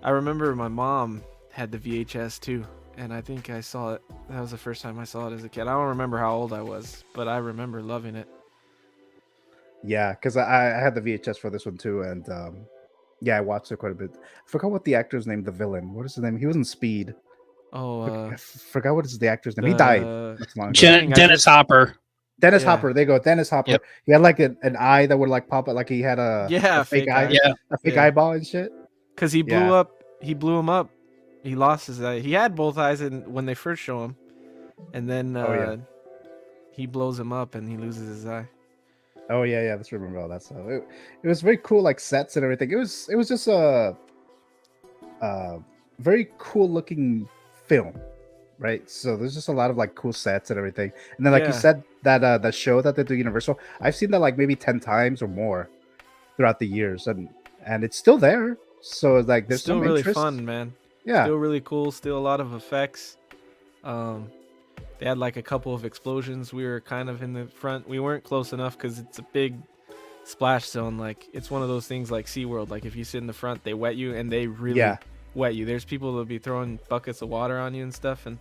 I remember my mom had the VHS too, and I think I saw it. That was the first time I saw it as a kid. I don't remember how old I was, but I remember loving it. Yeah, because I had the VHS for this one too, and Yeah, I watched it quite a bit. I forgot what the actor's name. The villain. What is his name? He was in Speed. Oh, I forgot what is the actor's name. He died. That's long ago. Dennis Hopper. Dennis Hopper. There you go. Dennis Hopper. Yep. He had like an eye that would like pop out, like he had a fake eye. Yeah, a fake eyeball and shit. Because he blew up. He blew him up. He lost his eye. He had both eyes when they first show him, and then he blows him up and he loses his eye. Oh yeah, let's remember all that stuff. It was very cool, like sets and everything. It was just a very cool looking film, right? So there's just a lot of like cool sets and everything. And then like you said, that show that they do Universal, I've seen that like maybe 10 times or more throughout the years, and it's still there. So it's like there's still some really interest. fun, man. Yeah, still really cool. Still a lot of effects. They had like a couple of explosions. We were kind of in the front. We weren't close enough because it's a big splash zone. Like it's one of those things like SeaWorld. Like if you sit in the front, they wet you, and they really wet you. There's people that'll be throwing buckets of water on you and stuff. And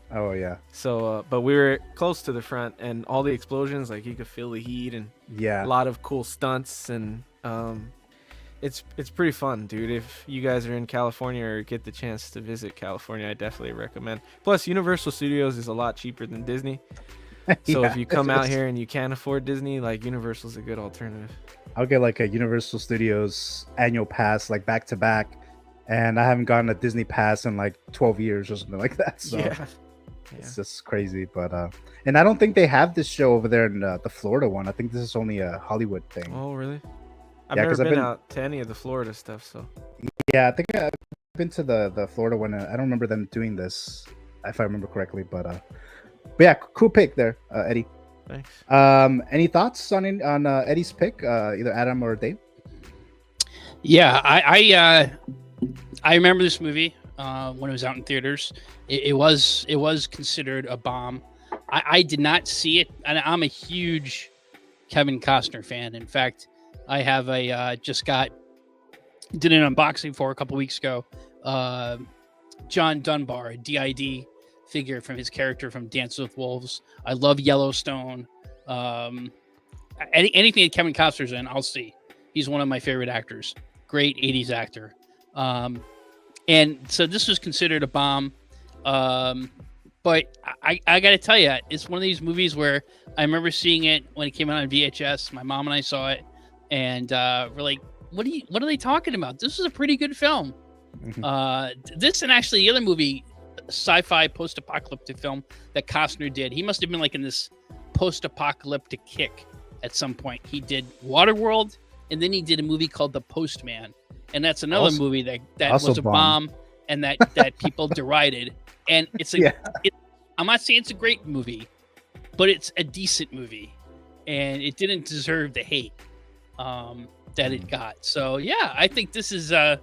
so but we were close to the front, and all the explosions, like you could feel the heat, and a lot of cool stunts, and it's pretty fun, dude. If you guys are in California or get the chance to visit California, I definitely recommend. Plus, Universal Studios is a lot cheaper than Disney. So if you come out here and you can't afford Disney, like Universal's a good alternative. I'll get like a Universal Studios annual pass, like back to back, and I haven't gotten a Disney pass in like 12 years or something like that. So it's just crazy. But and I don't think they have this show over there in the Florida one. I think this is only a Hollywood thing. Oh, really? I've never been out to any of the Florida stuff, so. Yeah, I think I've been to the Florida one. I don't remember them doing this, if I remember correctly. But yeah, cool pick there, Eddie. Thanks. Any thoughts on Eddie's pick, either Adam or Dave? Yeah, I remember this movie when it was out in theaters. It was considered a bomb. I did not see it, and I'm a huge Kevin Costner fan. In fact, I have did an unboxing for a couple weeks ago. John Dunbar, a DID figure from his character from Dances with Wolves. I love Yellowstone. Anything that Kevin Costner's in, I'll see. He's one of my favorite actors. Great 80s actor. And so this was considered a bomb. But I got to tell you, it's one of these movies where I remember seeing it when it came out on VHS. My mom and I saw it. And we're like, what are they talking about? This is a pretty good film. This and actually the other movie, sci-fi post-apocalyptic film that Costner did. He must have been like in this post-apocalyptic kick at some point. He did Waterworld, and then he did a movie called The Postman. And that's another movie that was a bomb and that people derided. And it's I'm not saying it's a great movie, but it's a decent movie. And it didn't deserve the hate that it got. So yeah, I think this is a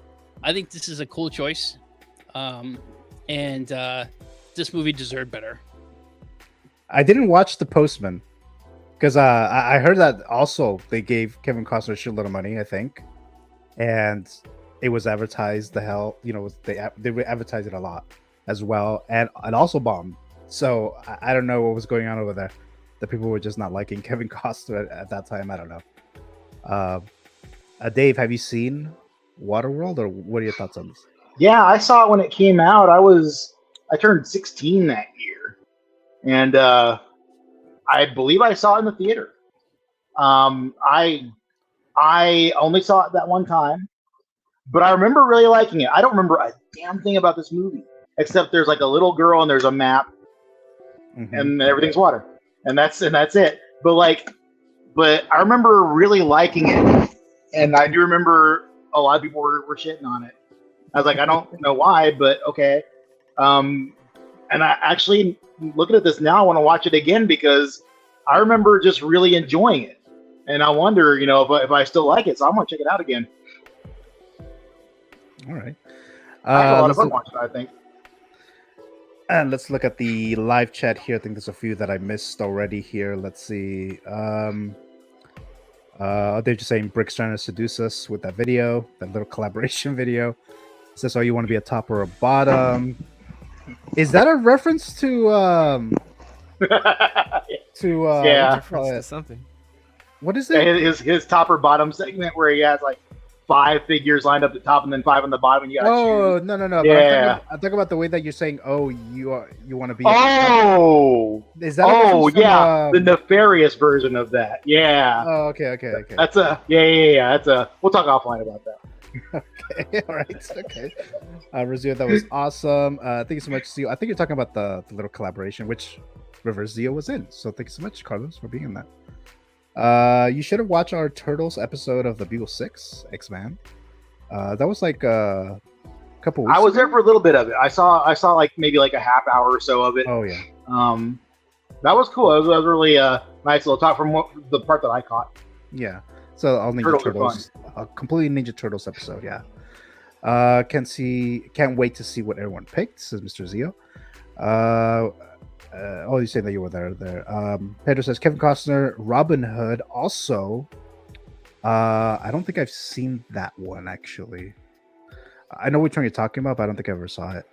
cool choice, and this movie deserved better. I didn't watch The Postman because I heard that also they gave Kevin Costner a shitload of money, I think, and it was advertised they advertised it a lot as well, and it also bombed. So I don't know what was going on over there. The people were just not liking Kevin Costner at that time. I don't know. Dave, have you seen Waterworld, or what are your thoughts on this? Yeah, I saw it when it came out. I turned 16 that year, and I believe I saw it in the theater. I only saw it that one time, but I remember really liking it. I don't remember a damn thing about this movie except there's like a little girl and there's a map, and everything's water, and that's it. But I remember really liking it, and I do remember a lot of people were shitting on it. I was like, I don't know why, but okay. And I actually, looking at this now, I want to watch it again because I remember just really enjoying it, and I wonder, if I still like it. So I'm gonna check it out again. All right. I had a lot of fun watching it, I think. And let's look at the live chat here. I think there's a few that I missed already here. Let's see. They're just saying Brick's trying to seduce us with that video, that little collaboration video. It says, "Oh, you want to be a top or a bottom?" Is that a reference to reference to something? What is it? His top or bottom segment where he has like 5 figures lined up at the top and then 5 on the bottom, and you gotta choose. No. Yeah. I'm talking about the way that you're saying. Oh, you want to be. Oh, is that? The nefarious version of that. Yeah. Oh, okay. That's a yeah. We'll talk offline about that. Okay, all right, okay. Rosio, that was awesome. Thank you so much, Zio. I think you're talking about the little collaboration which Reverse Zio was in. So thank you so much, Carlos, for being in that. You should have watched our Turtles episode of the Beagle 6 X-Man. That was like a couple weeks I was ago. there for a little bit of it. I saw like maybe like a half hour or so of it. Oh yeah. That was cool. It was really nice little talk from the part that I caught. Yeah. So all Ninja Turtles, a completely Ninja Turtles episode. Yeah. Can't wait to see what everyone picked, says Mr. Zio. You say that you were there. Pedro says Kevin Costner, Robin Hood. Also, I don't think I've seen that one actually. I know which one you're talking about, but I don't think I ever saw it.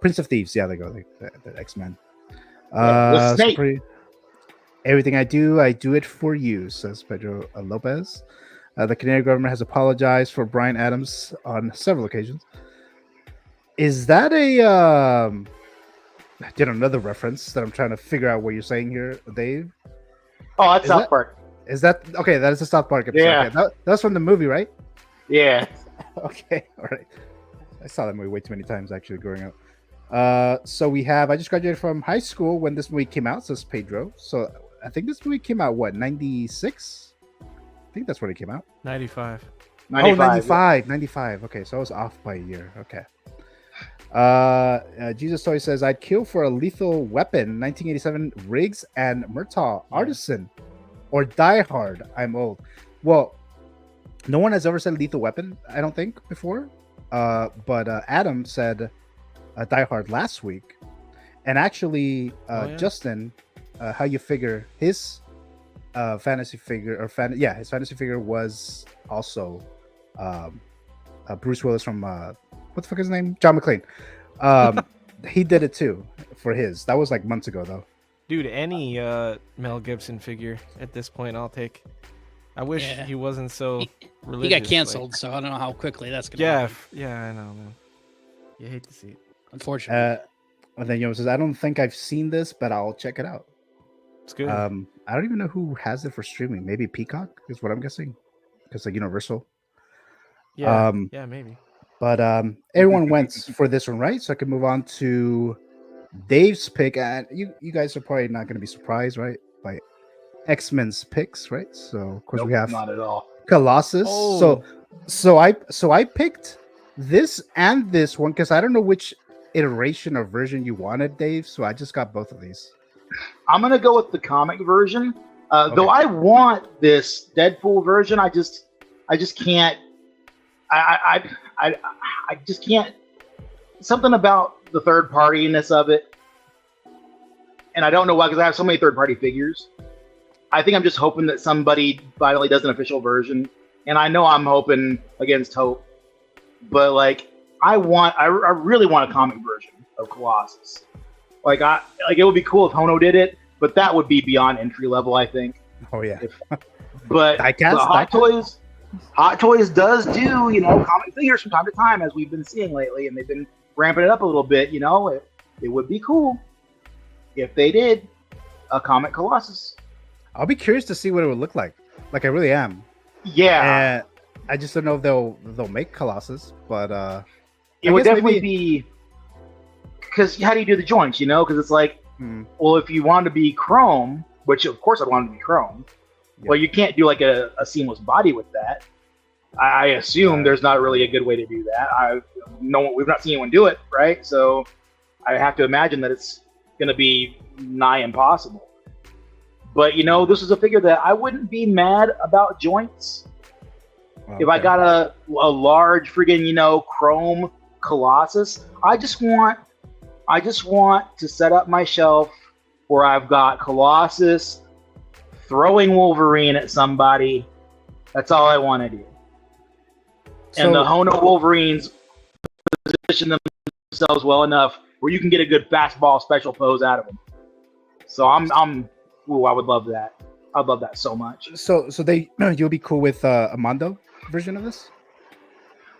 Prince of Thieves. Yeah, they go. The X-Men. The snake. Everything I do it for you, says Pedro Lopez. The Canadian government has apologized for Bryan Adams on several occasions. Is that I did another reference that I'm trying to figure out what you're saying here, Dave? Oh, that's South Park. Is that okay? That is the South Park episode. Yeah. Okay, that's from the movie, right? Yeah. Okay, all right. I saw that movie way too many times actually growing up. So we have. I just graduated from high school when this movie came out, says Pedro. So I think this movie came out, what, 96? I think that's when it came out. 95. 95. Okay, so I was off by a year. Okay. Jesus Toy says, I'd kill for a Lethal Weapon, 1987 Riggs and Murtaugh, Artisan, or Die Hard. I'm old. Well, no one has ever said Lethal Weapon, I don't think, before. But Adam said Die Hard last week. And actually, Justin, how you figure his fantasy figure, his fantasy figure was also Bruce Willis from what the fuck is his name? John McClane. He did it too for his. That was like months ago though. Dude, any Mel Gibson figure at this point I'll take. I wish he wasn't so religious. He got canceled, so I don't know how quickly that's gonna happen. Yeah, I know, man. You hate to see it. Unfortunately. And then Yo says, I don't think I've seen this, but I'll check it out. It's good. I don't even know who has it for streaming. Maybe Peacock is what I'm guessing, because like Universal. Yeah, maybe. But everyone went for this one, right? So I can move on to Dave's pick, and you guys are probably not going to be surprised, right? By X-Men's picks, right? So of course we have not at all Colossus. Oh. So I picked this and this one because I don't know which iteration or version you wanted, Dave. So I just got both of these. I'm gonna go with the comic version. Though I want this Deadpool version, I just can't. I just can't. Something about the third partiness of it, and I don't know why, because I have so many third party figures. I think I'm just hoping that somebody finally does an official version, and I know I'm hoping against hope, but like I really want a comic version of Colossus. Like it would be cool if Hono did it, but that would be beyond entry level, I think. Oh yeah. But Hot Toys does do, comic figures from time to time, as we've been seeing lately, and they've been ramping it up a little bit. It would be cool if they did a comic Colossus. I'll be curious to see what it would look like. Like I really am. Yeah. I just don't know if they'll make Colossus, but it would definitely be. Because how do you do the joints? Because it's like, well, if you want to be chrome, which of course I'd want to be chrome. Well, you can't do like a seamless body with that. I assume there's not really a good way to do that. We've not seen anyone do it, right? So I have to imagine that it's going to be nigh impossible. But this is a figure that I wouldn't be mad about joints. Okay. If I got a large friggin' chrome Colossus, I just want to set up my shelf where I've got Colossus throwing Wolverine at somebody. That's all I want to do. And the Hono Wolverines position themselves well enough where you can get a good fastball special pose out of them. So I would love that. I'd love that so much. So you'll be cool with Amando version of this?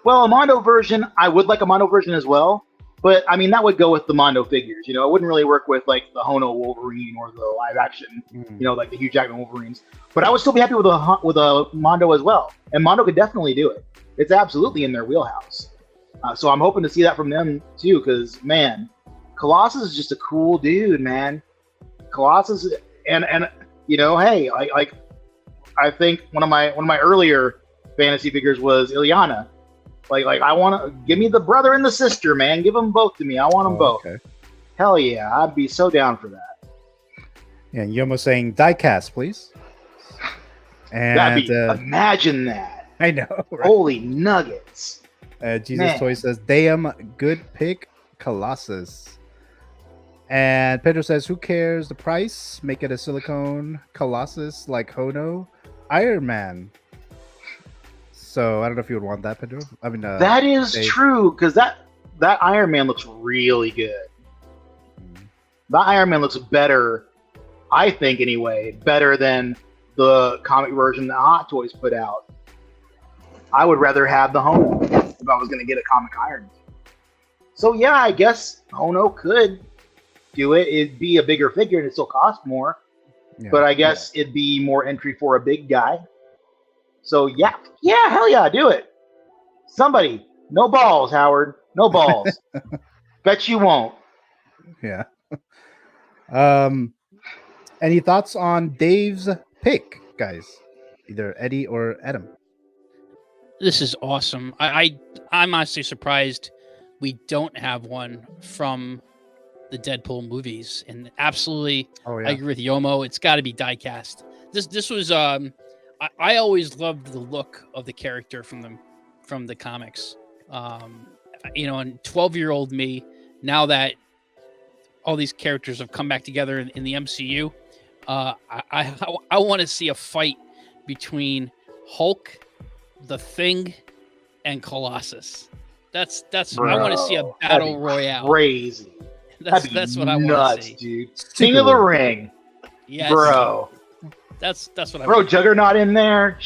Well, a Mondo version, I would like a Mondo version as well. But I mean, that would go with the Mondo figures. You know, it wouldn't really work with like the Hono Wolverine or the live action. You know, like the Hugh Jackman Wolverines. But I would still be happy with a Mondo as well. And Mondo could definitely do it. It's absolutely in their wheelhouse. So I'm hoping to see that from them too. Because man, Colossus is just a cool dude, man. Colossus, and you know, hey, like I think one of my earlier fantasy figures was Ilyana. Like I want to give me the brother and the sister, man. Give them both to me. I want them both. Okay. Hell yeah, I'd be so down for that. Yeah, and Yomo saying diecast, please. And That'd be, imagine that. I know. Right? Holy nuggets. Jesus Man. Toy says, damn good pick, Colossus. And Pedro says, who cares the price? Make it a silicone Colossus like Hono. Iron Man. So I don't know if you would want that, Pedro. I mean, that is Dave. true, because that Iron Man looks really good. That Iron Man looks better, I think anyway, better than the comic version that Hot Toys put out. I would rather have the Hono if I was going to get a comic Iron Man. So yeah, I guess Hono could do it. It'd be a bigger figure and it still cost more. Yeah. But I guess it'd be more entry for a big guy. So yeah, hell yeah, do it. Somebody, no balls, Howard, no balls. Bet you won't. Yeah. Any thoughts on Dave's pick, guys? Either Eddie or Adam. This is awesome. I'm honestly surprised we don't have one from the Deadpool movies. And absolutely, I agree with Yomo. It's got to be diecast. This was I always loved the look of the character from the comics. You know, and 12-year-old me, now that all these characters have come back together in the MCU, I want to see a fight between Hulk, the Thing, and Colossus. That's Bro, I want to see a battle royale. Crazy. That's what I want to see, dude. King of the Ring. Yes, bro. That's what I Bro, want. Juggernaut in there.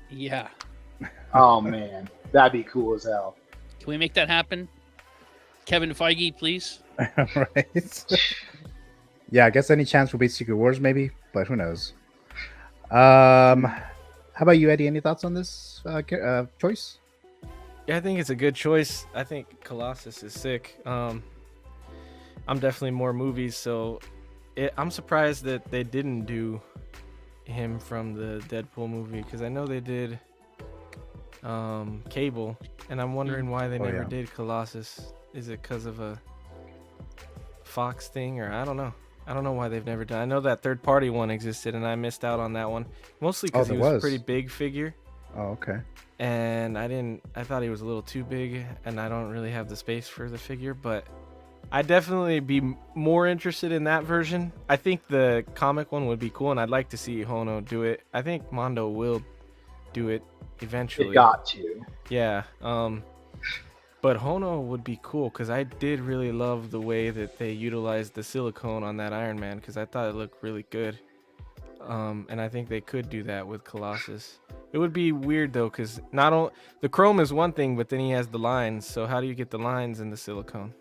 Yeah. Oh man, that'd be cool as hell. Can we make that happen? Kevin Feige, please. Right. Yeah, I guess any chance will be Secret Wars, maybe, but who knows? How about you, Eddie? Any thoughts on this choice? Yeah, I think it's a good choice. I think Colossus is sick. I'm definitely more movies, so I'm surprised that they didn't do him from the Deadpool movie, because I know they did Cable, and I'm wondering why they never did Colossus. Is it because of a Fox thing, or I don't know. I don't know why they've never done. I know that third party one existed, and I missed out on that one, mostly because he was a pretty big figure. Oh, okay. And I thought he was a little too big, and I don't really have the space for the figure, but I'd definitely be more interested in that version. I think the comic one would be cool, and I'd like to see Hono do it. I think Mondo will do it eventually. It got to. Yeah. But Hono would be cool, because I did really love the way that they utilized the silicone on that Iron Man, because I thought it looked really good. And I think they could do that with Colossus. It would be weird though, because the chrome is one thing, but then he has the lines. So how do you get the lines in the silicone?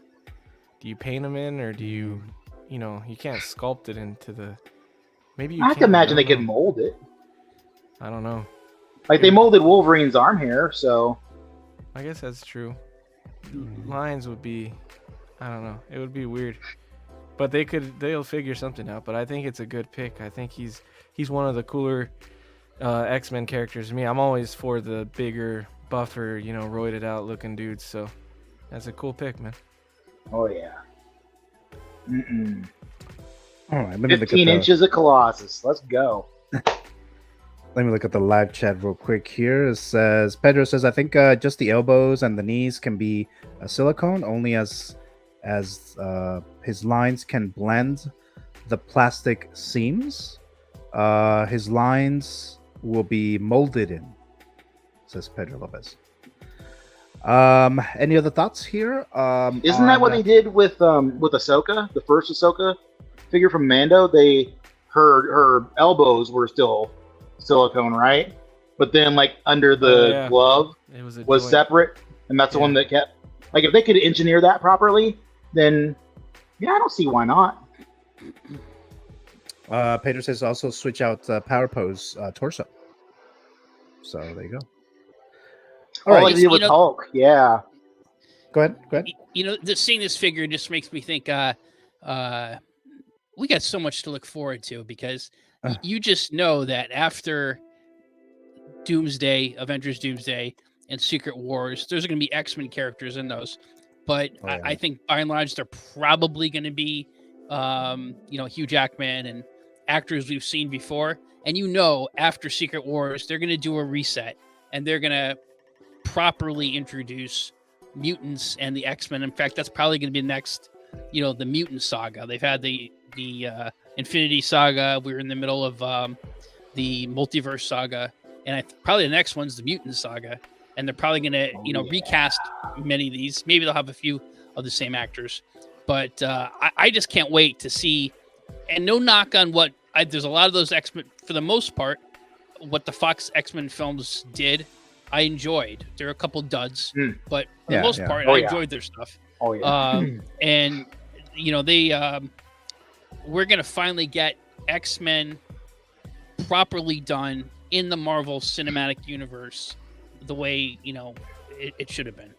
Do you paint them in, or do you can't sculpt it into the? Maybe you. I can imagine they could mold it. I don't know. Like they molded Wolverine's arm hair, so. I guess that's true. Lines would be, I don't know. It would be weird, but they'll figure something out. But I think it's a good pick. I think he's one of the cooler X-Men characters to me. I'm always for the bigger, buffer, roided out looking dudes. So that's a cool pick, man. Oh yeah. All right, 15 inches of Colossus. Let's go. Let me look at the live chat real quick here. It says, Pedro says, I think just the elbows and the knees can be a silicone, only as his lines can blend the plastic seams. His lines will be molded in, says Pedro Lopez. Any other thoughts here? Isn't that what they did with AHSOKA, the first AHSOKA figure from Mando? Her elbows were still silicone, right? but then like under the glove It was was separate, and that's the one that kept. Like if they could engineer that properly, then yeah, I don't see why not. Pedro says also switch out Power Pose torso. So there you go. All right, like they did with Hulk, yeah. Go ahead. You know, seeing this figure just makes me think we got so much to look forward to, because you just know that after Doomsday, Avengers Doomsday, and Secret Wars, there's going to be X-Men characters in those. But I think by and large, they're probably going to be, Hugh Jackman and actors we've seen before. And after Secret Wars, they're going to do a reset, and they're going to properly introduce mutants and the X-Men. In fact, that's probably going to be next, the mutant saga. They've had the Infinity Saga. We're in the middle of the Multiverse Saga, and probably the next one's the Mutant Saga. And they're probably going to, recast many of these. Maybe they'll have a few of the same actors, but I just can't wait to see. And no knock on what there's a lot of those X-Men, for the most part, what the Fox X-Men films did, I enjoyed. There are a couple duds, but for the most part, I enjoyed their stuff. Oh yeah. And we're gonna finally get X-Men properly done in the Marvel Cinematic Universe, the way it should have been,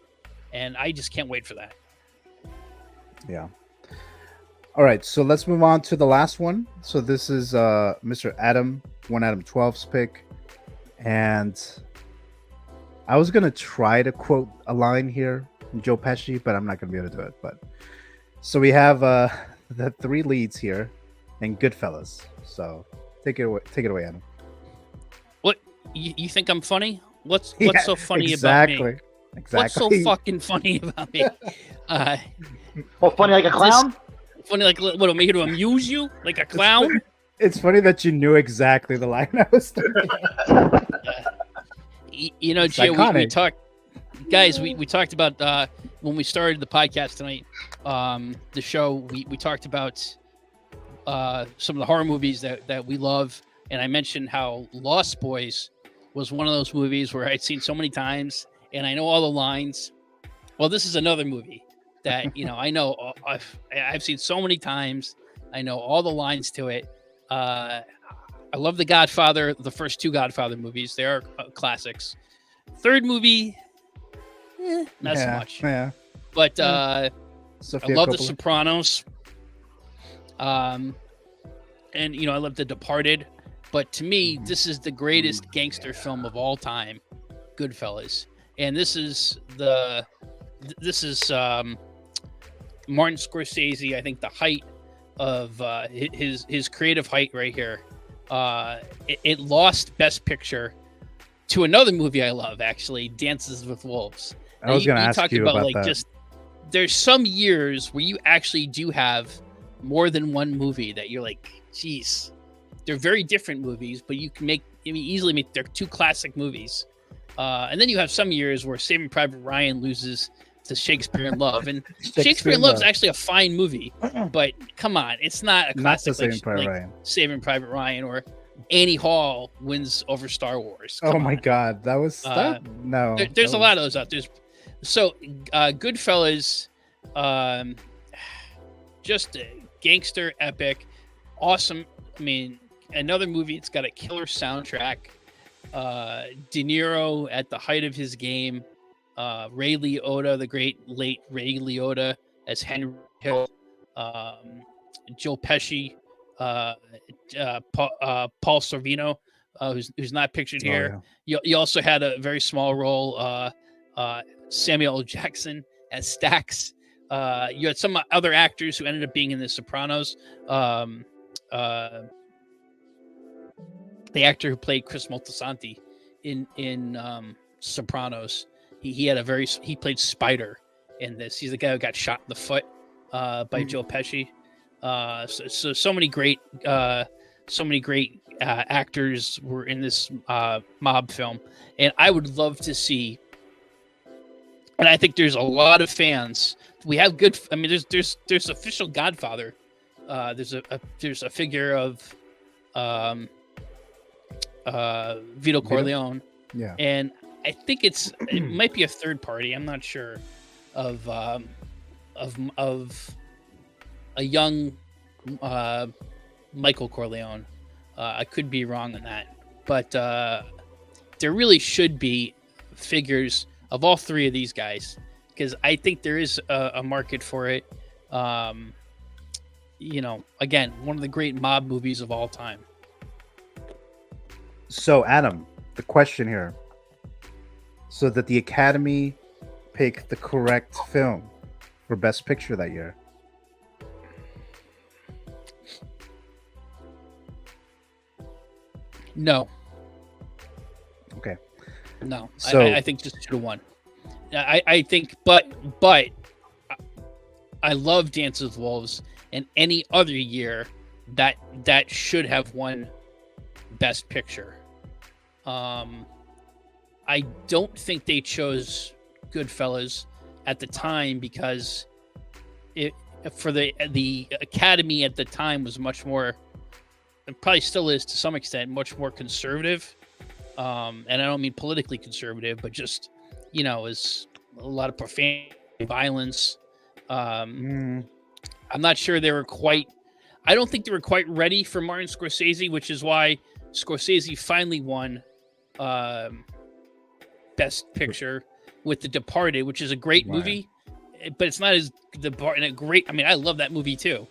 and I just can't wait for that. Yeah. All right, so let's move on to the last one. So this is Mr. Adam 12's pick, and I was gonna try to quote a line here from Joe Pesci, but I'm not gonna be able to do it. But so we have the three leads here, and Goodfellas. So take it away, Adam. What you think I'm funny? What's so funny about me? Exactly. What's so fucking funny about me? Funny like a clown? Funny like what? Am I here to amuse you? Like a clown? It's funny that you knew exactly the line I was thinking. Gio, we talked, guys. We talked about when we started the podcast tonight. The show we talked about some of the horror movies that we love, and I mentioned how Lost Boys was one of those movies where I'd seen so many times and I know all the lines. Well, this is another movie that I know I've seen so many times. I know all the lines to it. I love The Godfather, the first two Godfather movies. They are classics. Third movie, not so much. Yeah. But I love The Sopranos. And I love The Departed. But to me, this is the greatest gangster film of all time, Goodfellas. And this is Martin Scorsese. I think the height of his creative height right here. It lost Best Picture to another movie I love, actually, Dances with Wolves. I was going to ask you about that. There's some years where you actually do have more than one movie that you're like, geez, they're very different movies, but you can easily make they're two classic movies. And then you have some years where Saving Private Ryan loses to Shakespeare in Love, and Shakespeare in Love is actually a fine movie, but come on, it's not a classic like Saving Private Ryan, or Annie Hall wins over Star Wars. Oh my God, that was no. There's a lot of those out there. So Goodfellas, just a gangster epic, awesome. I mean, another movie. It's got a killer soundtrack. De Niro at the height of his game. Ray Liotta, the great late Ray Liotta as Henry Hill. Joe Pesci. Paul Sorvino, who's not pictured here. Yeah. You also had a very small role. Samuel L. Jackson as Stax. You had some other actors who ended up being in The Sopranos. The actor who played Chris Moltisanti in Sopranos, he played Spider in this. He's the guy who got shot in the foot by Joe Pesci. So many great actors were in this mob film, and I would love to see. And I think there's a lot of fans. We have good. I mean, there's official Godfather. There's a figure of Vito Corleone Yeah. And I think it might be a third party. I'm not sure of a young Michael Corleone. I could be wrong on that, but there really should be figures of all three of these guys, because I think there is a market for it. Again, one of the great mob movies of all time. So, Adam, the question here. So that the Academy pick the correct film for Best Picture that year. No. Okay. No. So I think just should have won. I think, but I love Dances with Wolves, and any other year that should have won Best Picture. I don't think they chose Goodfellas at the time because for the Academy at the time was much more, it probably still is to some extent, much more conservative. And I don't mean politically conservative, but just, is a lot of profanity, violence. I'm not sure they were quite, I don't think they were quite ready for Martin Scorsese, which is why Scorsese finally won Best Picture with The Departed, which is a great movie, but it's not as I love that movie too.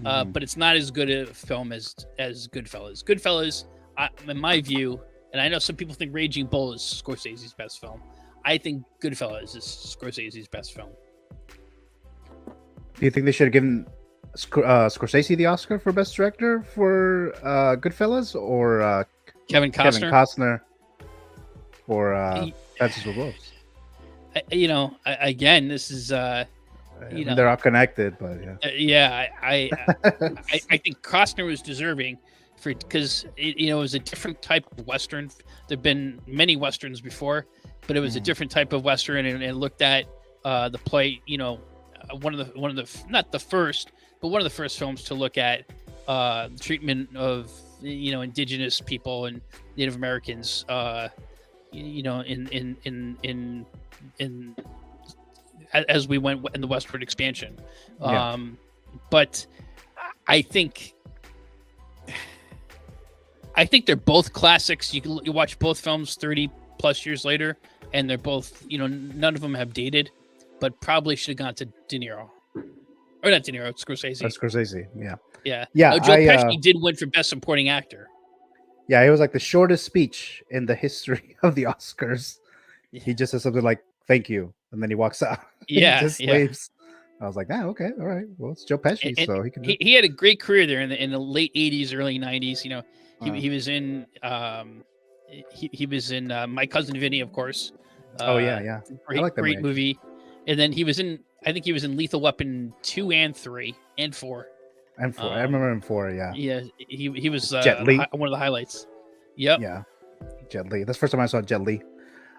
But it's not as good a film as Goodfellas. Goodfellas, in my view, and I know some people think Raging Bull is Scorsese's best film. I think Goodfellas is Scorsese's best film. Do you think they should have given Scorsese the Oscar for Best Director for Goodfellas, or Kevin Costner? Kevin Costner for Dances with Wolves? Again, this is they're all connected, but I think Costner was deserving because it was a different type of Western. There've been many Westerns before, but it was a different type of Western, and looked at the play. One of the not the first, but one of the first films to look at the treatment of indigenous people and Native Americans. In as we went in the westward expansion. But I think they're both classics. You watch both films 30 plus years later, and they're both, none of them have dated, but probably should have gone to De Niro. Or not De Niro, Scorsese. Scorsese, yeah. Yeah. Yeah. No, Joe Pesci did win for Best Supporting Actor. Yeah, it was like the shortest speech in the history of the Oscars. Yeah. He just says something like, "Thank you," and then he walks out. Yeah. He just waves. I was like, okay, all right. Well, it's Joe Pesci, and so he can. He had a great career there in the late 80s, early 90s. He was in he was in My Cousin Vinny, of course. Yeah. Great movie. And then he was in, I think he was in Lethal Weapon 2 and 3 and 4. And 4. I remember him 4, yeah. Yeah, he was Jet Li. One of the highlights. Yep. Yeah. Jet Li. That's the first time I saw Jet Li.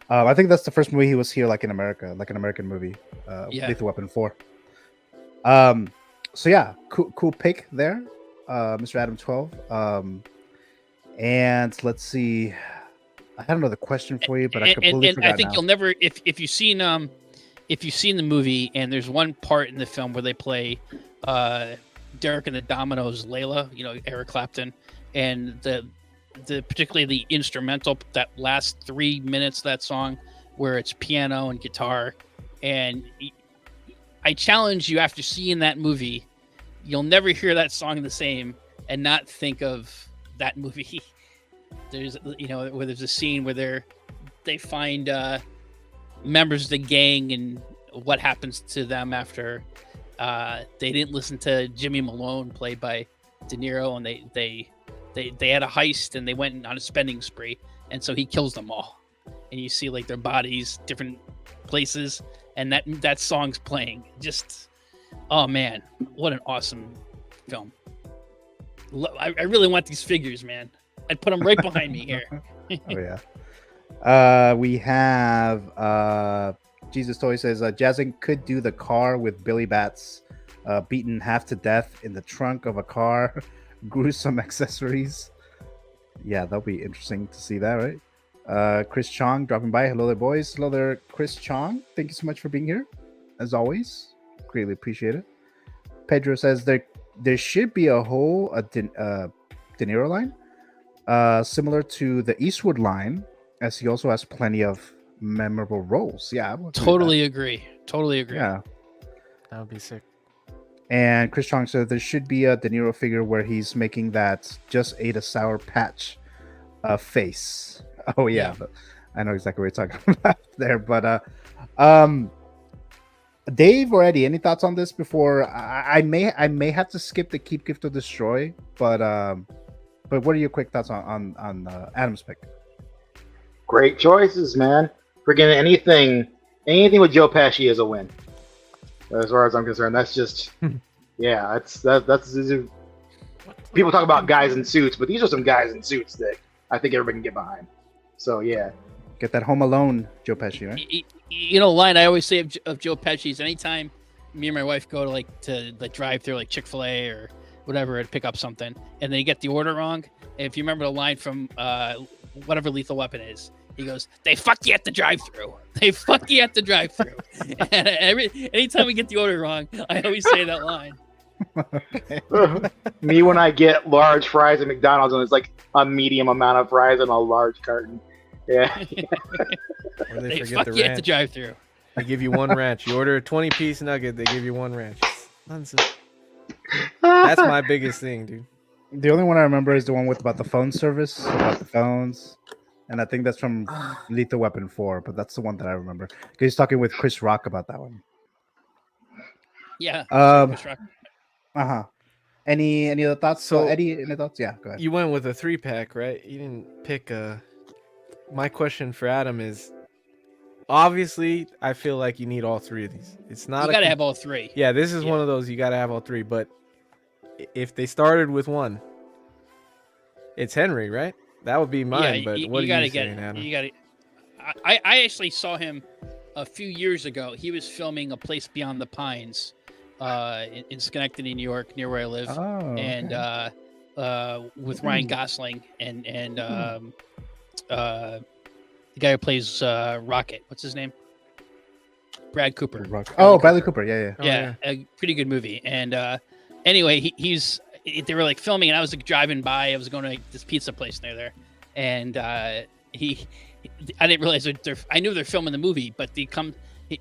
I think that's the first movie he was here, like in America, like an American movie. Lethal Weapon 4. So yeah, cool pick there, Mr. Adam 12. And let's see. I had another question for you, but I completely forgot. I think you'll never, if you've seen the movie, and there's one part in the film where they play Derek and the Dominoes, Layla, Eric Clapton, and the particularly the instrumental, that last 3 minutes of that song where it's piano and guitar. And I challenge you, after seeing that movie, you'll never hear that song the same and not think of that movie. There's, where there's a scene where they find members of the gang, and what happens to them after they didn't listen to Jimmy Malone, played by De Niro, and they had a heist and they went on a spending spree, and so he kills them all, and you see like their bodies different places, and that song's playing. Just, oh man, what an awesome film. I really want these figures, man. I'd put them right behind me here. Oh yeah. We have Jesus Toy says Jazzinc could do the car with Billy Bats beaten half to death in the trunk of a car, gruesome accessories. Yeah, that'll be interesting to see that, right? Chris Chong dropping by. Hello there, boys. Hello there, Chris Chong. Thank you so much for being here, as always. Greatly appreciate it. Pedro says there should be a whole De Niro line, similar to the Eastwood line, as he also has plenty of memorable roles. Yeah, totally agree. Totally agree. Yeah, That would be sick. and Chris Chong said there should be a De Niro figure where he's making that just ate a Sour Patch face. Oh yeah, but I know exactly what you're talking about there. But Dave or Eddie, any thoughts on this before I may have to skip the Keep, Gift, or Destroy, but what are your quick thoughts on Adam's pick? Great choices, man. Freaking anything with Joe Pesci is a win. As far as I'm concerned, that's just yeah. That's people talk about guys in suits, but these are some guys in suits that I think everybody can get behind. So yeah, get that Home Alone Joe Pesci, right? You know, line I always say of Joe Pesci's, anytime me and my wife go to drive through like Chick-fil-A or whatever and pick up something, and they get the order wrong. And if you remember the line from whatever Lethal Weapon is, he goes, "They fuck you at the drive-through. They fuck you at the drive-through." And anytime we get the order wrong, I always say that line. Me when I get large fries at McDonald's and it's like a medium amount of fries in a large carton. Yeah. Or They forget fuck the you at ranch. the drive-through. They give you one ranch. You order a 20-piece nugget, they give you one ranch. Nonsense. That's my biggest thing, dude. The only one I remember is the one with about the phone service, about the phones, and I think that's from Lethal Weapon 4. But that's the one that I remember. 'Cause he's talking with Chris Rock about that one. Yeah. Any other thoughts? So, Eddie, any thoughts? Yeah, go ahead. You went with a 3-pack, right? You didn't pick a. My question for Adam is, obviously, I feel like you need all 3 of these. It's not. You gotta have all 3. Yeah, this is one of those you gotta have all 3. But if they started with one, it's Henry, right? That would be mine. But what are you saying, Adam? You gotta. I actually saw him a few years ago. He was filming A Place Beyond the Pines, in Schenectady, New York, near where I live, and with Ryan Gosling and the guy who plays Rocket. What's his name? Brad Cooper. Bradley Cooper. Yeah. Yeah, a pretty good movie. And anyway, they were like filming, and I was like driving by. I was going to this pizza place near there, and I didn't realize I knew they're filming the movie, but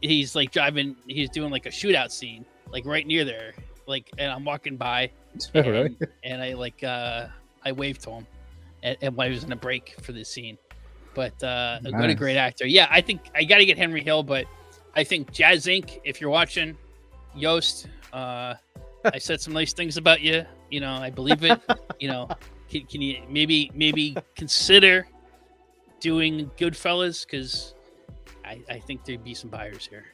he's like driving. He's doing like a shootout scene, like right near there. Like, and I'm walking by, and I waved to him, and when I was in a break for this scene. But what a great actor! Yeah, I think I got to get Henry Hill, but I think Jazzinc, if you're watching, Yost, I said some nice things about you. You know, I believe it. You know, can you maybe consider doing Goodfellas? Because I think there'd be some buyers here.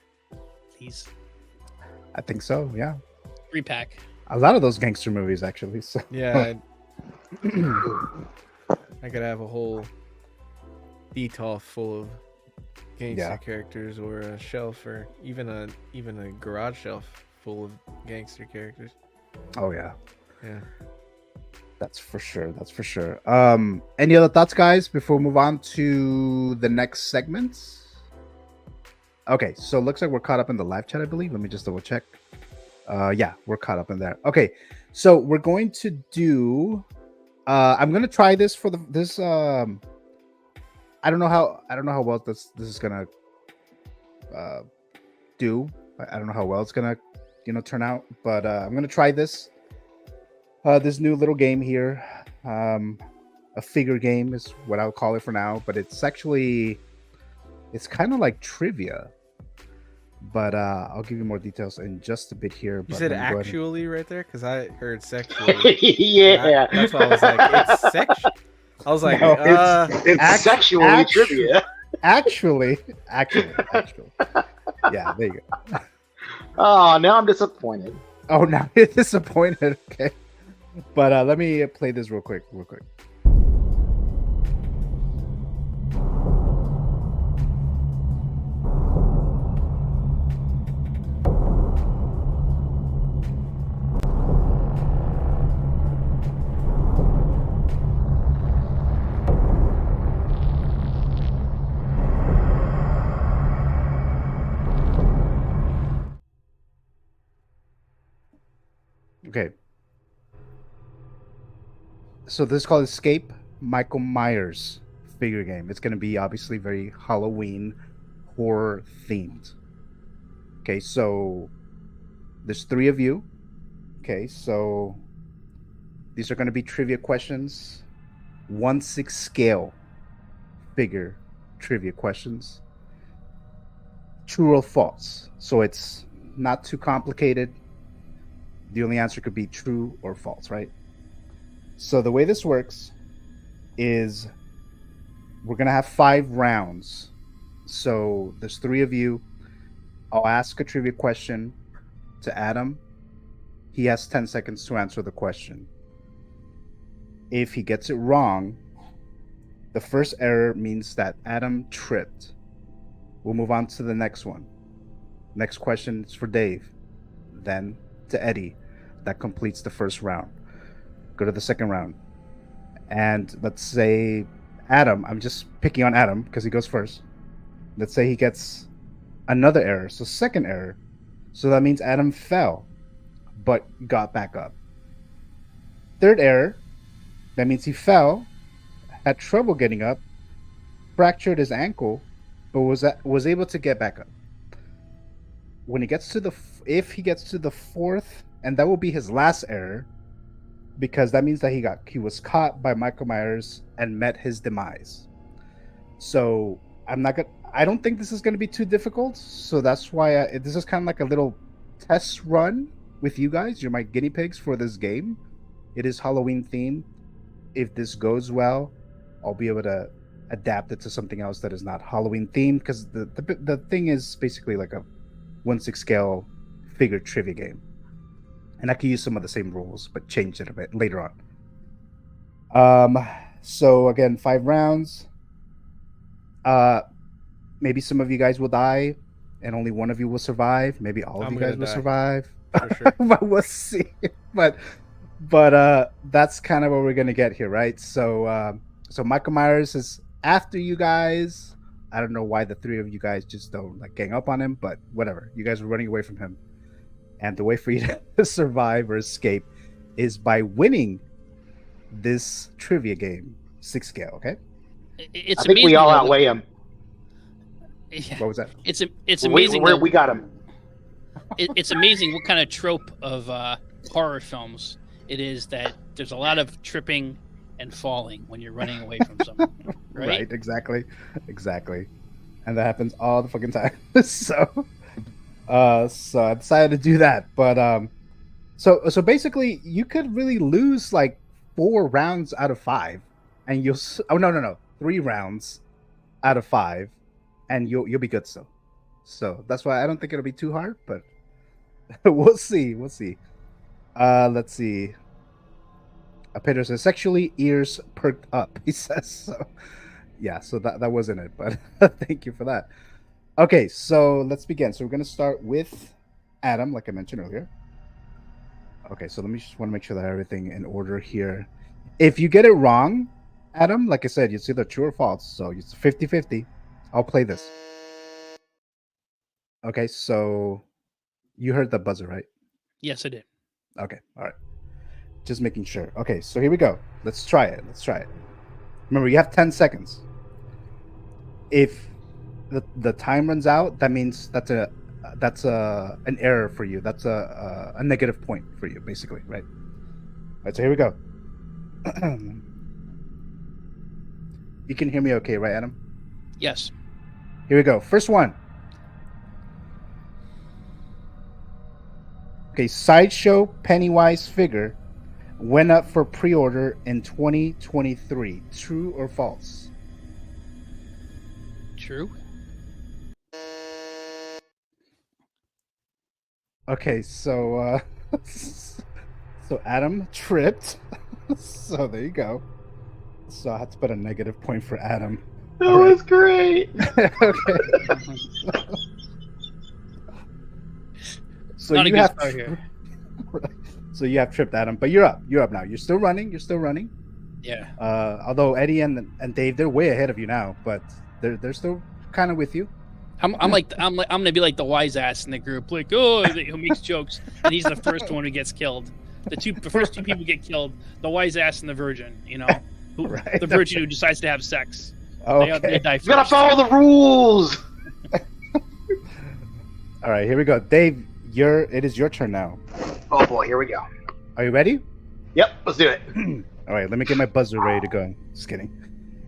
I think so. Yeah. 3-pack. A lot of those gangster movies, actually. So. Yeah. I could have a whole detail full of gangster characters, or a shelf, or even a garage shelf full of gangster characters. Oh yeah. Yeah. That's for sure. Any other thoughts, guys, before we move on to the next segment? Okay, so it looks like we're caught up in the live chat, I believe. Let me just double check. Yeah, we're caught up in there. Okay, so we're going to do. I'm gonna try this for this. I don't know how well this is gonna do. I don't know how well it's gonna turn out, but I'm gonna try this. This new little game here, a figure game is what I would call it for now, but it's kind of like trivia. But I'll give you more details in just a bit here. You said actually right there? Because I heard sexually. Yeah. That's why I was like, it's sexual. I was like, no, it's sexually trivia. Actually. Yeah, there you go. Oh, now I'm disappointed. Oh, now you're disappointed. Okay. But let me play this real quick. Okay. So this is called Escape Michael Myers figure game. It's going to be obviously very Halloween horror themed. Okay, so there's 3 of you. Okay, so these are going to be trivia questions. 1/6 scale figure trivia questions. True or false. So it's not too complicated. The only answer could be true or false, right? So the way this works is we're going to have 5 rounds. So there's 3 of you. I'll ask a trivia question to Adam. He has 10 seconds to answer the question. If he gets it wrong, the first error means that Adam tripped. We'll move on to the next one. Next question is for Dave. Then to Eddie. That completes the first round. Go to the second round. And let's say Adam, I'm just picking on Adam because he goes first. Let's say he gets another error. So second error. So that means Adam fell, but got back up. Third error. That means he fell, had trouble getting up, fractured his ankle, but was able to get back up. When he gets to if he gets to the fourth, and that will be his last error, because that means that he was caught by Michael Myers and met his demise. So I don't think this is gonna be too difficult. So that's why this is kind of like a little test run with you guys. You're my guinea pigs for this game. It is Halloween themed. If this goes well, I'll be able to adapt it to something else that is not Halloween themed, because the thing is basically like a 1/6 scale figure trivia game, and I can use some of the same rules but change it a bit later on. So again, 5 rounds. Maybe some of you guys will die and only one of you will survive. Maybe all of you guys will survive. For sure. But we'll see. But that's kind of what we're gonna get here, right? So Michael Myers is after you guys. I don't know why the 3 of you guys just don't like gang up on him, but whatever. You guys are running away from him, and the way for you to survive or escape is by winning this trivia game, 6 scale. Okay. I think we all outweigh him. Yeah. What was that? It's amazing. We got him. It's amazing what kind of trope of horror films it is that there's a lot of tripping and falling when you're running away from someone. Right? Exactly. And that happens all the fucking time. So I decided to do that. But so basically you could really lose like 4 rounds out of 5, and you'll 3 rounds out of 5, and you'll be good still. So that's why I don't think it'll be too hard, but we'll see. Let's see. Peter says sexually ears perked up. He says so. Yeah, so that wasn't it, but thank you for that. Okay, so let's begin. So we're gonna start with Adam, like I mentioned earlier. Okay, so let me just want to make sure that everything in order here. If you get it wrong, Adam, like I said, it's either true or false. So it's 50-50. I'll play this. Okay, so you heard the buzzer, right? Yes, I did. Okay, all right. Just making sure. Okay, so here we go. Let's try it. Remember, you have 10 seconds. If the time runs out, that means that's an error for you. That's a negative point for you, basically, right? All right, so here we go. You can hear me okay, right, Adam? Yes. Here we go. First one. Okay, Sideshow Pennywise figure went up for pre-order in 2023. True or false? True. Okay, so so Adam tripped. So there you go. So I had to put a negative point for Adam. That was great. Okay. So Not a you good have start here. So you have tripped, Adam, but you're up. You're up now. You're still running. Yeah. Although Eddie and Dave, they're way ahead of you now, but they're still kind of with you. I'm gonna be like the wise ass in the group, like, oh, who makes jokes, and he's the first one who gets killed. The first two people get killed: the wise ass and the virgin. You know, Right. the virgin who decides to have sex. Okay. They die first. You gotta follow the rules. All right, here we go. Dave, it is your turn now. Oh boy, here we go. Are you ready? Yep, let's do it. All right, let me get my buzzer ready to go. Just kidding.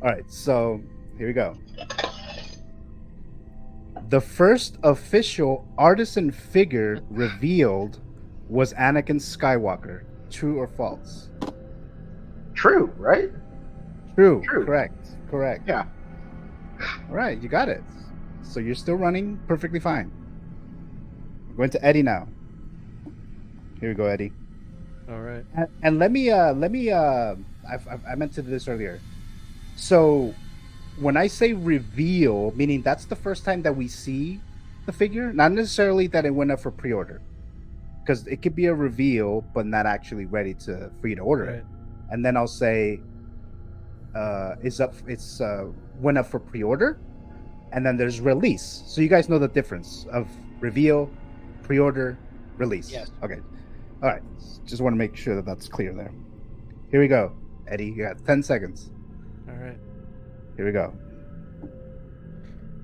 All right, so here we go. The first official artisan figure revealed was Anakin Skywalker. True or false? True, right? True. True. Correct. Yeah. All right, you got it. So you're still running perfectly fine. We're going to Eddie now. Here we go, Eddie. All right. And let me I meant to do this earlier. So when I say reveal, meaning that's the first time that we see the figure, not necessarily that it went up for pre-order, because it could be a reveal but not actually ready for you to order it. And then I'll say went up for pre-order, and then there's release. So you guys know the difference of reveal, pre-order, release. Yes. Okay. All right. Just want to make sure that that's clear there. Here we go, Eddie. You got 10 seconds. All right. Here we go.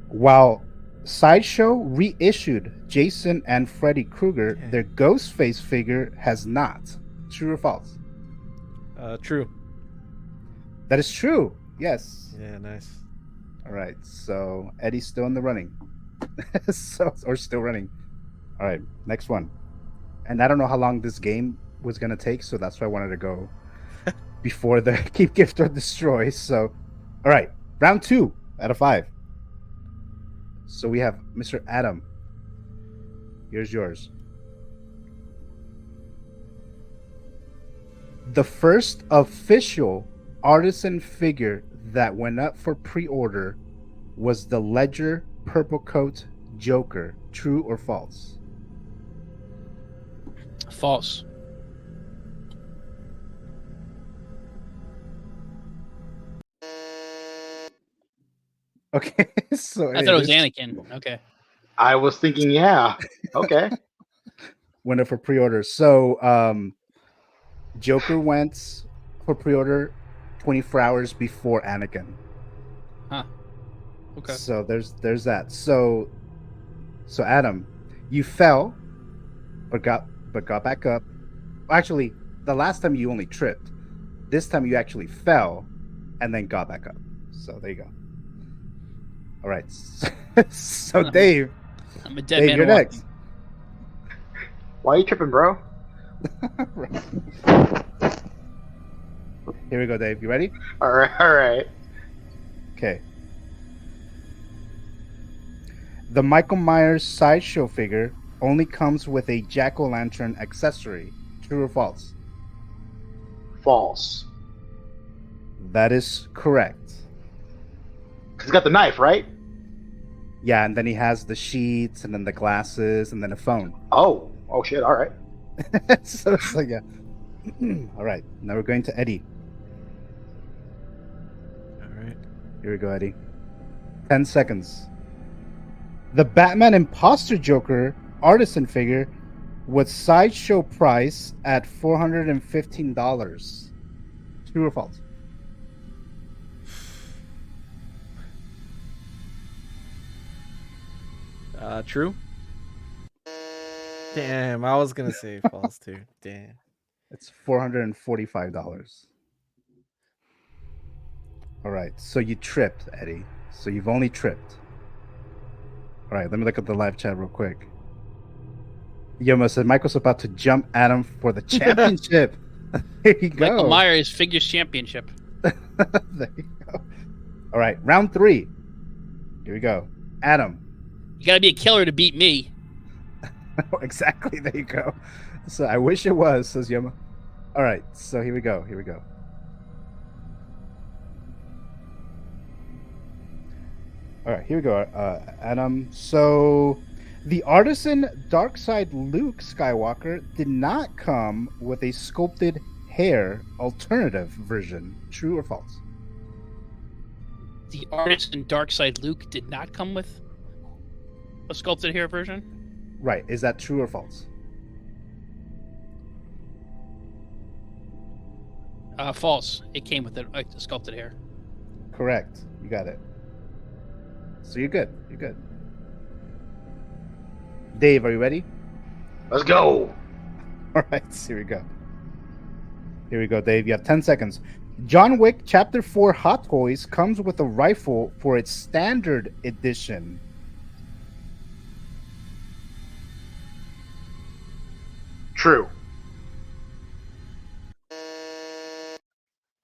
While Sideshow reissued Jason and Freddy Krueger, their Ghostface figure has not. True or false? True. That is true. Yes. Yeah, nice. All right. So Eddie's still in the running. Or still running. All right. Next one. And I don't know how long this game was going to take, so that's why I wanted to go before the Keep, Gift, or Destroy. So, all right. Round 2 out of 5. So we have Mr. Adam. Here's yours. The first official artisan figure that went up for pre-order was the Ledger Purple Coat Joker. True or false? False. Okay, so I thought it was Anakin. Okay. I was thinking, yeah. Okay. Went up for pre-order. So Joker went for pre-order 24 hours before Anakin. Huh. Okay. So there's that. So Adam, you fell, but got back up. Actually, the last time you only tripped. This time you actually fell, and then got back up. So there you go. All right. So Dave, I'm a dead Dave, man you're walking. next. Why are you tripping, bro? Here we go, Dave. You ready? All right. Okay. The Michael Myers Sideshow figure only comes with a jack-o'-lantern accessory. True or false? False. That is correct. He's got the knife, right? Yeah, and then he has the sheets, and then the glasses, and then a phone. Oh shit! All right. So it's like, yeah. All right, now we're going to Eddie. All right. Here we go, Eddie. 10 seconds. The Batman Imposter Joker artisan figure was sideshow price at $415. True or false? True. Damn, I was gonna say false too. Damn. It's $445. All right, so you tripped, Eddie. So you've only tripped. All right, let me look at the live chat real quick. Yomo said Michael's about to jump Adam for the championship. There you go. Michael Myers Figures Championship. There you go. All right, round 3. Here we go. Adam. You gotta be a killer to beat me. Exactly. There you go. So I wish it was, says Yoma. All right. So here we go. All right. Here we go. Adam. So the artisan Darkside Luke Skywalker did not come with a sculpted hair alternative version. True or false? The artisan Darkside Luke did not come with a sculpted hair version? Right. Is that true or false? False. It came with it, sculpted hair. Correct. You got it. So you're good. You're good. Dave, are you ready? Let's go. All right, here we go. Here we go, Dave. You have 10 seconds. John Wick Chapter 4 Hot Toys comes with a rifle for its standard edition. True.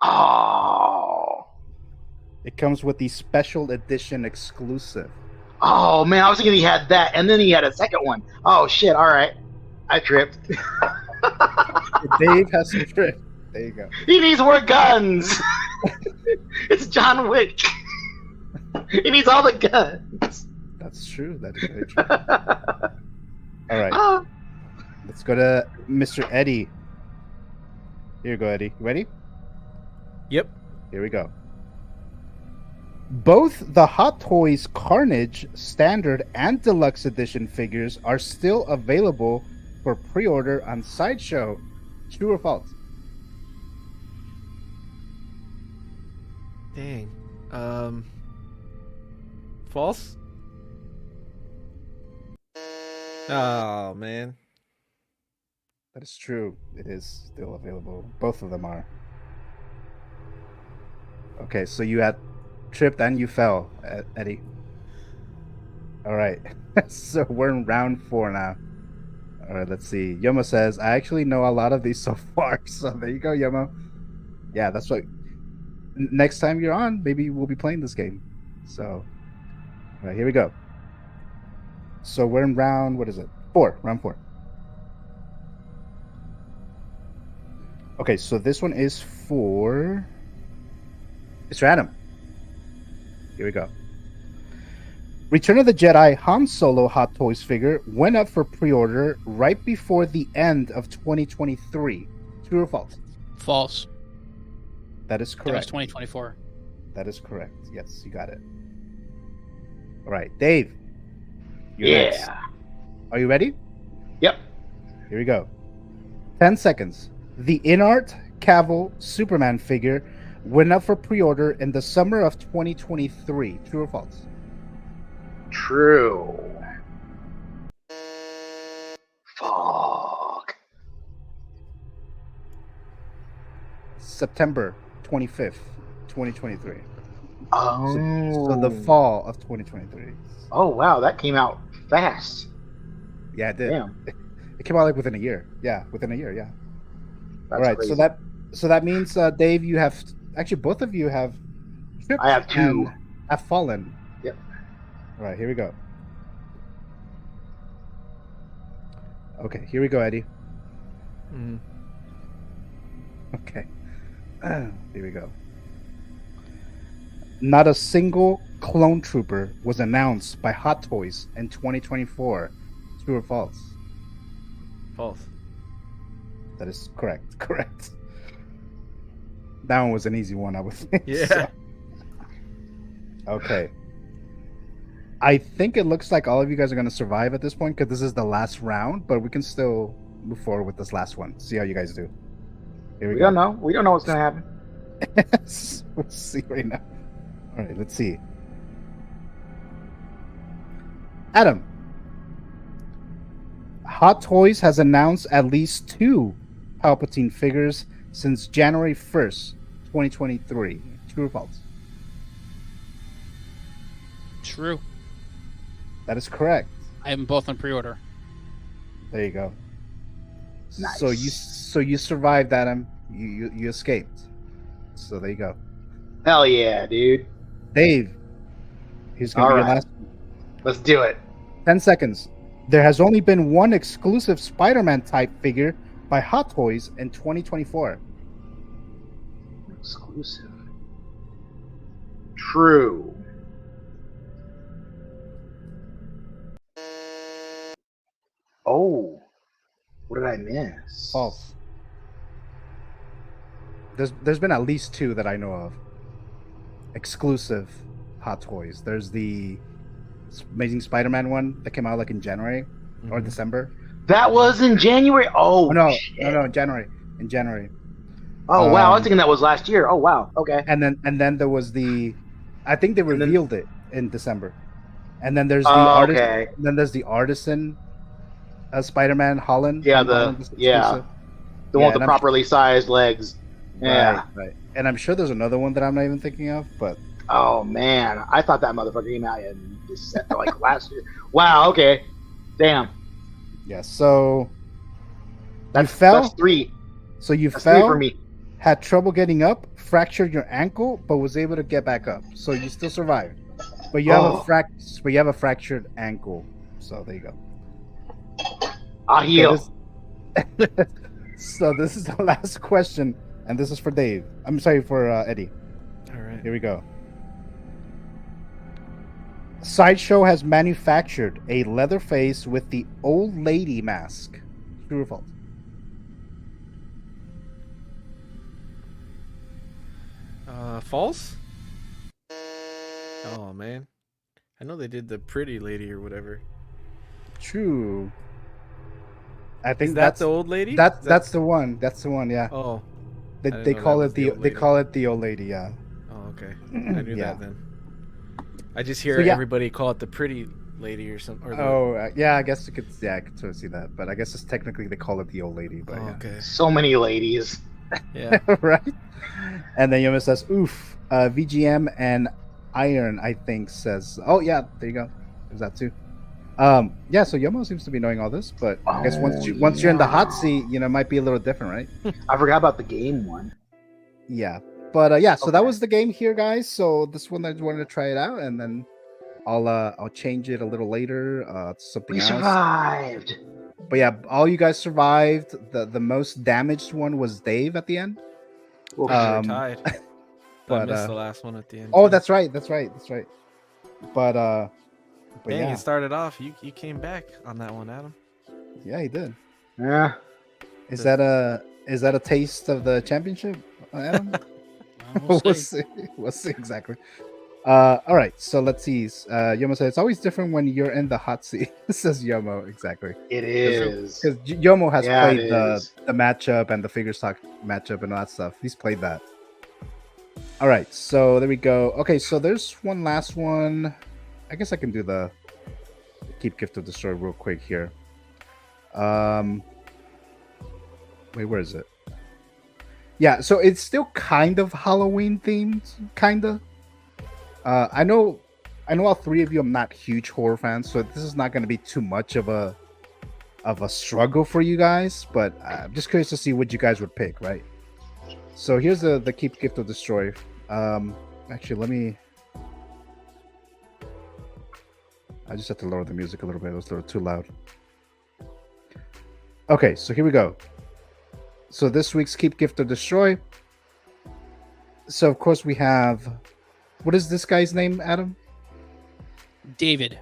Oh. It comes with the special edition exclusive. Oh, man. I was thinking he had that, and then he had a second one. Oh, shit. All right. I tripped. Dave has some trick. There you go. He needs more guns. It's John Wick. He needs all the guns. That's true. That is very true. All right. Let's go to Mr. Eddie. Here you go, Eddie. You ready? Yep. Here we go. Both the Hot Toys Carnage Standard and Deluxe Edition figures are still available for pre-order on Sideshow. True or false? Dang. False? Oh, man. That is true. It is still available. Both of them are. Okay, so you had tripped and you fell, Eddie. All right. So we're in round 4 now. All right, let's see. Yomo says, I actually know a lot of these so far. So there you go, Yomo. Yeah, that's what. Next time you're on, maybe we'll be playing this game. So, all right, here we go. So we're in round, what is it? 4, round 4. Okay, so this one is for Mr. Adam. Here we go. Return of the Jedi Han Solo Hot Toys figure went up for pre-order right before the end of 2023. True or false? False. That is That was correct. 2024. That is correct. Yes, you got it. All right, Dave. You're Yeah. next. Are you ready? Yep. Here we go. 10 seconds. The INART Cavill Superman figure went up for pre-order in the summer of 2023. True or false? True. Fuck. September 25th, 2023. Oh. So the fall of 2023. Oh, wow. That came out fast. Yeah, it did. Damn. It came out like within a year. Yeah, within a year. Yeah. That's All right. crazy. So that means Dave, you have actually both of you have tripped I have 2. and have fallen. Yep. All right. Here we go. Okay. Here we go, Eddie. Mm-hmm. Okay. Here we go. Not a single clone trooper was announced by Hot Toys in 2024. True or false? False. That is correct. Correct. That one was an easy one, I would think. Yeah. So. Okay. I think it looks like all of you guys are going to survive at this point because this is the last round, but we can still move forward with this last one. See how you guys do. Here we We go. don't know. We don't know what's going to happen. We'll see right now. All right, let's see. Adam. Hot Toys has announced at least 2 Palpatine figures since January 1st, 2023. True or false? True. That is correct. I have them both on pre-order. There you go. Nice. So you survived, Adam. You escaped. So there you go. Hell yeah, dude. Dave. Here's gonna All be your right. last. Let's do it. 10 seconds. There has only been one exclusive Spider-Man type figure by Hot Toys in 2024. Exclusive. True. Oh. What did I miss? False. There's been at least 2 that I know of. Exclusive Hot Toys. There's the Amazing Spider-Man one that came out like in January or December. That was in January? Oh, Oh, no, shit. no, January. In January. Oh wow, I was thinking that was last year. Oh wow, okay. And then there was I think they revealed it in December. And then there's the artist. Okay. Then there's the artisan Spider-Man Holland. Yeah, Holland the one with the properly sized legs. Yeah. Right. And I'm sure there's another one that I'm not even thinking of, but oh man, I thought that motherfucker came out in December, like last year. Wow. Okay. Damn. Yeah. So that's 3. So you that's fell 3 for me. Had trouble getting up, fractured your ankle, but was able to get back up. So you still survived. But you have a fractured ankle. So there you go. I heal. So this is the last question, and this is for Dave. I'm sorry, for Eddie. All right. Here we go. Sideshow has manufactured a leather face with the old lady mask. True or false? False? Oh man, I know they did the pretty lady or whatever. True. I think that's the old lady. That's the one. That's the one. Yeah. Oh. They call it the old lady. Yeah. Oh, okay. I knew that then. I just hear So, everybody call it the pretty lady or something. Yeah. I guess you could. Yeah, I could sort of see that. But I guess it's technically they call it the old lady. But yeah. Okay. So many ladies. Yeah. Right. And then Yoma says, "Oof." VGM and Iron, I think, says, "Oh yeah, there you go." There's that too. Yeah. So Yomo seems to be knowing all this, but I guess once you're in the hot seat, it might be a little different, right? I forgot about the game one. Yeah. But yeah. So that was the game here, guys. So this one I just wanted to try it out, and then I'll change it a little later. To something We else. survived. But yeah, all you guys survived. The most damaged one was Dave at the end. We're tied. But I missed the last one at the end. Oh, that's right. But dang, yeah. it started off. You came back on that one, Adam. Yeah, he did. Yeah. Is that a taste of the championship, Adam? We'll see. We'll see exactly. All right, so let's see. Yomo said it's always different when you're in the hot seat. Says Yomo, exactly. It is because Yomo has played it the matchup and the figure stock matchup and all that stuff. He's played that. All right, so there we go. Okay, so there's one last one. I guess I can do the keep gift of destroy real quick here. Wait, where is it? Yeah, so it's still kind of Halloween themed, kinda. I know all three of you. I'm not huge horror fans, so this is not going to be too much of a struggle for you guys. But I'm just curious to see what you guys would pick, right? So here's the keep gift of destroy. Actually, let me. I just have to lower the music a little bit. It was a little too loud. Okay, so here we go. So this week's keep gift or destroy. So of course we have, what is this guy's name, Adam? David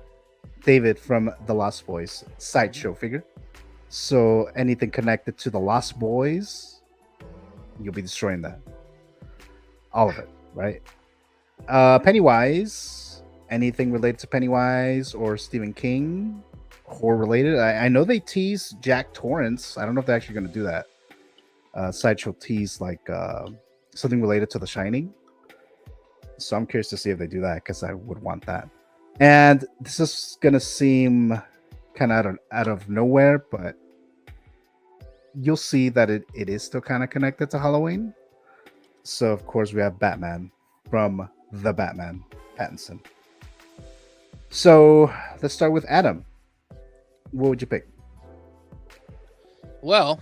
from the Lost Boys sideshow figure. So anything connected to the Lost Boys, you'll be destroying that. All of it, right? Pennywise, anything related to Pennywise or Stephen King, horror related. I know they tease Jack Torrance. I don't know if they're actually going to do that. Sideshow tease like something related to The Shining. So I'm curious to see if they do that, because I would want that. And this is gonna seem kind of out of nowhere, but you'll see that it is still kind of connected to Halloween. So of course we have Batman from The Batman, Pattinson. So let's start with Adam. What would you pick? Well,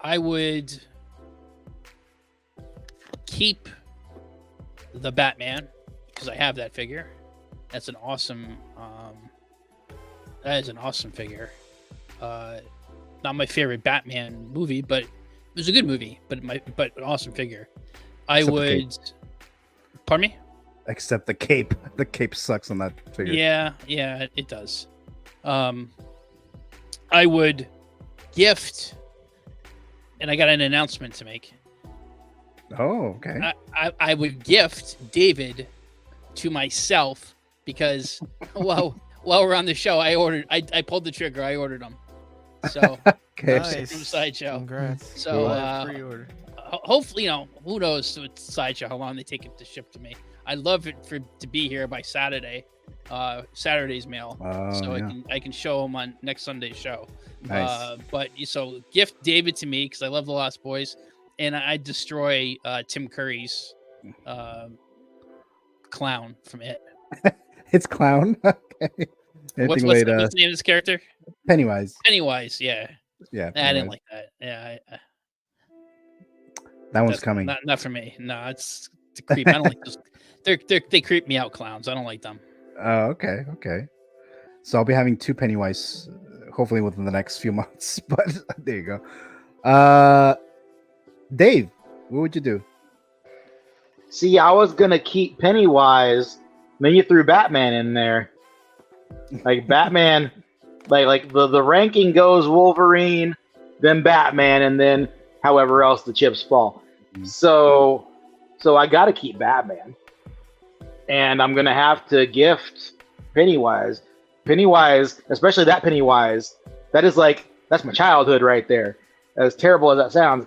I would keep the Batman because I have that figure. That's an awesome. That is an awesome figure. Not my favorite Batman movie, but it was a good movie. But an awesome figure. I would. Pardon me. Except the cape. The cape sucks on that figure. Yeah, it does. I would gift, and I got an announcement to make. Oh, okay. I would gift David to myself because, well, while we're on the show, I pulled the trigger. I ordered him. So Okay. Nice. from Sideshow. Congrats. So Pre-order. hopefully, who knows with Sideshow how long they take it to ship to me. I'd love it to be here by Saturday, Saturday's mail, so I can show them on next Sunday's show. Nice. But so gift David to me because I love the Lost Boys, and I destroy Tim Curry's clown from It. It's Clown. Okay. What's the name of this character? Pennywise. Pennywise, yeah. Yeah. I didn't like that. Yeah, That one's coming. Not for me. No, it's a creep. I don't like those. They creep me out, clowns. I don't like them. Oh, okay. So I'll be having 2 Pennywise, hopefully within the next few months. But there you go. Dave, what would you do? See, I was gonna keep Pennywise, then you threw Batman in there. Like Batman, like the ranking goes Wolverine, then Batman, and then however else the chips fall. So I got to keep Batman, and I'm gonna have to gift Pennywise. Pennywise, especially that Pennywise, that's my childhood right there. As terrible as that sounds,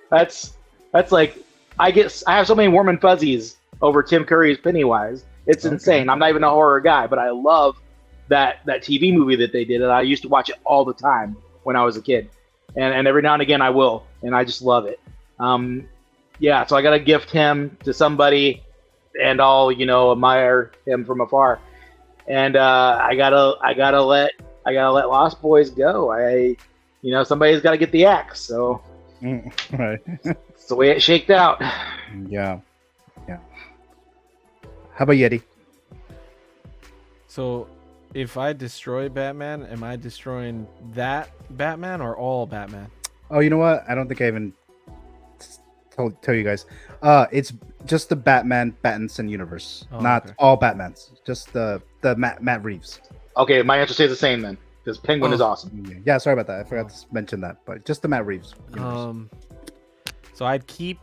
that's like I have so many warm and fuzzies over Tim Curry's Pennywise. It's insane. I'm not even a horror guy, but I love that TV movie that they did, and I used to watch it all the time when I was a kid, and every now and again I will, and I just love it. Yeah, so I gotta gift him to somebody, and I'll admire him from afar, and I gotta let Lost Boys go. Somebody's got to get the axe, so Right. it's the way it shaked out. Yeah. How about Yeti? So, if I destroy Batman, am I destroying that Batman or all Batman? Oh, you know what? I don't think I even tell you guys. It's just the Batman Pattinson universe, not all Batmans. Just the Matt Reeves. Okay, my answer stays the same then, because Penguin is awesome. Yeah, sorry about that. I forgot to mention that, but just the Matt Reeves universe. So I'd keep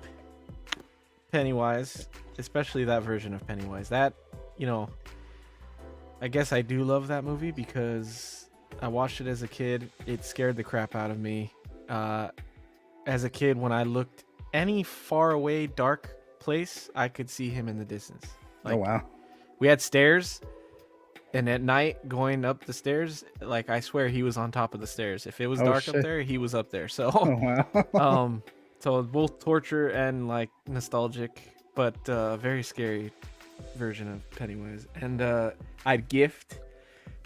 Pennywise, especially that version of Pennywise. That, I guess I do love that movie because I watched it as a kid. It scared the crap out of me. As a kid, when I looked any far away dark place, I could see him in the distance. Oh wow! We had stairs, and at night going up the stairs, I swear he was on top of the stairs. If it was dark up there, he was up there. So, wow. So both torture and nostalgic, but very scary version of Pennywise. And I'd gift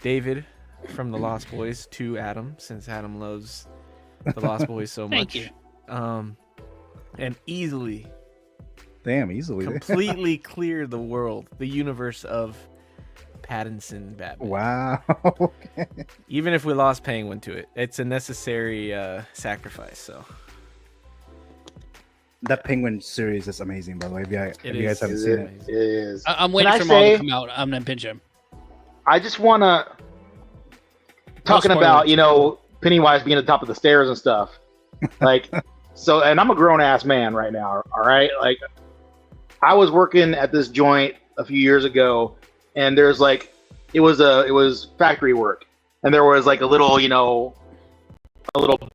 David from the Lost Boys to Adam, since Adam loves the Lost Boys so much. Thank you. And easily completely clear the world, the universe of Pattinson Batman. Wow. Okay. Even if we lost Penguin to it, it's a necessary sacrifice. So that Penguin series is amazing, by the way. If you guys haven't seen it. It is. I'm waiting for Maul to come out. I'm gonna pinch him. I just want to talking about Pennywise being at the top of the stairs and stuff, so. And I'm a grown ass man right now. All right, I was working at this joint a few years ago, and there's it was factory work, and there was a little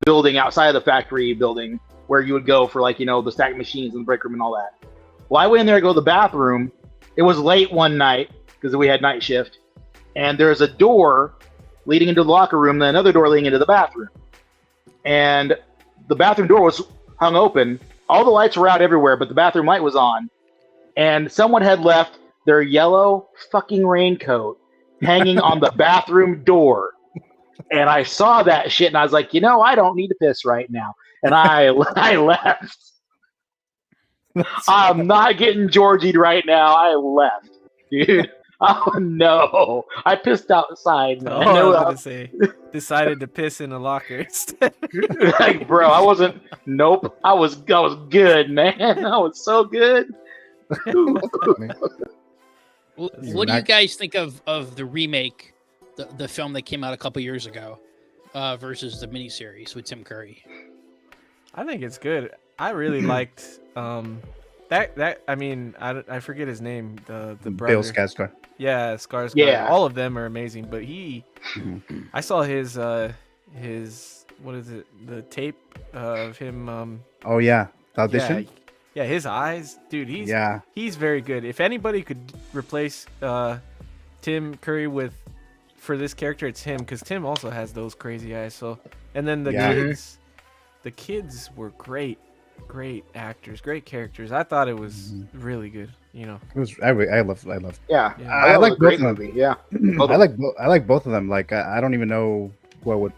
building outside of the factory building where you would go for the stack machines and the break room and all that. Well, I went in there to go to the bathroom. It was late one night because we had night shift, and there's a door leading into the locker room, then another door leading into the bathroom. And the bathroom door was hung open. All the lights were out everywhere, but the bathroom light was on. And someone had left their yellow fucking raincoat hanging on the bathroom door. And I saw that shit, and I was like, I don't need to piss right now. And I left. I'm not getting Georgied right now. I left, dude. Oh no! I pissed outside. Man. I was gonna say, decided to piss in a locker instead. Bro, I wasn't. Nope. I was good, man. I was so good. What do you guys think of the remake, the film that came out a couple years ago, versus the miniseries with Tim Curry? I think it's good. I really liked that. I mean, I forget his name. The brother. Bill Skarsgård. Yeah, Skarsgård. Yeah. All of them are amazing, but I saw his his what is it? The tape of him. Oh yeah, the audition. Yeah, his eyes, dude. He's very good. If anybody could replace Tim Curry for this character, it's him, because Tim also has those crazy eyes. So, and then the kids were great actors, great characters. I thought it was really good. You know, it was. I love. Yeah, I like both of them. movie. Yeah, I like both of them. Like I don't even know what would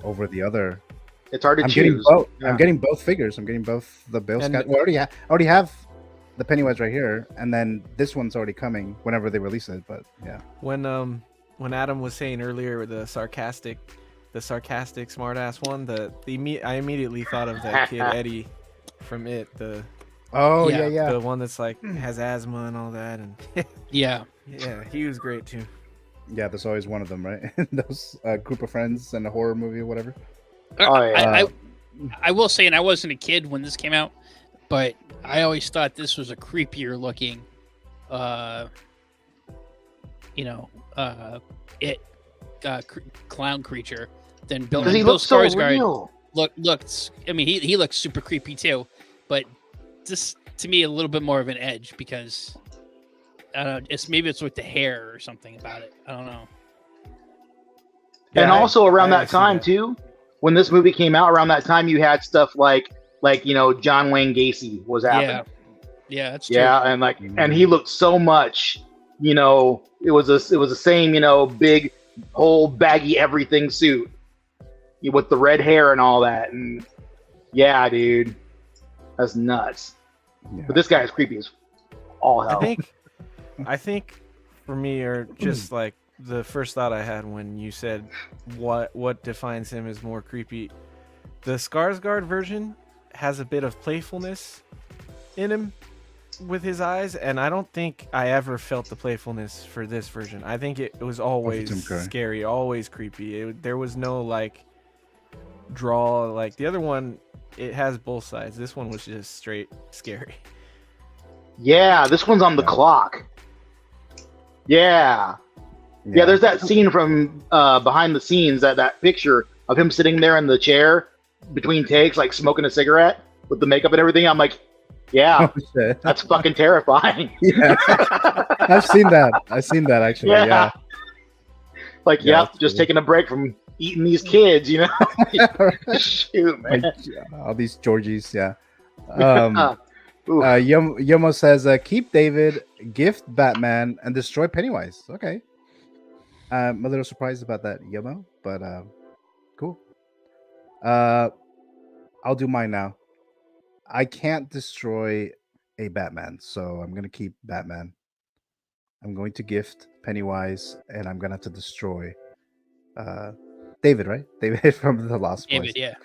over the other. It's hard to I'm choose. I'm getting both figures. I'm getting both the Bill Scott. Well, I already have the Pennywise right here, and then this one's already coming whenever they release it. But yeah, when Adam was saying earlier the sarcastic smartass one, I immediately thought of that kid Eddie from It. The one that's like has asthma and all that, and yeah, he was great too. Yeah, there's always one of them, right? Those group of friends in a horror movie or whatever. I will say, and I wasn't a kid when this came out, but I always thought this was a creepier looking, clown creature than Bill. Because he looks so real. Looks. I mean, he looks super creepy too, but this to me a little bit more of an edge because I don't know. It's with the hair or something about it. I don't know. And also around that time too. When this movie came out, around that time, you had stuff like John Wayne Gacy was happening. Yeah, that's true. Yeah, and he looked so much, it was the same, big whole baggy everything suit with the red hair and all that, and yeah, dude, that's nuts. Yeah. But this guy is creepy as all hell. I think for me, or just like. The first thought I had when you said what defines him as more creepy, the Skarsgård version has a bit of playfulness in him with his eyes, and I don't think I ever felt the playfulness for this version. I think it was always scary, always creepy. There was no like draw like the other one. It has both sides. This one was just straight scary. Yeah, this one's on the clock. Yeah, there's that scene from behind the scenes, that picture of him sitting there in the chair between takes, like smoking a cigarette with the makeup and everything. I'm like, that's fucking terrifying. Yeah, I've seen that actually. Yeah. Like, just taking a break from eating these kids, Shoot, man. All these Georgies, Yomo says, keep David, gift Batman, and destroy Pennywise. Okay. I'm a little surprised about that, Yomo, but cool. I'll do mine now. I can't destroy a Batman, so I'm going to keep Batman. I'm going to gift Pennywise, and I'm going to have to destroy David, right? David from the Lost Boys. David,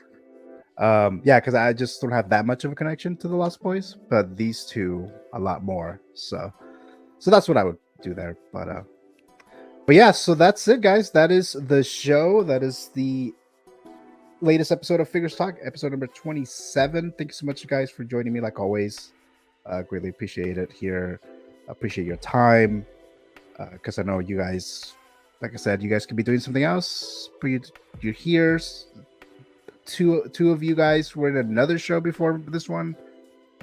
because I just don't have that much of a connection to the Lost Boys, but these two a lot more. So that's what I would do there. But yeah, so that's it, guys. That is the show. That is the latest episode of Figures Talk, episode number 27. Thank you so much, guys, for joining me, like always. Greatly appreciate it here. Appreciate your time, because I know you guys, like I said, you guys could be doing something else, but you're here. Two of you guys were in another show before this one,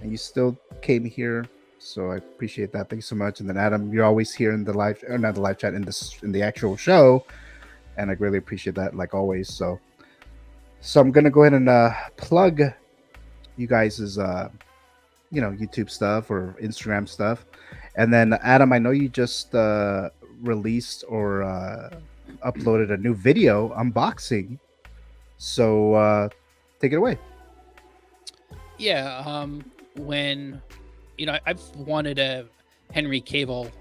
and you still came here. So I appreciate that. Thank you so much. And then Adam, you're always here in the live, or not the live chat, in the actual show, and I really appreciate that, like always. So I'm gonna go ahead and plug you guys's YouTube stuff or Instagram stuff, and then Adam, I know you just released or uploaded a new video unboxing. So take it away. Yeah, when I've wanted a Henry Cavill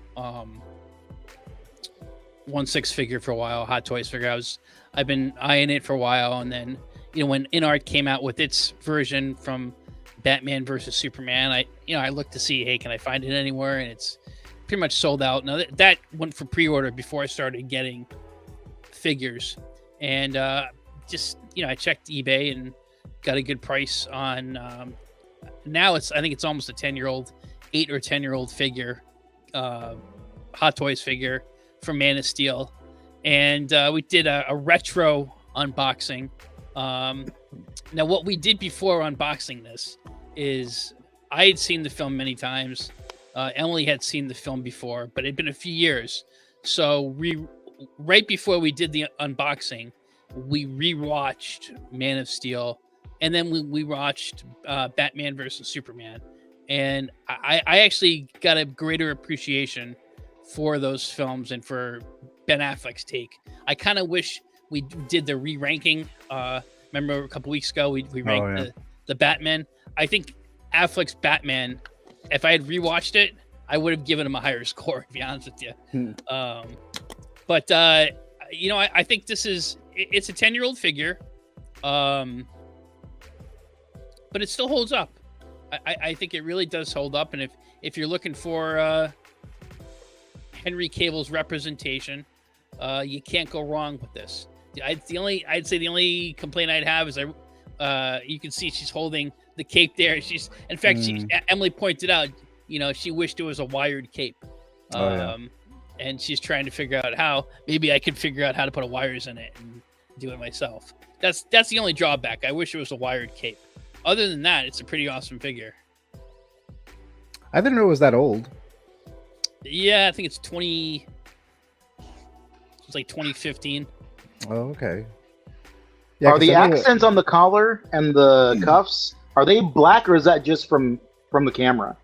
1/6 figure for a while, Hot Toys figure. I've been eyeing it for a while, and then when INART came out with its version from Batman versus Superman, I looked to see, hey, can I find it anywhere? And it's pretty much sold out. Now that went for pre-order before I started getting figures, and just I checked eBay and got a good price on. Now I think it's almost a 10-year-old, 8 or 10-year-old figure, Hot Toys figure from Man of Steel, and we did a retro unboxing. Now, what we did before unboxing this is I had seen the film many times. Emily had seen the film before, but it had been a few years. So right before we did the unboxing, we rewatched Man of Steel, and then we watched Batman versus Superman. And I actually got a greater appreciation for those films and for Ben Affleck's take. I kind of wish we did the re-ranking. Remember a couple weeks ago we ranked the Batman. I think Affleck's Batman, if I had rewatched it, I would have given him a higher score, to be honest with you. But you know, I think it's a 10-year-old figure, but it still holds up. I think it really does hold up, and if you're looking for Henry Cavill's representation, you can't go wrong with this. I'd say the only complaint I'd have is you can see she's holding the cape there. In fact, Emily pointed out, you know, she wished it was a wired cape. And she's trying to figure out how. Maybe I could figure out how to put wires in it and do it myself. That's the only drawback. I wish it was a wired cape. Other than that, it's a pretty awesome figure. I didn't know it was that old. Yeah, I think it's like 2015. Oh, okay. Yeah, are the accents on the collar and the cuffs, are they black or is that just from the camera?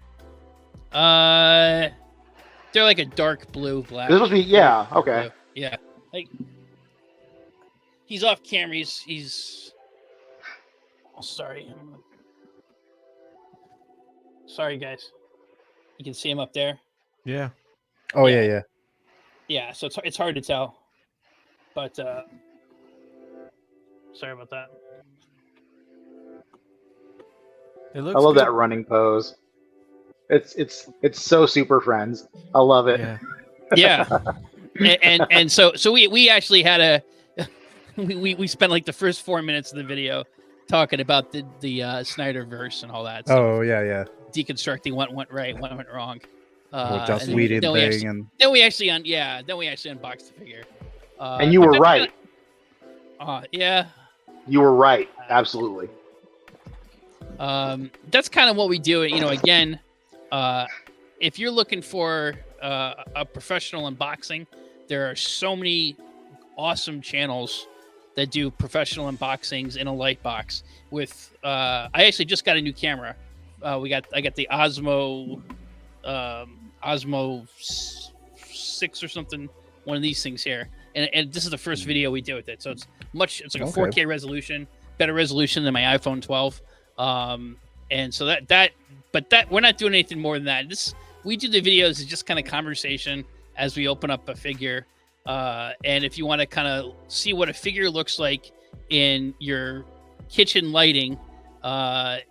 They're like a dark blue, black. This must be, yeah, okay. Blue. Yeah. Like, he's off camera. He's oh, sorry. Sorry, guys. You can see him up there. Yeah. Oh, yeah. Yeah, so it's hard to tell. But sorry about that. I love that running pose. It's so Super Friends. I love it. Yeah. and so we actually had we spent like the first 4 minutes of the video talking about the Snyderverse and all that stuff. Oh, yeah. Deconstructing what went right, what went wrong. Joss Whedon thing, then we actually unboxed the figure. And you were right. Yeah. You were right. Absolutely. That's kind of what we do. You know, again, if you're looking for a professional unboxing, there are so many awesome channels that do professional unboxings in a light box. With I actually just got a new camera. I got the Osmo 6 or something, one of these things here, and this is the first video we did with it. So it's like a 4K resolution, better resolution than my iPhone 12. And so but we're not doing anything more than that. We do the videos as just kind of conversation as we open up a figure. And if you want to kind of see what a figure looks like in your kitchen lighting,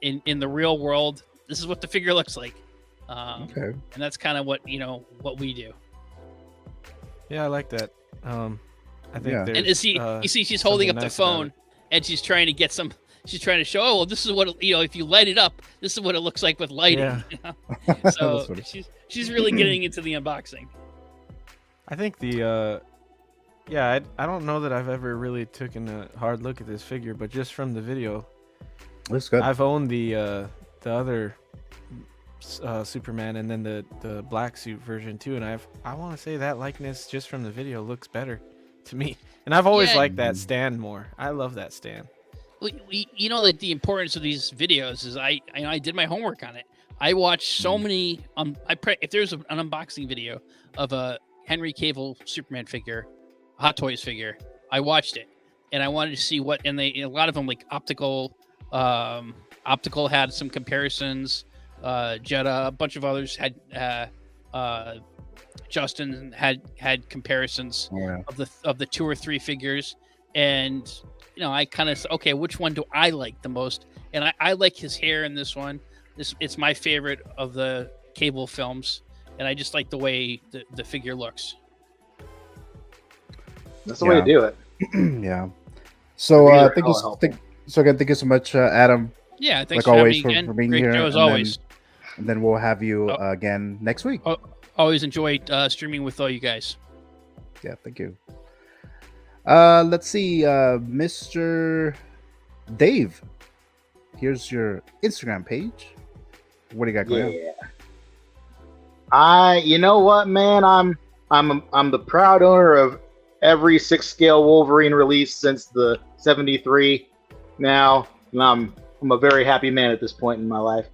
in the real world, this is what the figure looks like. And that's kind of what we do. Yeah, I like that. I think and you see she's holding up the phone and she's trying to get some. She's trying to show, oh, well, this is what, if you light it up, this is what it looks like with lighting. Yeah. You know? So she's really getting into the unboxing. I think I don't know that I've ever really taken a hard look at this figure, but just from the video, looks good. I've owned the other Superman and then the black suit version too, and I want to say that likeness just from the video looks better to me. And I've always liked that stand more. I love that stand. You know that the importance of these videos is I did my homework on it. I watched so many. If there's an unboxing video of a Henry Cavill Superman figure, Hot Toys figure, I watched it, and I wanted to see what. And a lot of them like optical had some comparisons. Jetta, a bunch of others had. Justin had comparisons of the 2 or 3 figures, and I kind of okay, which one do I like the most? And I like his hair in this one. It's my favorite of the Cable films, and I just like the way the figure looks. That's the way to do it. Yeah. So thank you so much, Adam. Yeah, thanks like for always having me again. for being Great here. show as always. And then we'll have you again next week. Always enjoy streaming with all you guys. Yeah, thank you. Let's see, Mr. Dave. Here's your Instagram page. What do you got going on? You know what, man? I'm the proud owner of every 6-scale Wolverine release since the 73. Now, and I'm a very happy man at this point in my life.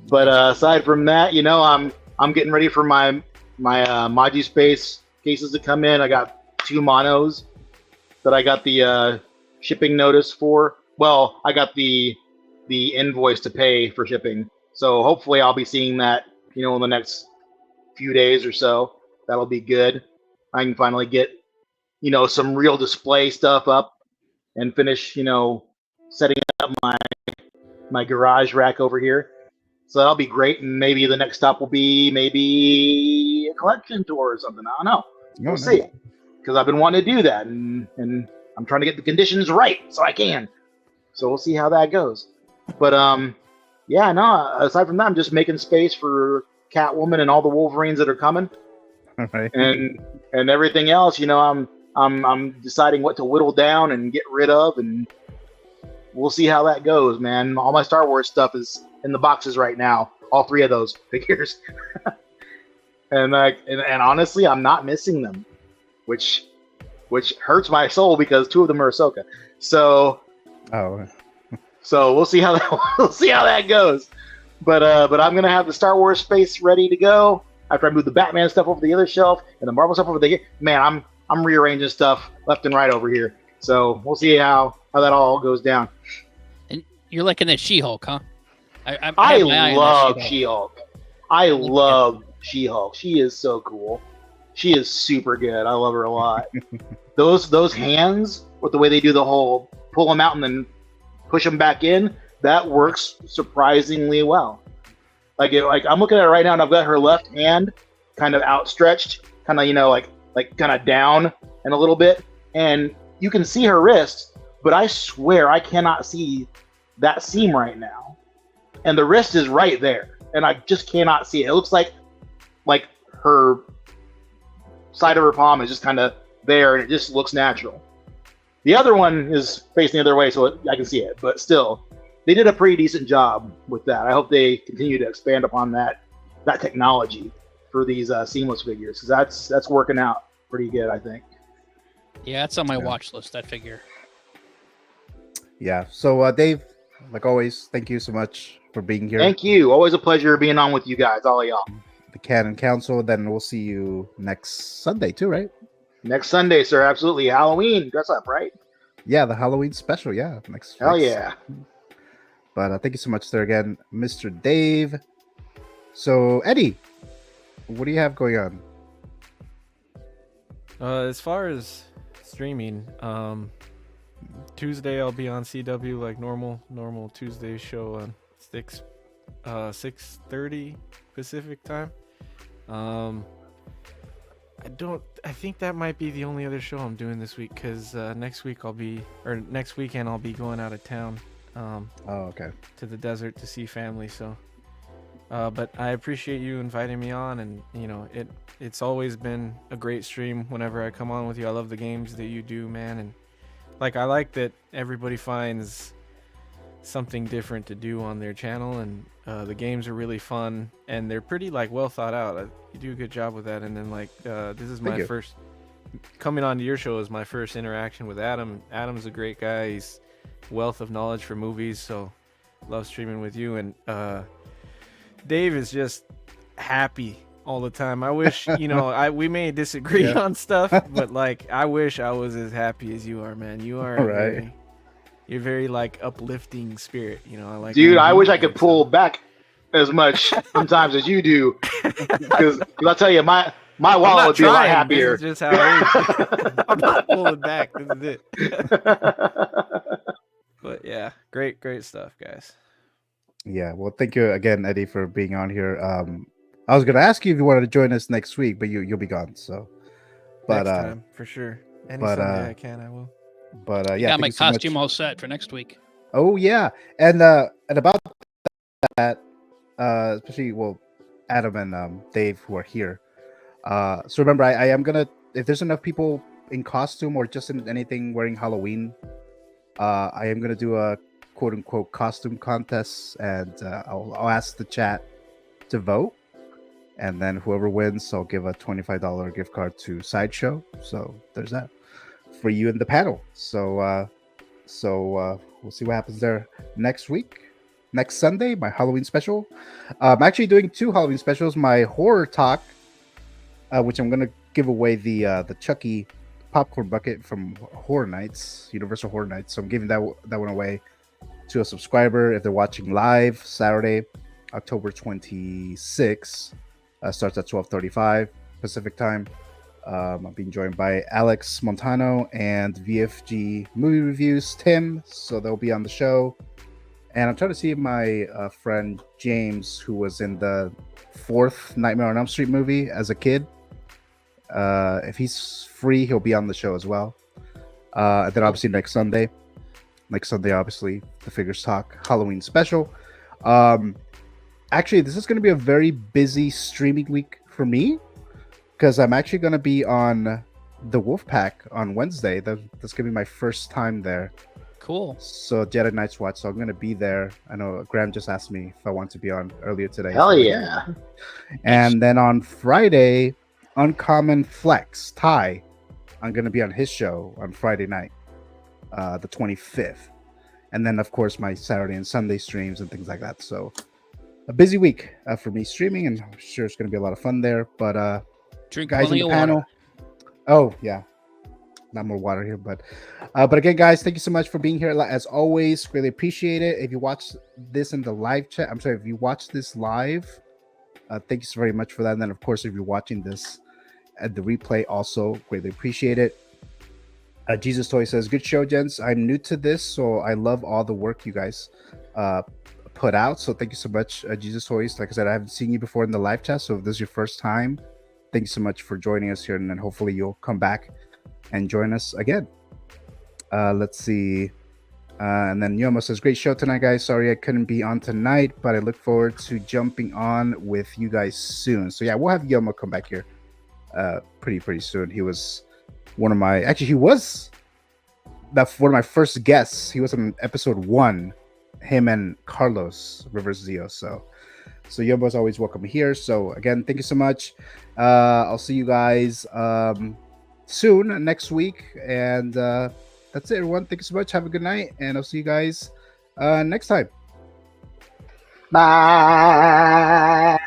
But aside from that, you know, I'm getting ready for my Magi Space cases to come in. I got 2 monos that I got the shipping notice for. Well, I got the invoice to pay for shipping. So hopefully I'll be seeing that, you know, in the next few days or so. That'll be good. I can finally get, you know, some real display stuff up and finish, you know, setting up my garage rack over here. So that'll be great. And maybe the next stop will be maybe a collection tour or something. I don't know. We'll see. Because I've been wanting to do that, and I'm trying to get the conditions right so I can. So we'll see how that goes. But yeah, no. Aside from that, I'm just making space for Catwoman and all the Wolverines that are coming. All right. And everything else. You know, I'm deciding what to whittle down and get rid of, and we'll see how that goes, man. All my Star Wars stuff is in the boxes right now. All 3 of those figures. and honestly, I'm not missing them, which hurts my soul because 2 of them are Ahsoka. So we'll see how that goes. But I'm gonna have the Star Wars space ready to go after I move the Batman stuff over the other shelf and the Marvel stuff over there. Man, I'm rearranging stuff left and right over here. So we'll see how that all goes down. And you're looking at She-Hulk, huh? I love She-Hulk. I love She-Hulk. She is so cool. She is super good. I love her a lot. Those hands with the way they do the whole pull them out and then push them back in, that works surprisingly well. Like I'm looking at it right now, and I've got her left hand kind of outstretched, kind of, you know, like kind of down and a little bit, and you can see her wrist, but I swear I cannot see that seam right now, and the wrist is right there, and I just cannot see it. It looks like her side of her palm is just kind of there, and it just looks natural. The other one is facing the other way, so I can see it, but still, they did a pretty decent job with that. I hope they continue to expand upon that technology for these seamless figures, because that's working out pretty good, I think. Yeah, that's on my watch list, that figure. Yeah. So, Dave, like always, thank you so much for being here. Thank you. Always a pleasure being on with you guys, all of y'all. The Canon Council. Then we'll see you next Sunday too, right? Next Sunday, sir. Absolutely. Halloween. Dress up, right? Yeah, the Halloween special. Yeah. Hell yeah. But thank you so much there again, Mr. Dave. So, Eddie, what do you have going on? As far as streaming, Tuesday I'll be on CW like normal Tuesday show on 6:30 Pacific time. I think that might be the only other show I'm doing this week, because next weekend I'll be going out of town. Okay. To the desert to see family. So, but I appreciate you inviting me on, and you know it's always been a great stream whenever I come on with you. I love the games that you do, man, and I like that everybody finds something different to do on their channel, and the games are really fun and they're pretty well thought out. You do a good job with that. And then this is my first coming on to your show is my first interaction with Adam. Adam's a great guy. He's wealth of knowledge for movies, so love streaming with you. And Dave is just happy all the time. I wish we may disagree on stuff, but I wish I was as happy as you are, man. You are right. You're very uplifting spirit, I like. Dude, I wish I could pull back as much sometimes as you do, because I'll tell you, my wallet would be a lot happier. This is just how it is. I'm not pulling back. This is it. But yeah, great stuff, guys. Yeah, well, thank you again, Eddie, for being on here. I was gonna ask you if you wanted to join us next week, but you'll be gone. So, but next time for sure. Any Sunday I can, I will. But yeah, got my costume all set for next week. Oh yeah, and about that, especially Adam and Dave who are here. So remember, I am gonna, if there's enough people in costume or just in anything wearing Halloween, I am gonna do a quote unquote costume contest, and I'll ask the chat to vote, and then whoever wins, I'll give a $25 gift card to Sideshow. So there's that for you in the panel. So we'll see what happens there next week. Next Sunday, my Halloween special. I'm actually doing 2 Halloween specials. My horror talk, which I'm gonna give away the Chucky popcorn bucket from Horror Nights, Universal Horror Nights. So I'm giving that one away to a subscriber if they're watching live Saturday, October 26th. Starts at 12:35 Pacific time. I'm being joined by Alex Montano and VFG Movie Reviews Tim, so they'll be on the show. And I'm trying to see if my friend James, who was in the 4th Nightmare on Elm Street movie as a kid, if he's free, he'll be on the show as well. And then obviously next Sunday, obviously the Figures Talk Halloween special. Actually, this is going to be a very busy streaming week for me, because I'm actually going to be on the Wolfpack on Wednesday. That's going to be my first time there. Cool. So Jedi Night's Watch. So I'm going to be there. I know Graham just asked me if I want to be on earlier today. Hell yeah. And then on Friday, Uncommon Flex, Ty, I'm going to be on his show on Friday night, the 25th. And then, of course, my Saturday and Sunday streams and things like that. So a busy week for me streaming, and I'm sure it's going to be a lot of fun there. But drink guys in the panel. Water. Oh, yeah. Not more water here, but again, guys, thank you so much for being here. As always, really appreciate it. If you watch this in the live chat, if you watch this live, thank you so very much for that. And then, of course, if you're watching this at the replay, also greatly appreciate it. Jesus Toy says, good show, gents. I'm new to this, so I love all the work you guys put out. So thank you so much, Jesus Toys. Like I said, I haven't seen you before in the live chat, so if this is your first time, thank you so much for joining us here, and then hopefully you'll come back and join us again. Let's see. And then Yomo says, great show tonight, guys. Sorry I couldn't be on tonight, but I look forward to jumping on with you guys soon. So yeah, we'll have Yomo come back here pretty soon. He was one of my one of my first guests. He was on episode 1, him and Carlos Rivers Zio. So Yomo's always welcome here. So again, thank you so much. I'll see you guys soon next week, and that's it, everyone. Thank you so much. Have a good night, and I'll see you guys next time. Bye.